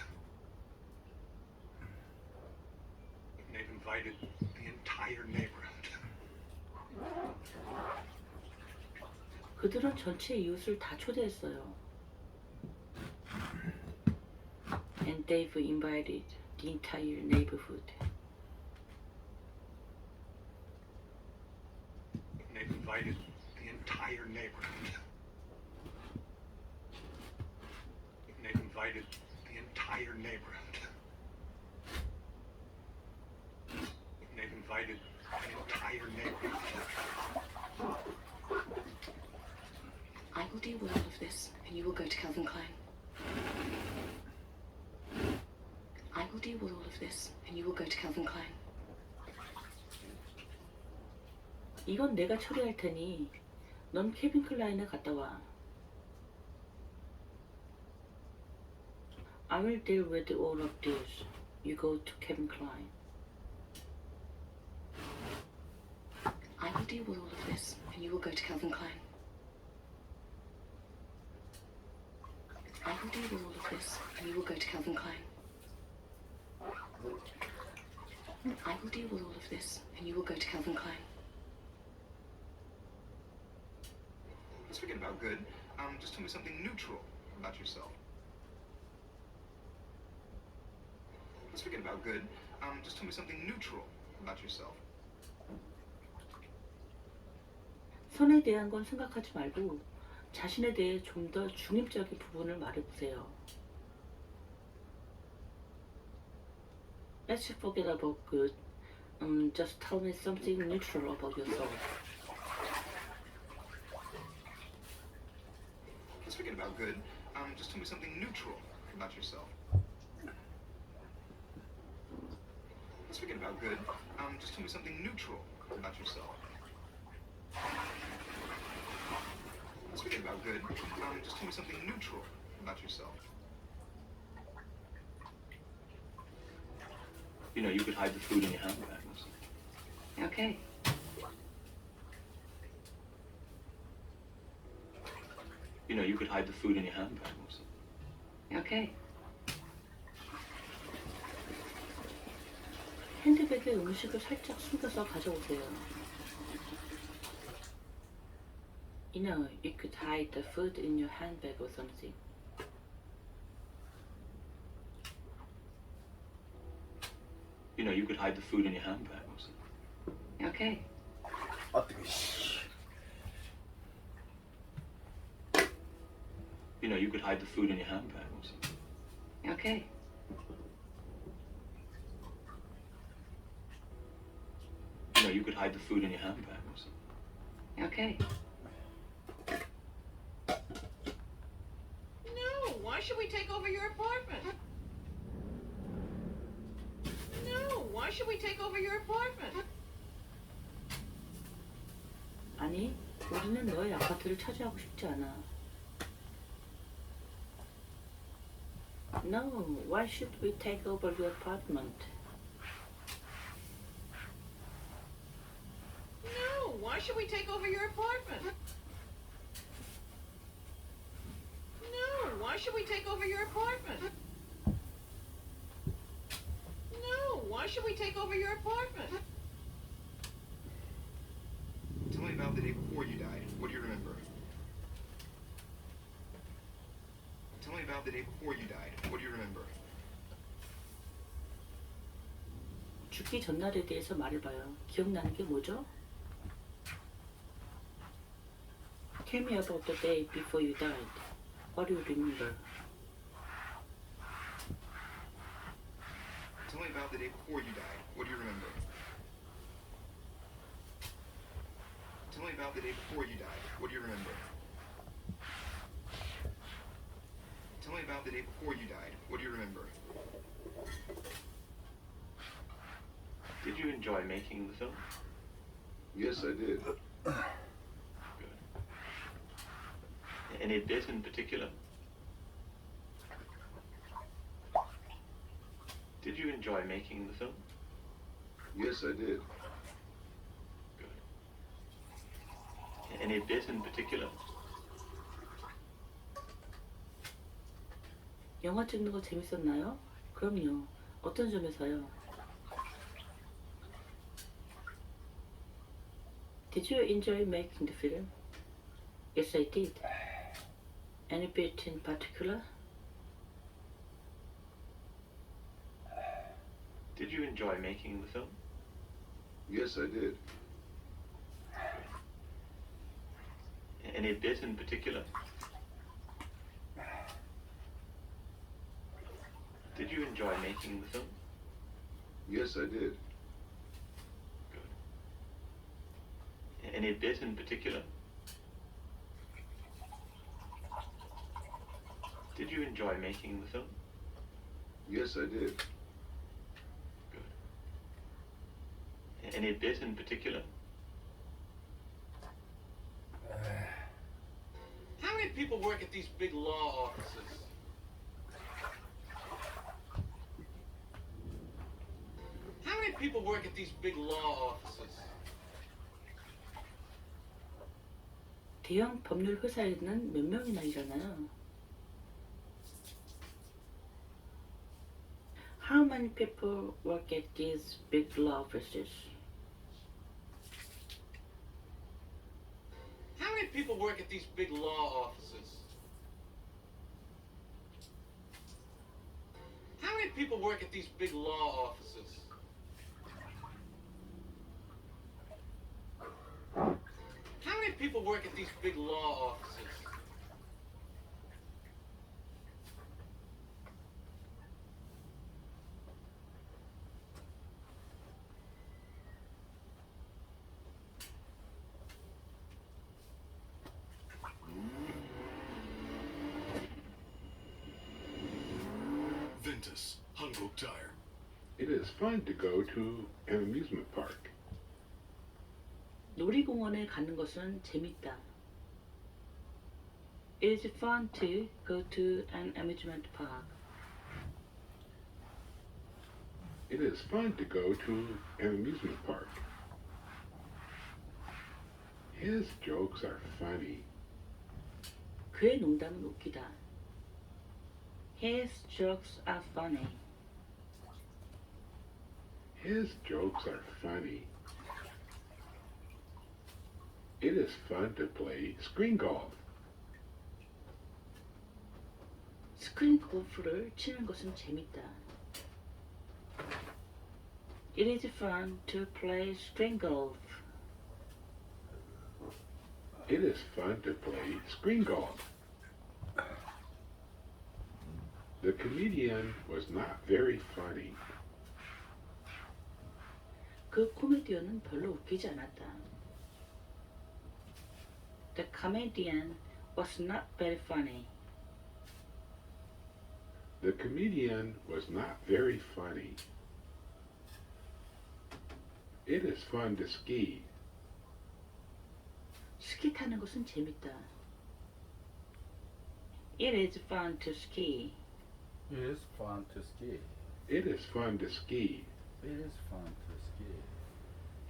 They've invited the entire neighborhood. 그들은 전체 이웃을 다 초대했어요. And they've invited the entire neighborhood. They've invited the entire neighborhood. They've invited the entire neighborhood. They've invited the entire neighborhood. I will deal with all of this, and you will go to Calvin Klein. I will deal with all of this, and you will go to Calvin Klein. 이건 내가 처리할 테니 넌 케빈 클라인에 갔다 와. I will deal with all of this. You go to Kevin Klein. I will deal with all of this, and you will go to Calvin Klein. I will deal with all of this, and you will go to Calvin Klein. I will deal with all of this, and you will go to Calvin Klein. Let's forget about good. Just tell me something neutral about yourself. Let's forget about good. Just tell me something neutral about yourself. 선에 대한 건 생각하지 말고 자신에 대해 좀 더 중립적인 부분을 말해보세요. Let's forget about good. Just tell me something neutral about yourself. Let's forget about good. Just tell me something neutral about yourself. Let's forget about good. Just tell me something neutral about yourself. Let's forget about good. Just tell me something neutral about yourself. You know, you could hide the food in your handbag. Okay. You know, you could hide the food in your handbag. Okay. 핸드백에 음식을 살짝 숨겨서 가져오세요. You know, you could hide the food in your handbag or something. You know, you could hide the food in your handbag. Okay. You know, you could hide the food in your handbag. Okay. You know, you could hide the food in your handbag. Okay. No, why should we take over your apartment? No, why should we take over your apartment? 아니, 우리는 너의 아파트를 차지하고 싶지 않아. No, why should we take over your apartment? should we take over your apartment? No, why should we take over your apartment? No, why should we take over your apartment? Tell me about the day before you died. What do you remember? Tell me about the day before you died. What do you remember? 죽기 전날에 대해서 말해봐요. 기억나는 게 뭐죠? Tell me about the day before you died. What do you remember? Tell me about the day before you died. What do you remember? Tell me about the day before you died. What do you remember? Tell me about the day before you died. What do you remember? Did you enjoy making the film? Yes, I did. Good. Any bit in particular? Did you enjoy making the film? Yes, I did. Good. Any bit in particular? 영화 찍는 거 재밌었나요? 그럼요. 어떤 점에서요? Did you enjoy making the film? Yes, I did. Any bit in particular? Did you enjoy making the film? Yes, I did. Any bit in particular? Did you enjoy making the film? Yes, I did. Good. Any bit in particular? Did you enjoy making the film? Yes, I did. Good. Any bit in particular? How many people work at these big law offices? How many people work at these big law offices? 대형 법률 회사에는 몇 명이나 일하나요? How many people work at these big law offices? How many people work at these big law offices? How many people work at these big law offices? How many people work at these big law offices? Ventus, Hankook Tire. It is fun to go to an amusement park. 놀이공원에 가는 것은 재밌다. It is fun to go to an amusement park. It is fun to go to an amusement park. His jokes are funny. 그의 농담은 웃기다. His jokes are funny. His jokes are funny. It is fun to play screen golf. 스크린 골프를 치는 것은 재밌다. It is fun to play screen golf. It is fun to play screen golf. The comedian was not very funny. 그 코미디언은 별로 웃기지 않았다. The comedian was not very funny. The comedian was not very funny. It is fun to ski. 스키 타는 것은 재밌다. It is fun to ski. It is fun to ski. It is fun to ski. It is fun to ski.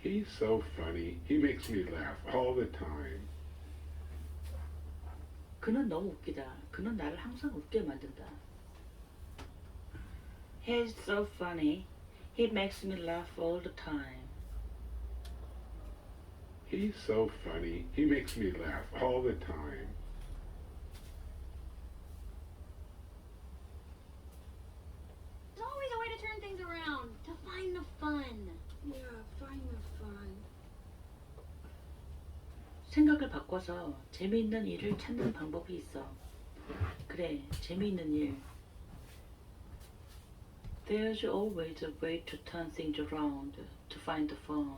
He's so funny. He makes me laugh all the time. 그는 너무 웃기다. 그는 나를 항상 웃게 만든다. He's so funny. He makes me laugh all the time. He's so funny. He makes me laugh all the time. There's always a way to turn things around, to find the fun. Yeah, find the fun. 생각을 바꿔서 재미있는 일을 찾는 방법이 있어. 그래, 재미있는 일. There's always a way to turn things around, to find the fun.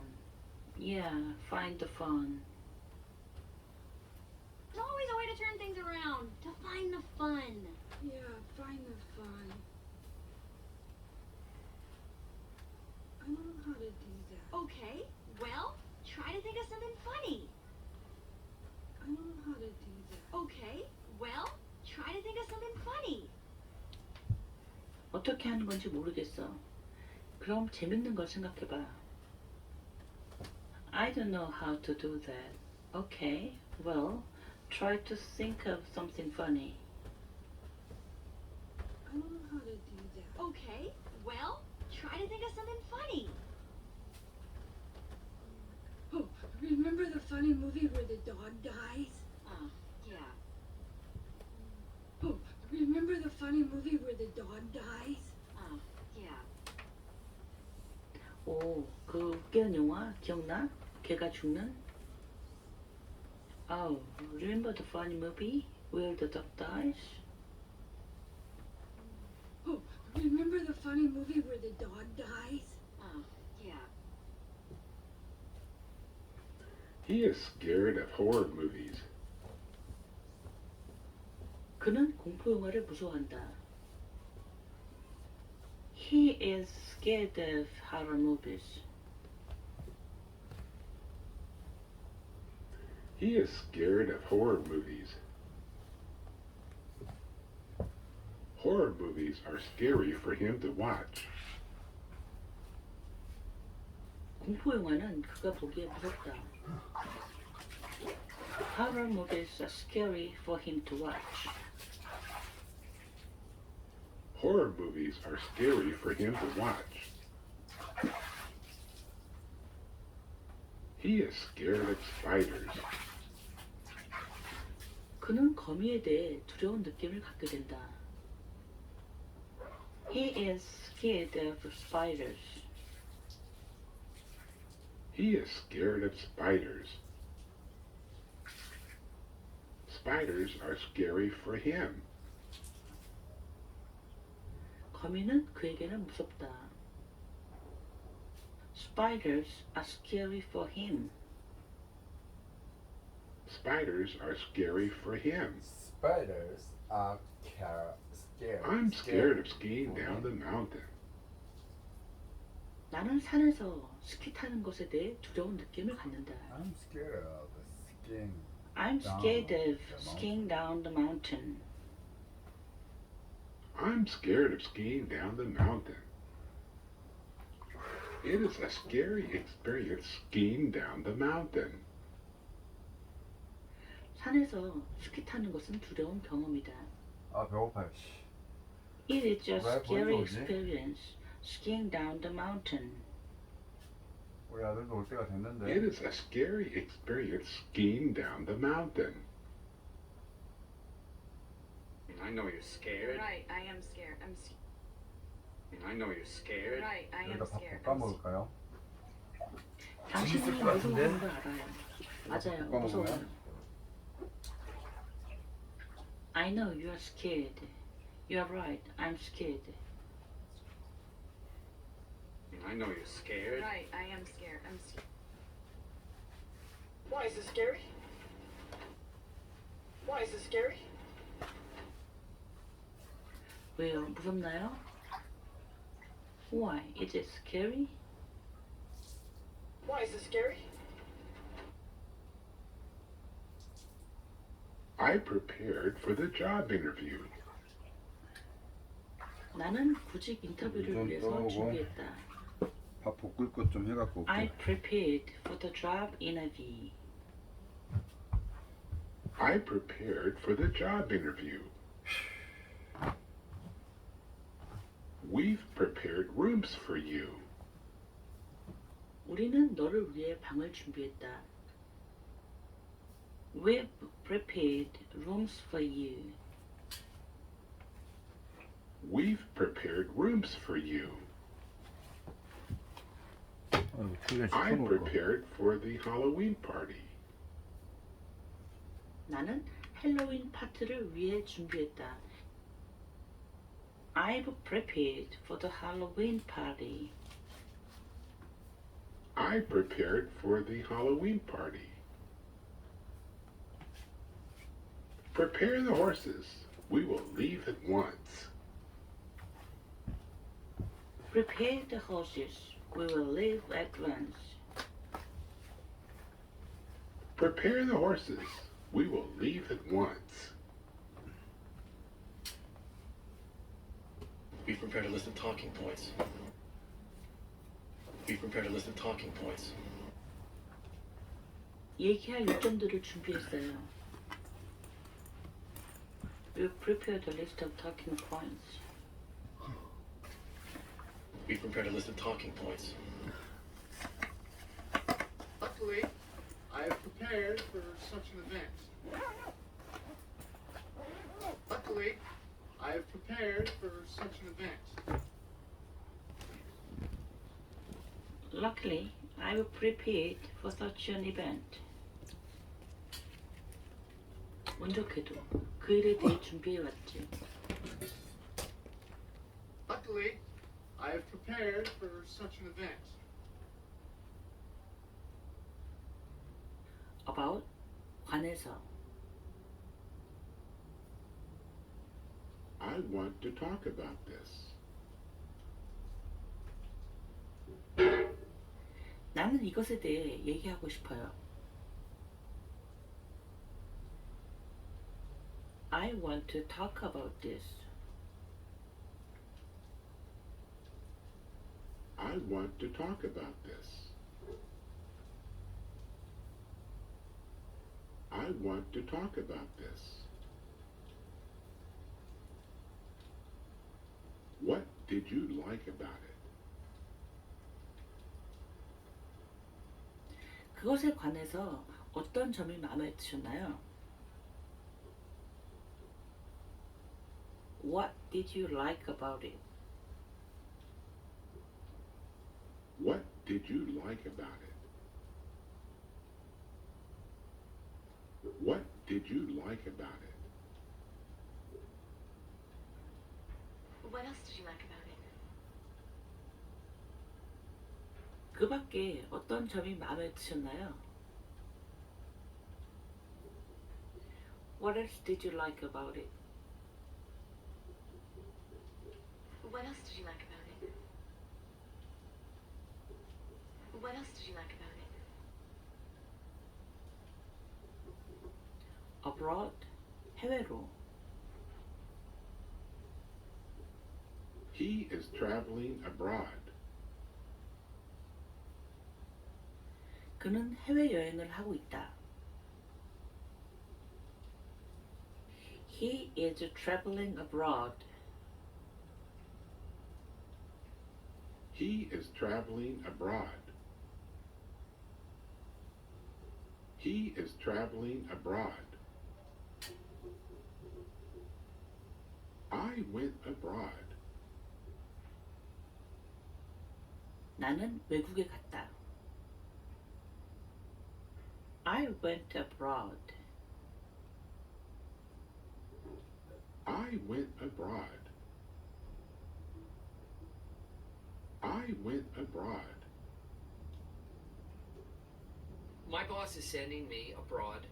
Yeah, find the fun. There's always a way to turn things around, to find the fun. Yeah, find the fun. I don't know how to do that. Okay, well, try to think of something funny. I don't know how to do that. Okay, well, try to think of something funny. 어떻게 하는 건지 모르겠어. 그럼 재밌는 걸 생각해봐. I don't know how to do that. Okay, well, try to think of something funny. I don't know how to do that. Okay, well, try to think of something funny. Oh, remember the funny movie where the dog dies? Oh, yeah. Oh, remember the funny movie where the dog dies? Oh, yeah. 오, 그 웃기는 영화 기억나? 걔가 죽는? Oh, remember the funny movie where the dog dies? Oh, remember the funny movie where the dog dies? Oh, yeah. He is scared of horror movies. 그는 공포 영화를 무서워한다. He is scared of horror movies. He is scared of horror movies. Horror movies are scary for him to watch. 공포 영화는 그가 보기에 무섭다. Horror movies are scary for him to watch. Horror movies are scary for him to watch. He is scared of spiders. 그는 거미에 대해 두려운 느낌을 갖게 된다. He is scared of spiders. He is scared of spiders. Spiders are scary for him. 거미는 그에게는 무섭다. Spiders are scary for him. Spiders are scary for him. Spiders are scary. I'm scared of skiing down the mountain. 나는 산에서 스키 타는 것에 대해 두려운 느낌을 갖는다. I'm scared of skiing. I'm scared of skiing down the mountain. I'm scared of skiing down the mountain. It is a scary experience skiing down the mountain. 산에서 스키 타는 것은 두려운 경험이다. 아 배고파요. It is a 왜 scary 벌써 오지? experience skiing down the mountain. 우리 아들도 올 때가 됐는데. It is a scary experience skiing down the mountain. I know you're scared. Right, I am scared. I know you're scared. Right, I am 여기다 밥 scared. 볶아 먹을까요? 당신이 재밌을 것 같은데? 무서워하는 걸 알아요. 맞아요, 볶아 무서워요. 먹어요? I know you are scared. You are right. I'm scared. I know you're scared. Right, I am scared. I'm scared. Why is it scary? Why is it scary? 왜요? 무섭나요? Why? Is it scary? Why is it scary? I prepared for the job interview. 나는 구직 인터뷰를 좀 위해서 떠오고. 준비했다. 밥 볶을 것 좀 해갖고 올게. I prepared for the job interview. I prepared for the job interview. We've prepared rooms for you. 우리는 너를 위해 방을 준비했다. We've prepared rooms for you. We've prepared rooms for you. I prepared for the Halloween party. 나는 헬로윈 파티를 위해 준비했다. I've prepared for the Halloween party. I prepared for the Halloween party. Prepare the horses. We will leave at once. Prepare the horses. We will leave at once. Prepare the horses. We will leave at once. Be prepared to list of talking points. Be prepared to list of talking points. 얘기할 요점들을 준비했어요. We've prepared a list of talking points. Be prepared to list of talking points. Luckily, I have prepared for such an event. Luckily, I have prepared for such an event. Luckily, I've prepared for such an event. 운 좋게도 그 일에 대해 준비해왔지. Luckily, I have prepared for such an event. About, 관해서. I want to talk about this. 나는 이것에 대해 얘기하고 싶어요. I want to talk about this. I want to talk about this. I want to talk about this. What did you like about it? 그것에 관해서 어떤 점이 마음에 드셨나요? What did you like about it? What did you like about it? What did you like about it? What else did you like about it? 그 밖에 어떤 점이 마음에 드셨나요? What else did you like about it? What else did you like about it? What else did you like about it? Abroad, 해외로. He is traveling abroad. 그는 해외여행을 하고 있다. He is traveling abroad. He is traveling abroad. He is traveling abroad. I went abroad. 나는 외국에 갔다. I went abroad. I went abroad. I went abroad. My boss is sending me abroad.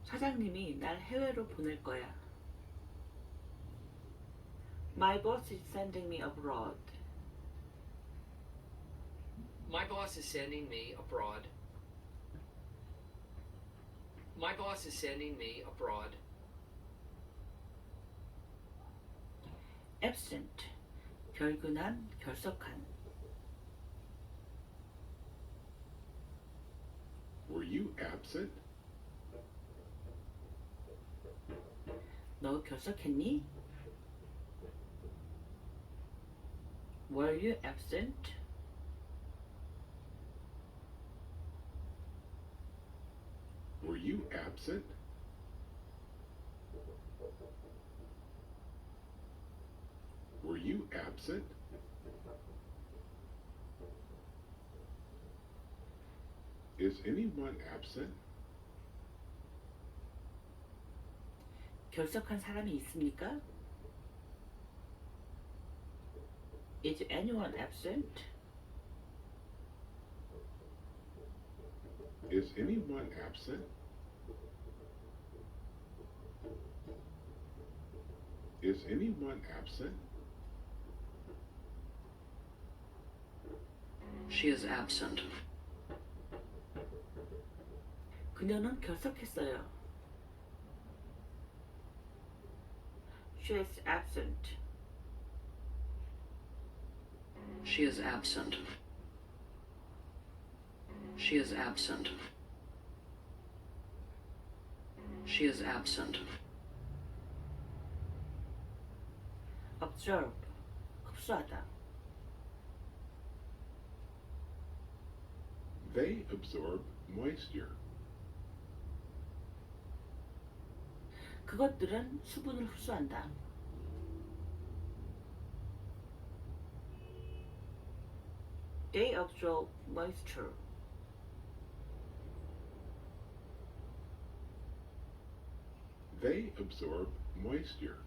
사장님이 날 해외로 보낼 거야. My boss is sending me abroad. My boss is sending me abroad. My boss is sending me abroad. Absent, 결근한, 결석한. Were you absent? 너 결석했니? Were you absent? Were you absent? Were you absent? Is anyone absent? 결석한 사람이 있습니까? Is anyone absent? Is anyone absent? Is anyone absent? She is absent. 그녀는 결석했어요. She is absent. She is absent. She is absent. She is absent. Observe. 흡수하다. They absorb moisture. 그것들은 수분을 흡수한다. They absorb moisture. They absorb moisture.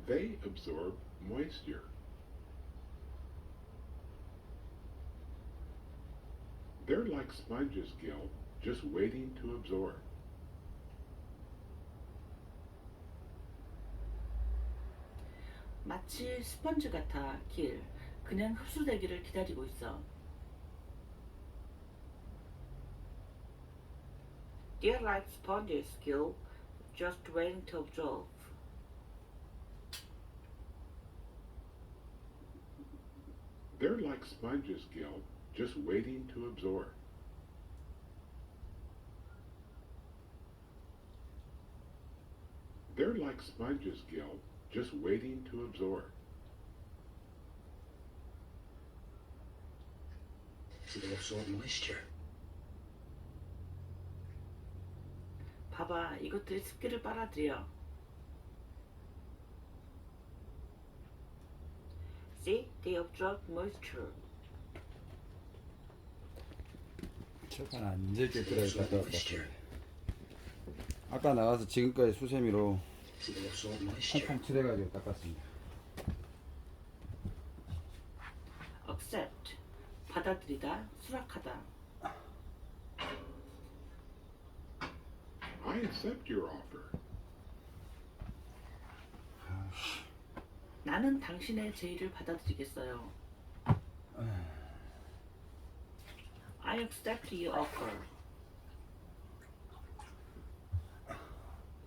They absorb moisture. They're like sponges, Gil, just waiting to absorb. 마치 스펀지 같아, 길. 그냥 흡수되기를 기다리고 있어. They're like sponges, Gil, just waiting to absorb. They're like sponges, Gil, just waiting to absorb. They're like sponges, Gil, just waiting to absorb. They absorb moisture. 봐봐, 이것들이 습기를 빨아들여. See, they absorb moisture. 철판 완전히 깨끗하게 갔다 왔다. 아까 나가서 지금까지 수세미로 팡팡 칠해가지고 닦았습니다. Accept. 받아들이다, 수락하다. I accept your offer. 나는 당신의 제의를 받아들이겠어요. I accept your offer.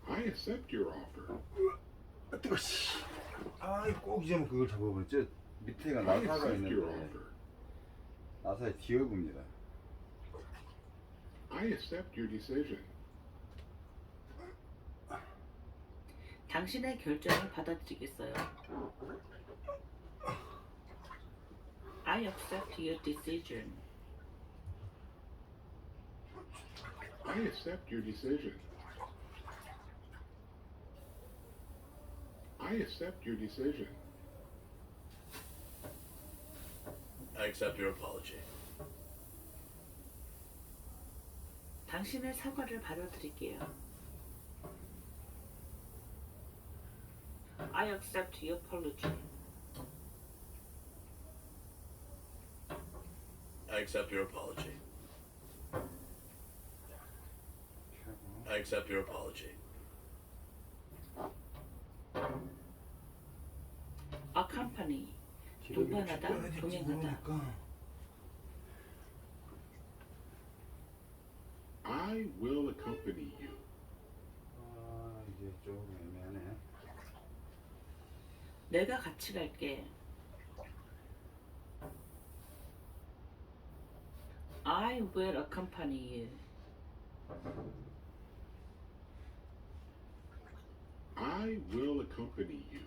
I accept your offer. 아 뜨거. 아 꼭 이제 그걸 잡아버렸죠. 밑에가 I 나사가 accept your 있는데 offer. 나사의 디어브입니다. I accept your decision. 당신의 결정을 받아들이겠어요. I accept your decision. I accept your decision. I accept your decision. I accept your apology. 당신의 사과를 받아들일게요. I accept your apology. I accept your apology. I accept your apology. Accompany. 동반하다, 동행하다. I will accompany you. 아 이게 이게 조금 애매하네. 내가 같이 갈게. I will accompany you. I will accompany you.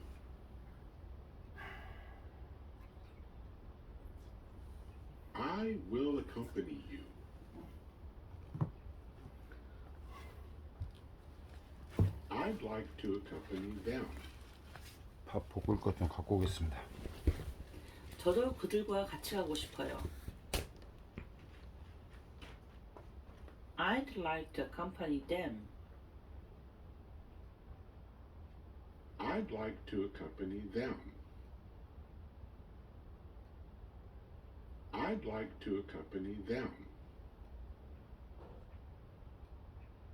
I will accompany you. I'd like to accompany them. 밥 볶을 것 좀 갖고 오겠습니다. 저도 그들과 같이 가고 싶어요. I'd like to accompany them. I'd like to accompany them. I'd like to accompany them.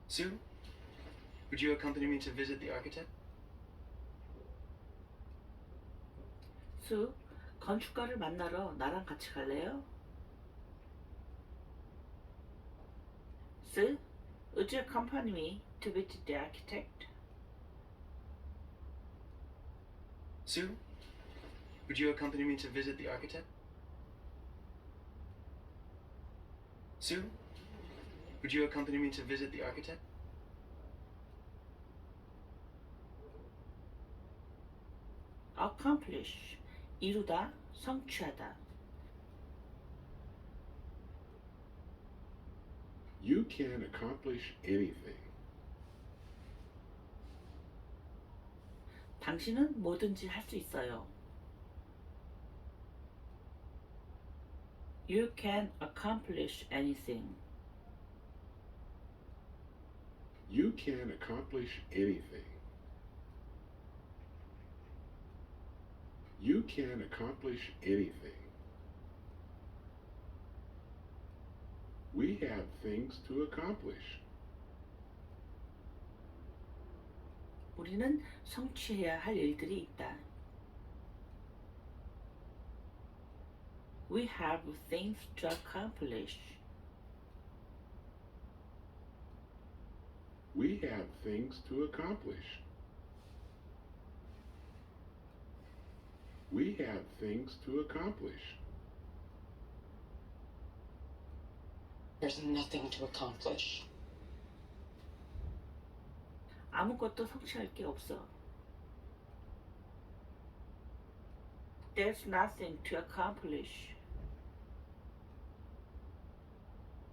Sue, would you accompany me to visit the architect? 수, 건축가를 만나러 나랑 같이 갈래요? Sue, would you accompany me to visit the architect? Sue, would you accompany me to visit the architect? Sue, would you accompany me to visit the architect? Accomplish, 이루다, 성취하다. You can accomplish anything. 당신은 뭐든지 할 수 있어요. You can accomplish anything. You can accomplish anything. You can accomplish anything. We have things to accomplish. 우리는 성취해야 할 일들이 있다. We have things to accomplish. We have things to accomplish. We have things to accomplish. There's nothing to accomplish. 아무것도 성취할 게 없어. There's nothing to accomplish.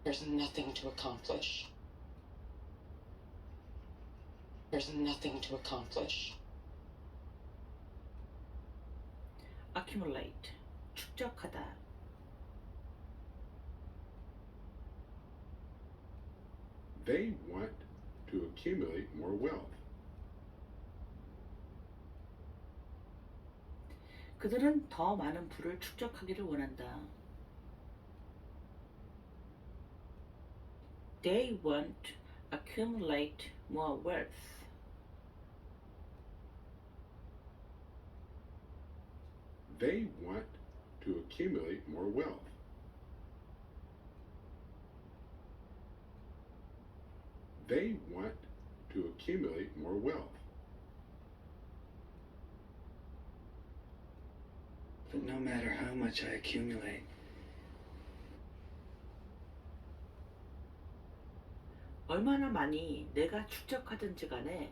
There's nothing to accomplish. There's nothing to accomplish. Accumulate, 축적하다. They want to accumulate more wealth. 그들은 더 많은 부를 축적하기를 원한다. They want to accumulate more wealth. They want to accumulate more wealth. They want to accumulate more wealth. But no matter how much I accumulate, 얼마나 많이 내가 축적하든지 간에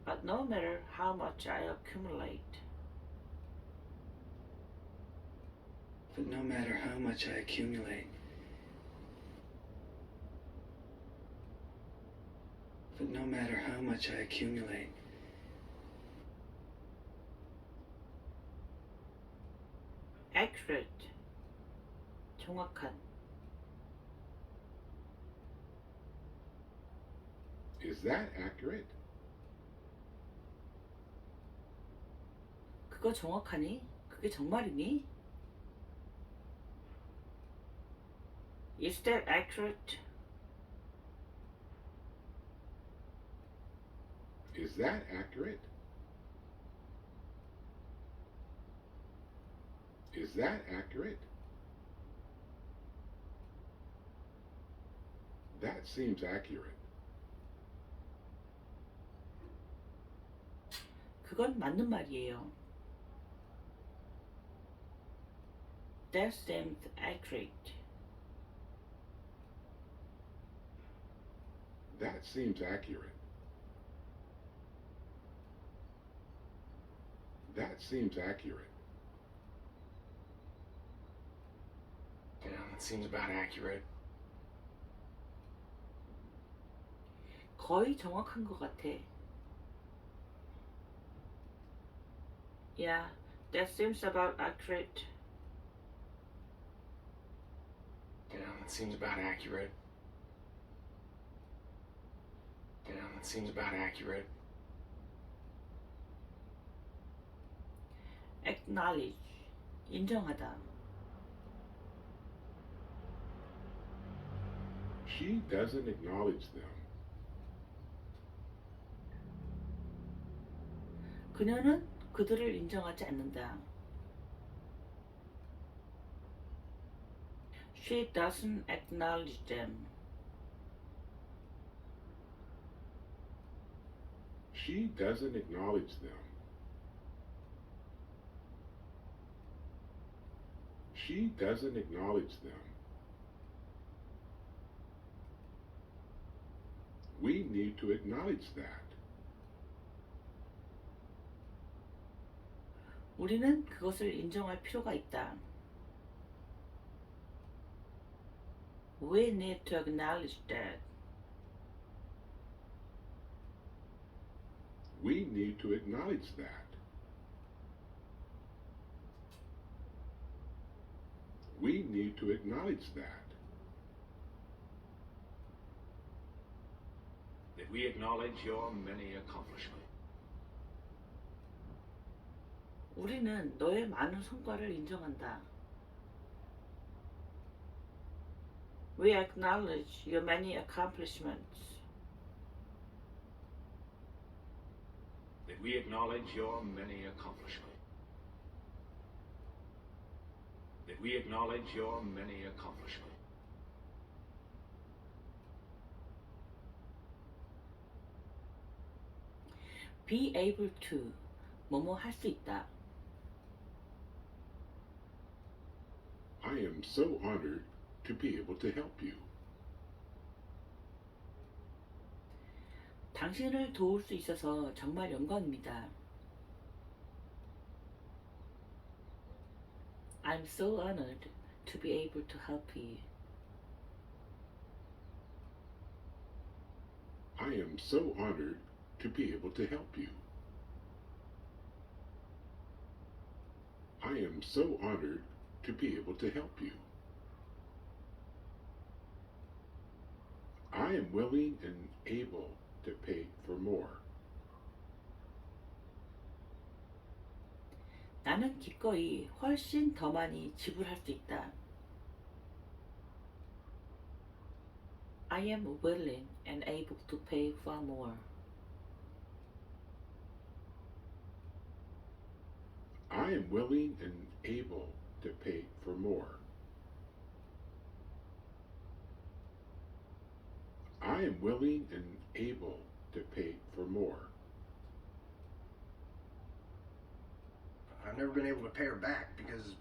But no matter how much I accumulate but no matter how much I accumulate, but no matter how much I accumulate, accurate, 정확한. Is that accurate? 그거 정확하니? 그게 정말이니? Is that accurate? Is that accurate? Is that accurate? That seems accurate. 그건 맞는 말이에요. That seems accurate. That seems accurate. That seems accurate. Yeah, that seems about accurate. 거의 정확한 것 같아. Yeah, that seems about accurate. Yeah, that seems about accurate. Yeah, that seems about accurate. Acknowledge, 인정하다. She doesn't acknowledge them. 그녀는 그들을 인정하지 않는다. She doesn't acknowledge them. She doesn't acknowledge them. She doesn't acknowledge them. We need to acknowledge that. 우리는 그것을 인정할 필요가 있다. We need to acknowledge that. We need to acknowledge that. We need to acknowledge that. That we acknowledge your many accomplishments. 우리는 너의 많은 성과를 인정한다. We acknowledge your many accomplishments. That we acknowledge your many accomplishments. That we acknowledge your many accomplishments. Be able to, 뭐뭐 할 수 있다. I am so honored to be able to help you. 당신을 도울 수 있어서 정말 영광입니다. I'm so honored to be able to help you. I am so honored to be able to help you. I am so honored to be able to help you. I am willing and able to pay for more. 나는 기꺼이 훨씬 더 많이 지불할 수 있다. I am willing and able to pay for more. I am willing and able to pay for more. I am willing and able to pay for more. I've never been able to pay her back because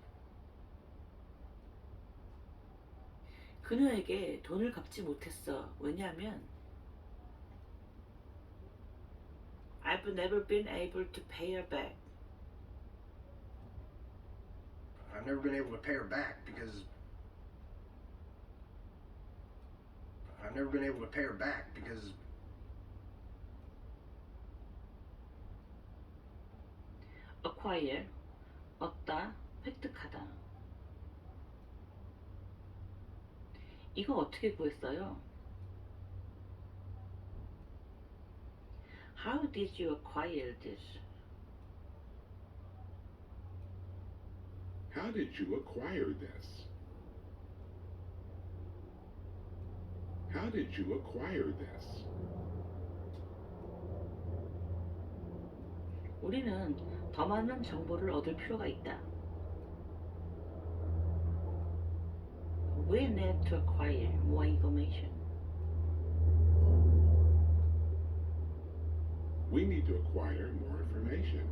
그녀에게 돈을 갚지 못했어. 왜냐하면 I've never been able to pay her back. I've never been able to pay her back because I've never been able to pay her back because acquire, 얻다, 획득하다. 이거 어떻게 구했어요? How did you acquire this? How did you acquire this? How did you acquire this? 우리는 더 많은 정보를 얻을 필요가 있다. We need to acquire more information. We need to acquire more information.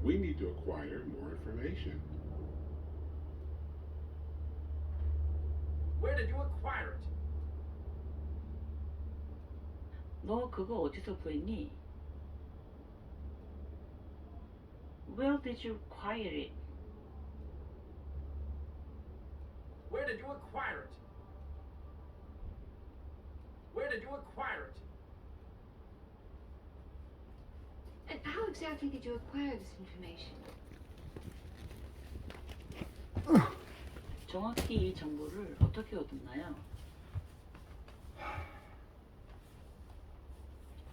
We need to acquire more information. Where did you acquire it? 너 그거 어디서 구했니? Where did you acquire it? Where did you acquire it? Where did you acquire it? And how exactly did you acquire this information? 정확히 이 정보를 어떻게 얻었나요?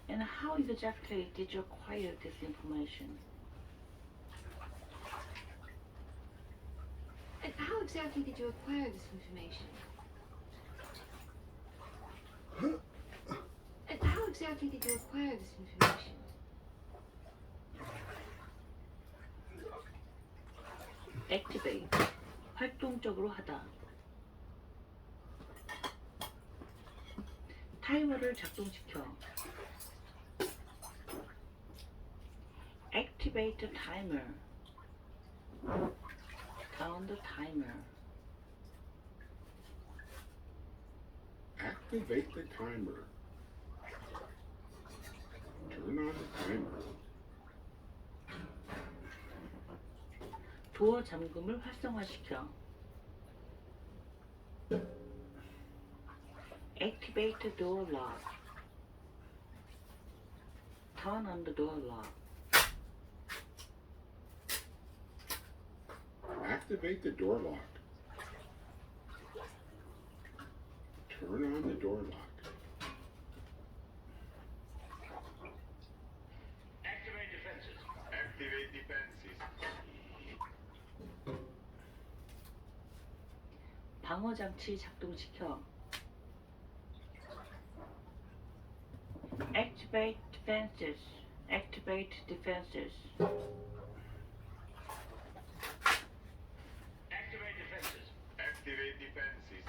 And how exactly did you acquire this information? And how exactly did you acquire this information? And how exactly did you acquire this information? Activate. 활동적으로 하다. 타이머를 작동시켜. Activate the timer. Turn the timer. Activate the timer. Turn on the timer. 도어 잠금을 활성화시켜. Activate the door lock. Turn on the door lock. Activate the door lock. Turn on the door lock. Activate defenses. Activate defenses. 방어 장치 작동시켜. Activate defenses. Activate defenses. Activate defenses. Activate defenses.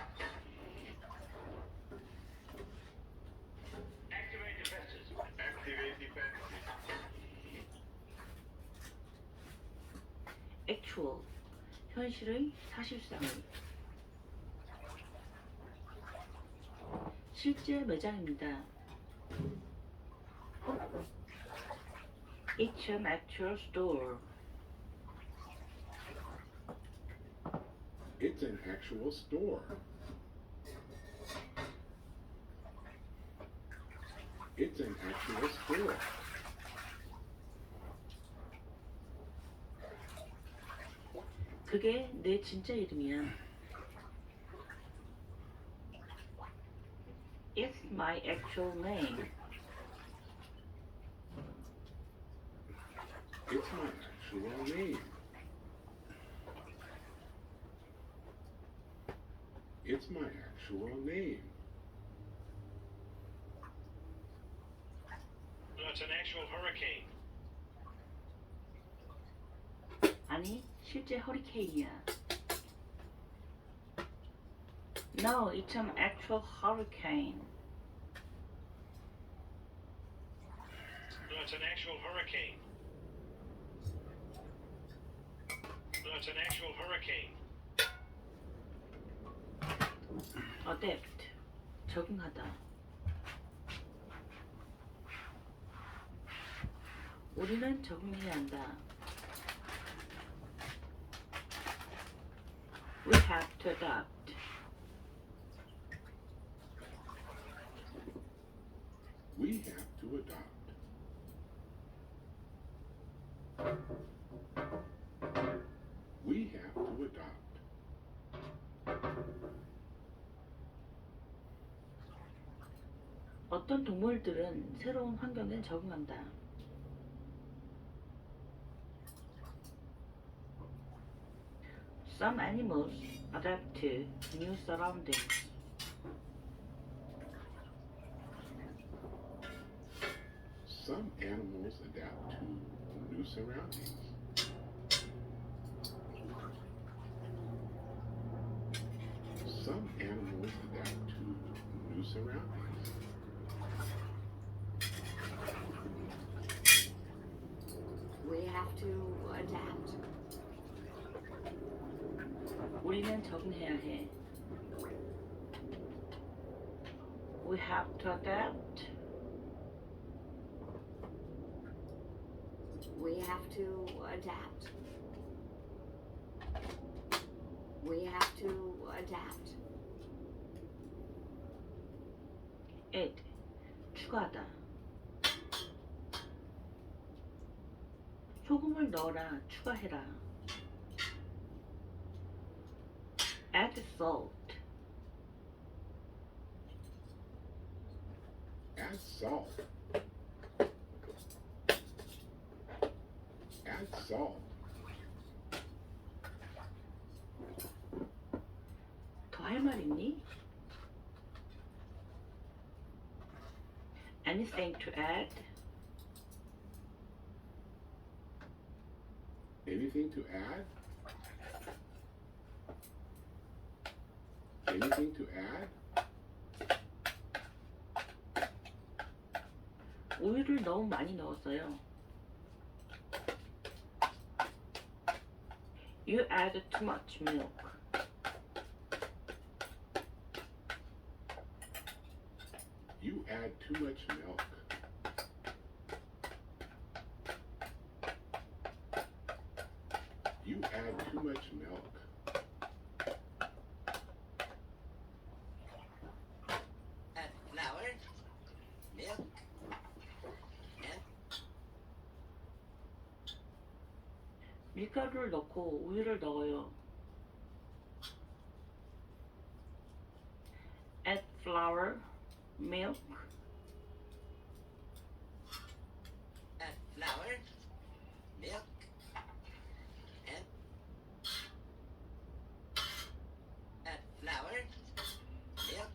Activate defenses. Activate defenses. Actual. 현실의 사실상의. 실제 매장입니다. It's an actual store. It's an actual store. It's an actual store. 그게 내 진짜 이름이야. It's my actual name. It's my actual name. It's my actual name. No, it's an actual hurricane. 아니, 실제 허리케인이야. No, it's an actual hurricane. No, it's an actual hurricane. No, it's an actual hurricane. Adapt. 적응하다. 우리는 적응해야 한다. We have to adapt. We have to adopt. We have to adopt. 어떤 동물들은 새로운 환경에 적응한다. Some animals adapt to new surroundings. Some animals adapt to new surroundings. Some animals adapt to new surroundings. We have to adapt. 우리는 적응해야 해. We have to adapt. We have to adapt. We have to adapt. add, 추가하다. 소금을 넣어라, 추가해라. add salt. Add salt. Add salt. 더 할 말 있니? Anything to add? Anything to add? Anything to add? 우유를 너무 많이 넣었어요. You added too much milk. You add too much milk. You add too much milk. Add flour, milk, and 밀가루를 넣고 우유를 넣어요. Add flour, milk, add flour, milk, and add flour, milk,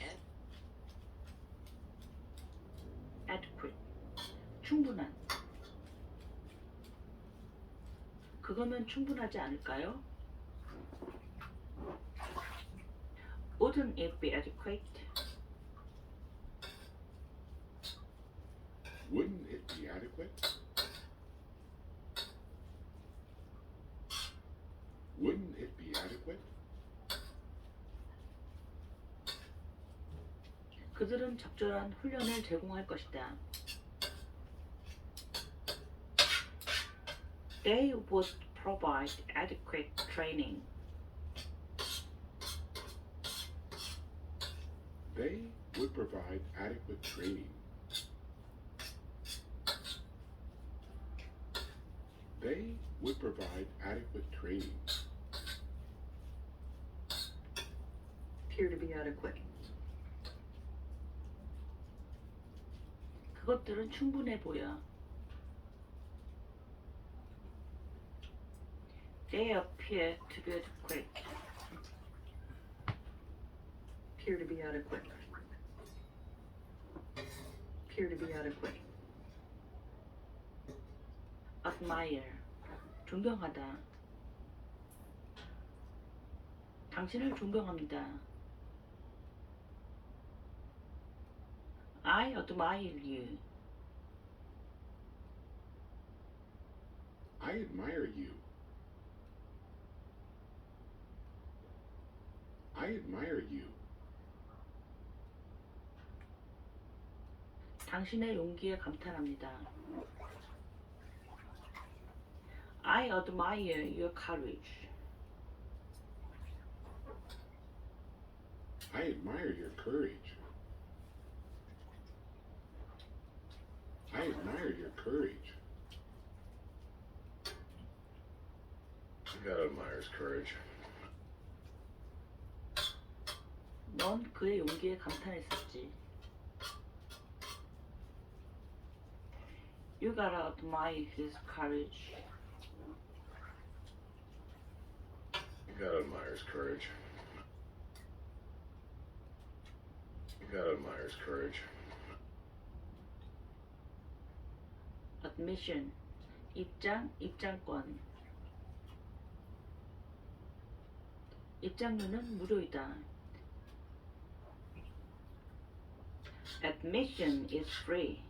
and adequate, 충분한. 그거면 충분하지 않을까요? Wouldn't it be adequate? Wouldn't it be adequate? Wouldn't it be adequate? 그들은 적절한 훈련을 제공할 것이다. They would provide adequate training. They would provide adequate training. They would provide adequate training. Appear to be adequate. 그것들은 충분해 보여. They appear to be adequate. Appear to be adequate. Appear to be adequate. Admire, 존경하다. 당신을 존경합니다. I admire you. I admire you. I admire you. 당신의 용기에 감탄합니다. I admire your courage. I admire your courage. I admire your courage. You gotta admire his courage. 넌 그의 용기에 감탄했었지. You gotta admire his courage. You gotta admire his courage. You gotta admire his courage. Admission, 입장권. 입장료는 무료이다. Admission is free.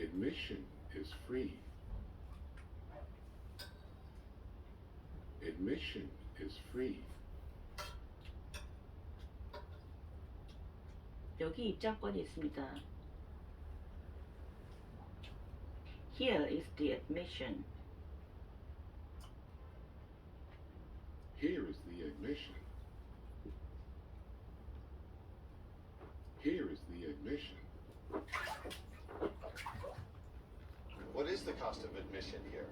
Admission is free. Admission is free. 여기 입장권이 있습니다. Here is the admission. Here is the admission. Here is the admission. What is the cost of admission here?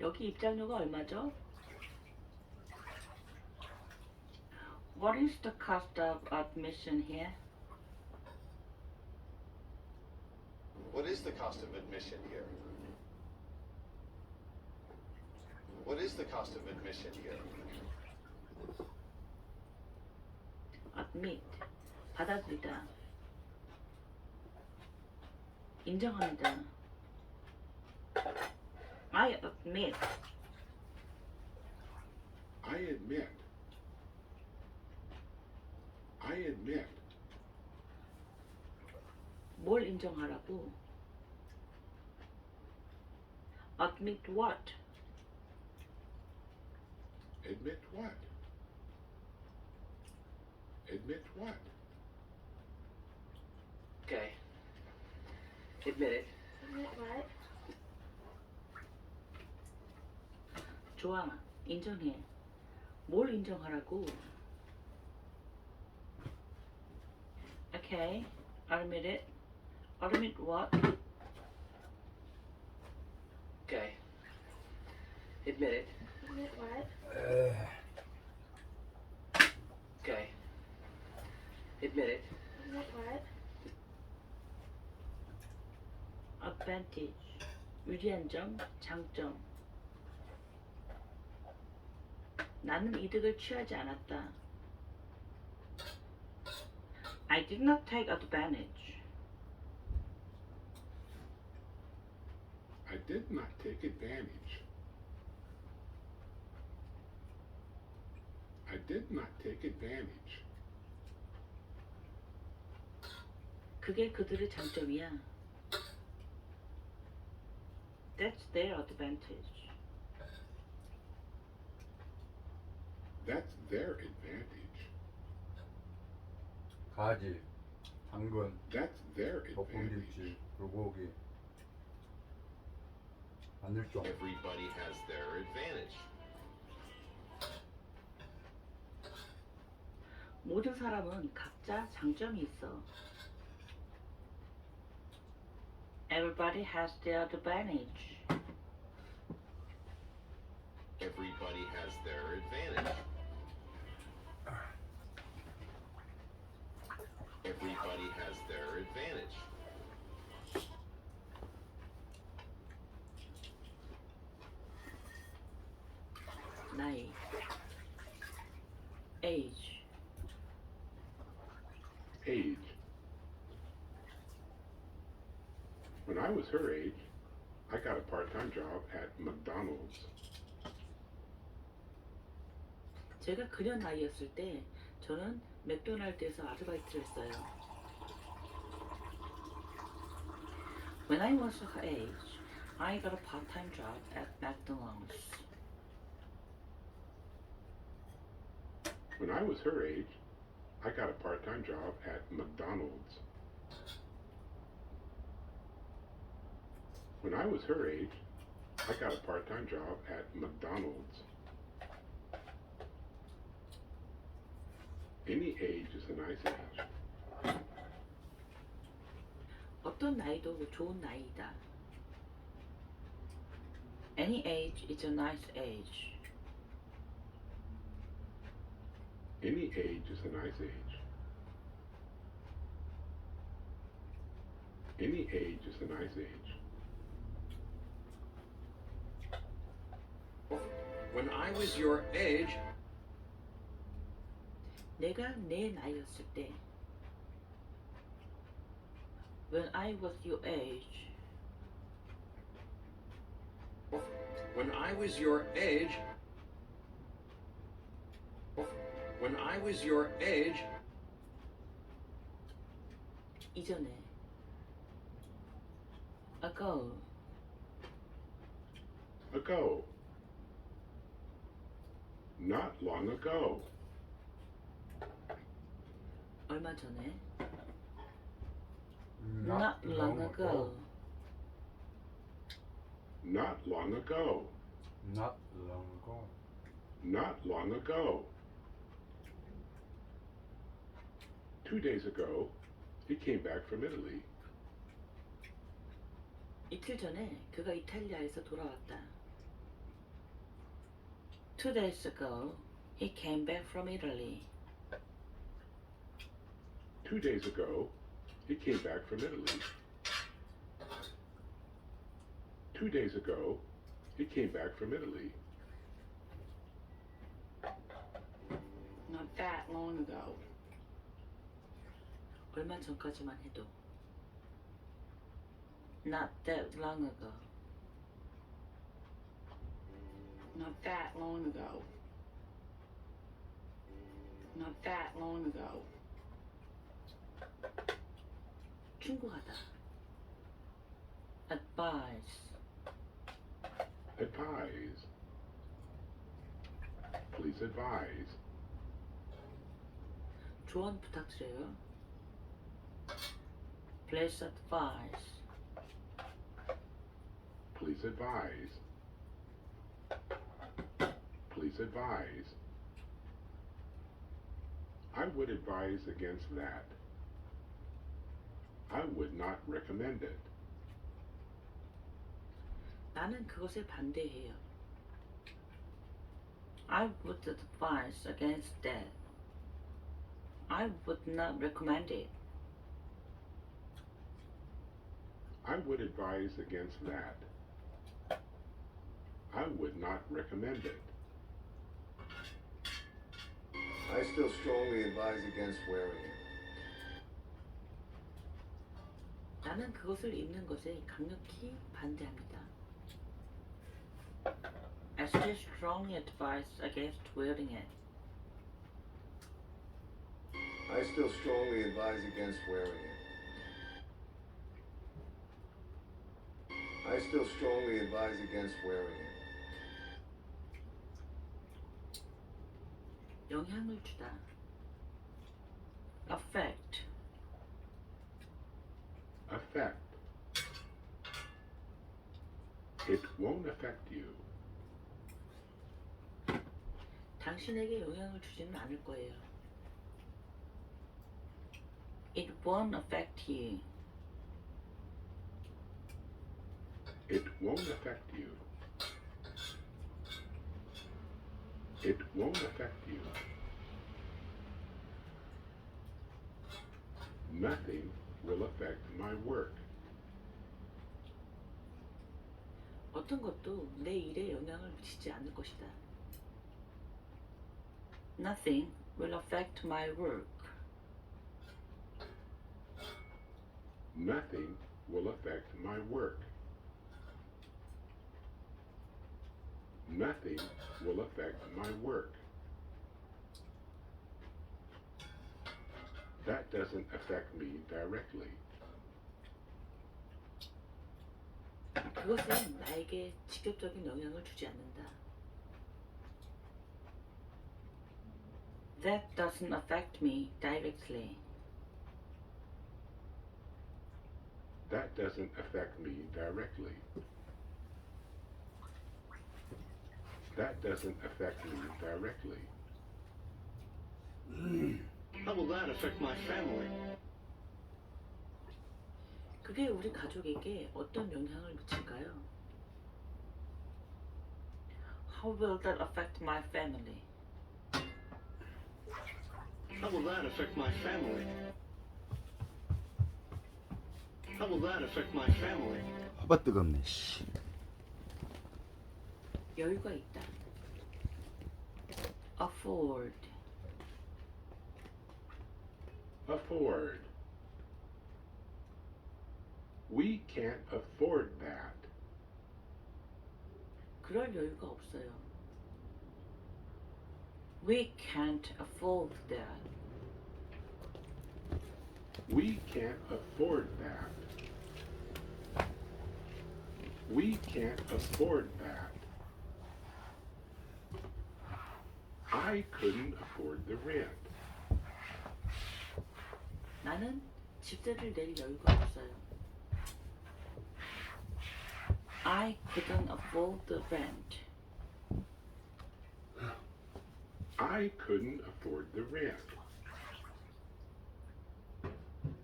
여기 입장료가 얼마죠? What is the cost of admission here? What is the cost of admission here? What is the cost of admission here? Admit, 받아들이다. 인정합니다. I admit. I admit. I admit. 뭘 인정하라고? Admit what? Admit what? Admit what? Okay. Admit it. Admit what? 좋아, 인정해. 뭘 인정하라고? Okay, admit it. Admit what? Okay. Admit it. Admit what? Okay. Admit it. Admit what? Advantage, 유리한 점, 장점. 나는 이득을 취하지 않았다. I did not take advantage. I did not take advantage. I did not take advantage. 그게 그들의 장점이야. That's their advantage. That's their advantage. 가지, 당근, That's their advantage. 볶음김치, 불고기, 마늘종. Everybody has their advantage. 모든 사람은 각자 장점이 있어. Everybody has their advantage. Everybody has their advantage. Everybody has their advantage. 나이, age, Age. When I was her age, I got a part-time job at McDonald's. 제가 그녀 나이였을 때 저는 맥도날드에서 아르바이트를 했어요. When I was her age, I got a part-time job at McDonald's. When I was her age, I got a part-time job at McDonald's. When I was her age, I got a part-time job at McDonald's. Any age is a nice age. 어떤 나이도 좋은 나이이다. Any age is a nice age. Any age is a nice age. Any age is a nice age. When I was your age, 내가 내 나이였을 때. When I was your age. when I was your age, When I was your age, 이전에 ago Ago. Not long ago. 얼마 전에 not long ago Not long ago. Not long ago. Not long ago. 2 days ago, he came back from Italy. 이틀 전에 그가 이탈리아에서 돌아왔다. 2 days ago, he came back from Italy. 2 days ago, he came back from Italy. 2 days ago, he came back from Italy. Not that long ago. 얼마 전까지만 해도 not that long ago. Not that long ago. Not that long ago. 충고하다. advise. Advise. Please advise. 조언 부탁드려요. Please advise. Please advise. Please advise. I would advise against that. I would not recommend it. 나는 그것에 반대해요. I would advise against that. I would not recommend it. I would advise against that. I would not recommend it. I still strongly advise against wearing it. 나는 그것을 입는 것에 강력히 반대합니다. I still strongly advise against wearing it. I still strongly advise against wearing it. I still strongly advise against wearing it. 영향을 주다. affect. Affect. It won't affect you. 당신에게 영향을 주지는 않을 거예요. It won't affect you. It won't affect you. It won't affect you. Nothing will affect my work. 어떤 것도 내 일에 영향을 미치지 않을 것이다. Nothing will affect my work. Nothing will affect my work. Nothing will affect my work. That doesn't affect me directly. 그것은 나에게 직접적인 영향을 주지 않는다. That doesn't affect me directly. That doesn't affect me directly. That doesn't affect me directly. How will that affect my family? 그게 우리 가족에게 어떤 영향을 미칠까요? How will that affect my family? How will that affect my family? How will that affect my family? 아빠 뜨겁네. 씨. 여유가 있다. afford. Afford. We can't afford that. 그럴 여유가 없어요. We can't afford that. We can't afford that. We can't afford that. I couldn't afford the rent. 나는 집세를 낼 여유가 없어요. I couldn't afford the rent. I couldn't afford the rent.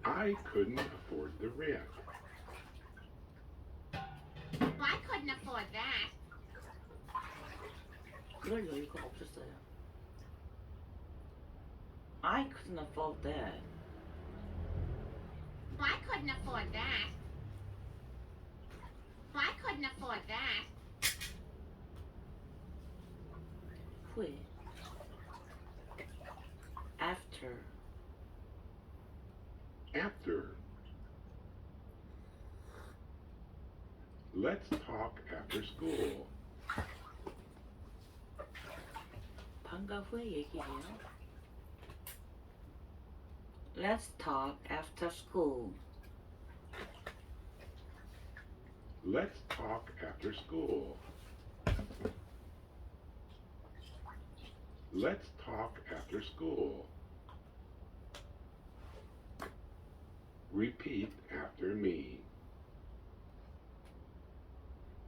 I couldn't afford the rent. I couldn't afford that. 그럴 여유가 없었어요. I couldn't afford that. I couldn't afford that. I couldn't afford that. 후에. After. After. Let's talk after school. 방과 후에 얘기해요. Let's talk after school. Let's talk after school. Let's talk after school. Repeat after me.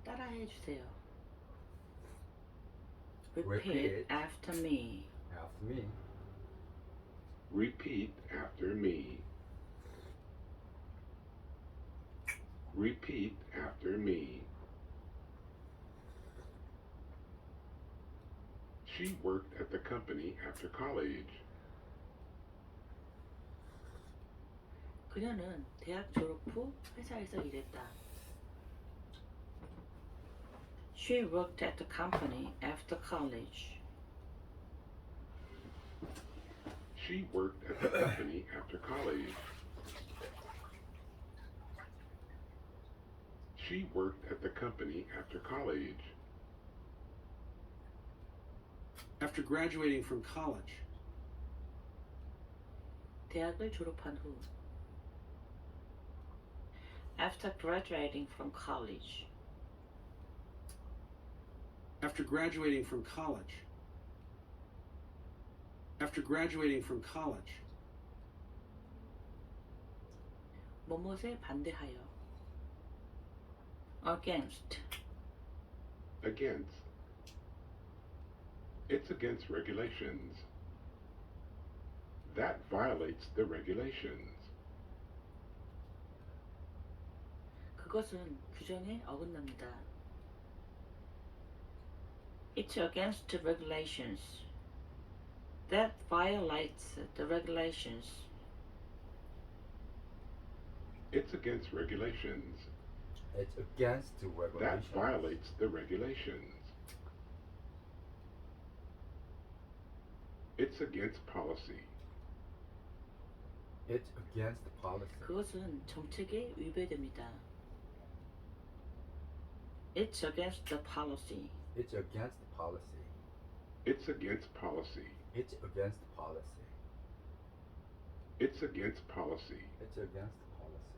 따라해 주세요. Repeat. after me. After me. Repeat after me. Repeat after me. She worked at the company after college. 그녀는 대학 졸업 후 회사에서 일했다. She worked at the company after college. She worked at the company after college. She worked at the company after college. After graduating from college. 대학을 졸업한 후. After graduating from college. After graduating from college. After graduating from college. 뭐뭇에 반대하여. Against. Against. It's against regulations. That violates the regulations. 그것은 규정에 어긋납니다. It's against the regulations. That violates the regulations. It's against regulations. It's against the regulations. That violates the regulations. It's against policy. It's against the policy. 그것은 정책에 위배됩니다. It's against the policy. It's against the policy. It's against policy. It's against the policy. It's against policy. It's against the policy.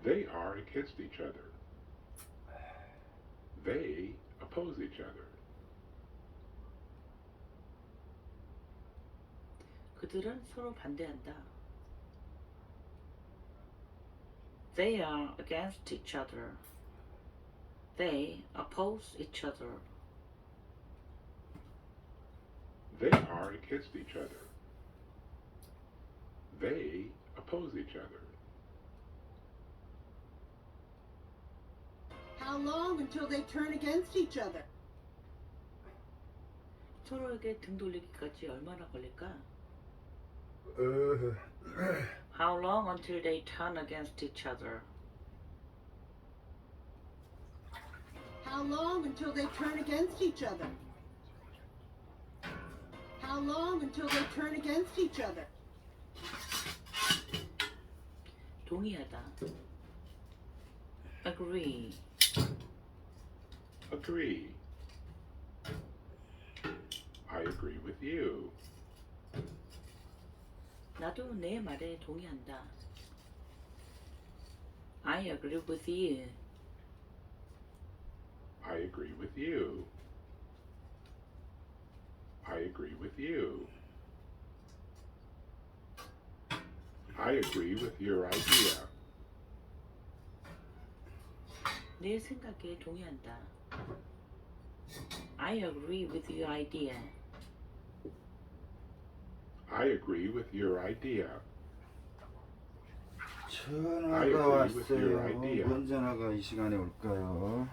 They are against each other. They oppose each other. 그들은 서로 반대한다. They are against each other. They oppose each other. They are against each other. They oppose each other. How long until they turn against each other? 서로에게 등 돌리기까지 얼마나 걸릴까? How long until they turn against each other? How long until they turn against each other? How long until they turn against each other? 동의하다. Agree. Agree. agree with you. 나도 내 말에 동의한다. I agree with you. I agree with you. I agree with you. I agree with your idea. 내 생각에 동의한다. I agree with your idea. I agree with your idea. I 전화가 agree with your 왔어요. idea. 뭔 전화가 이 시간에 올까요?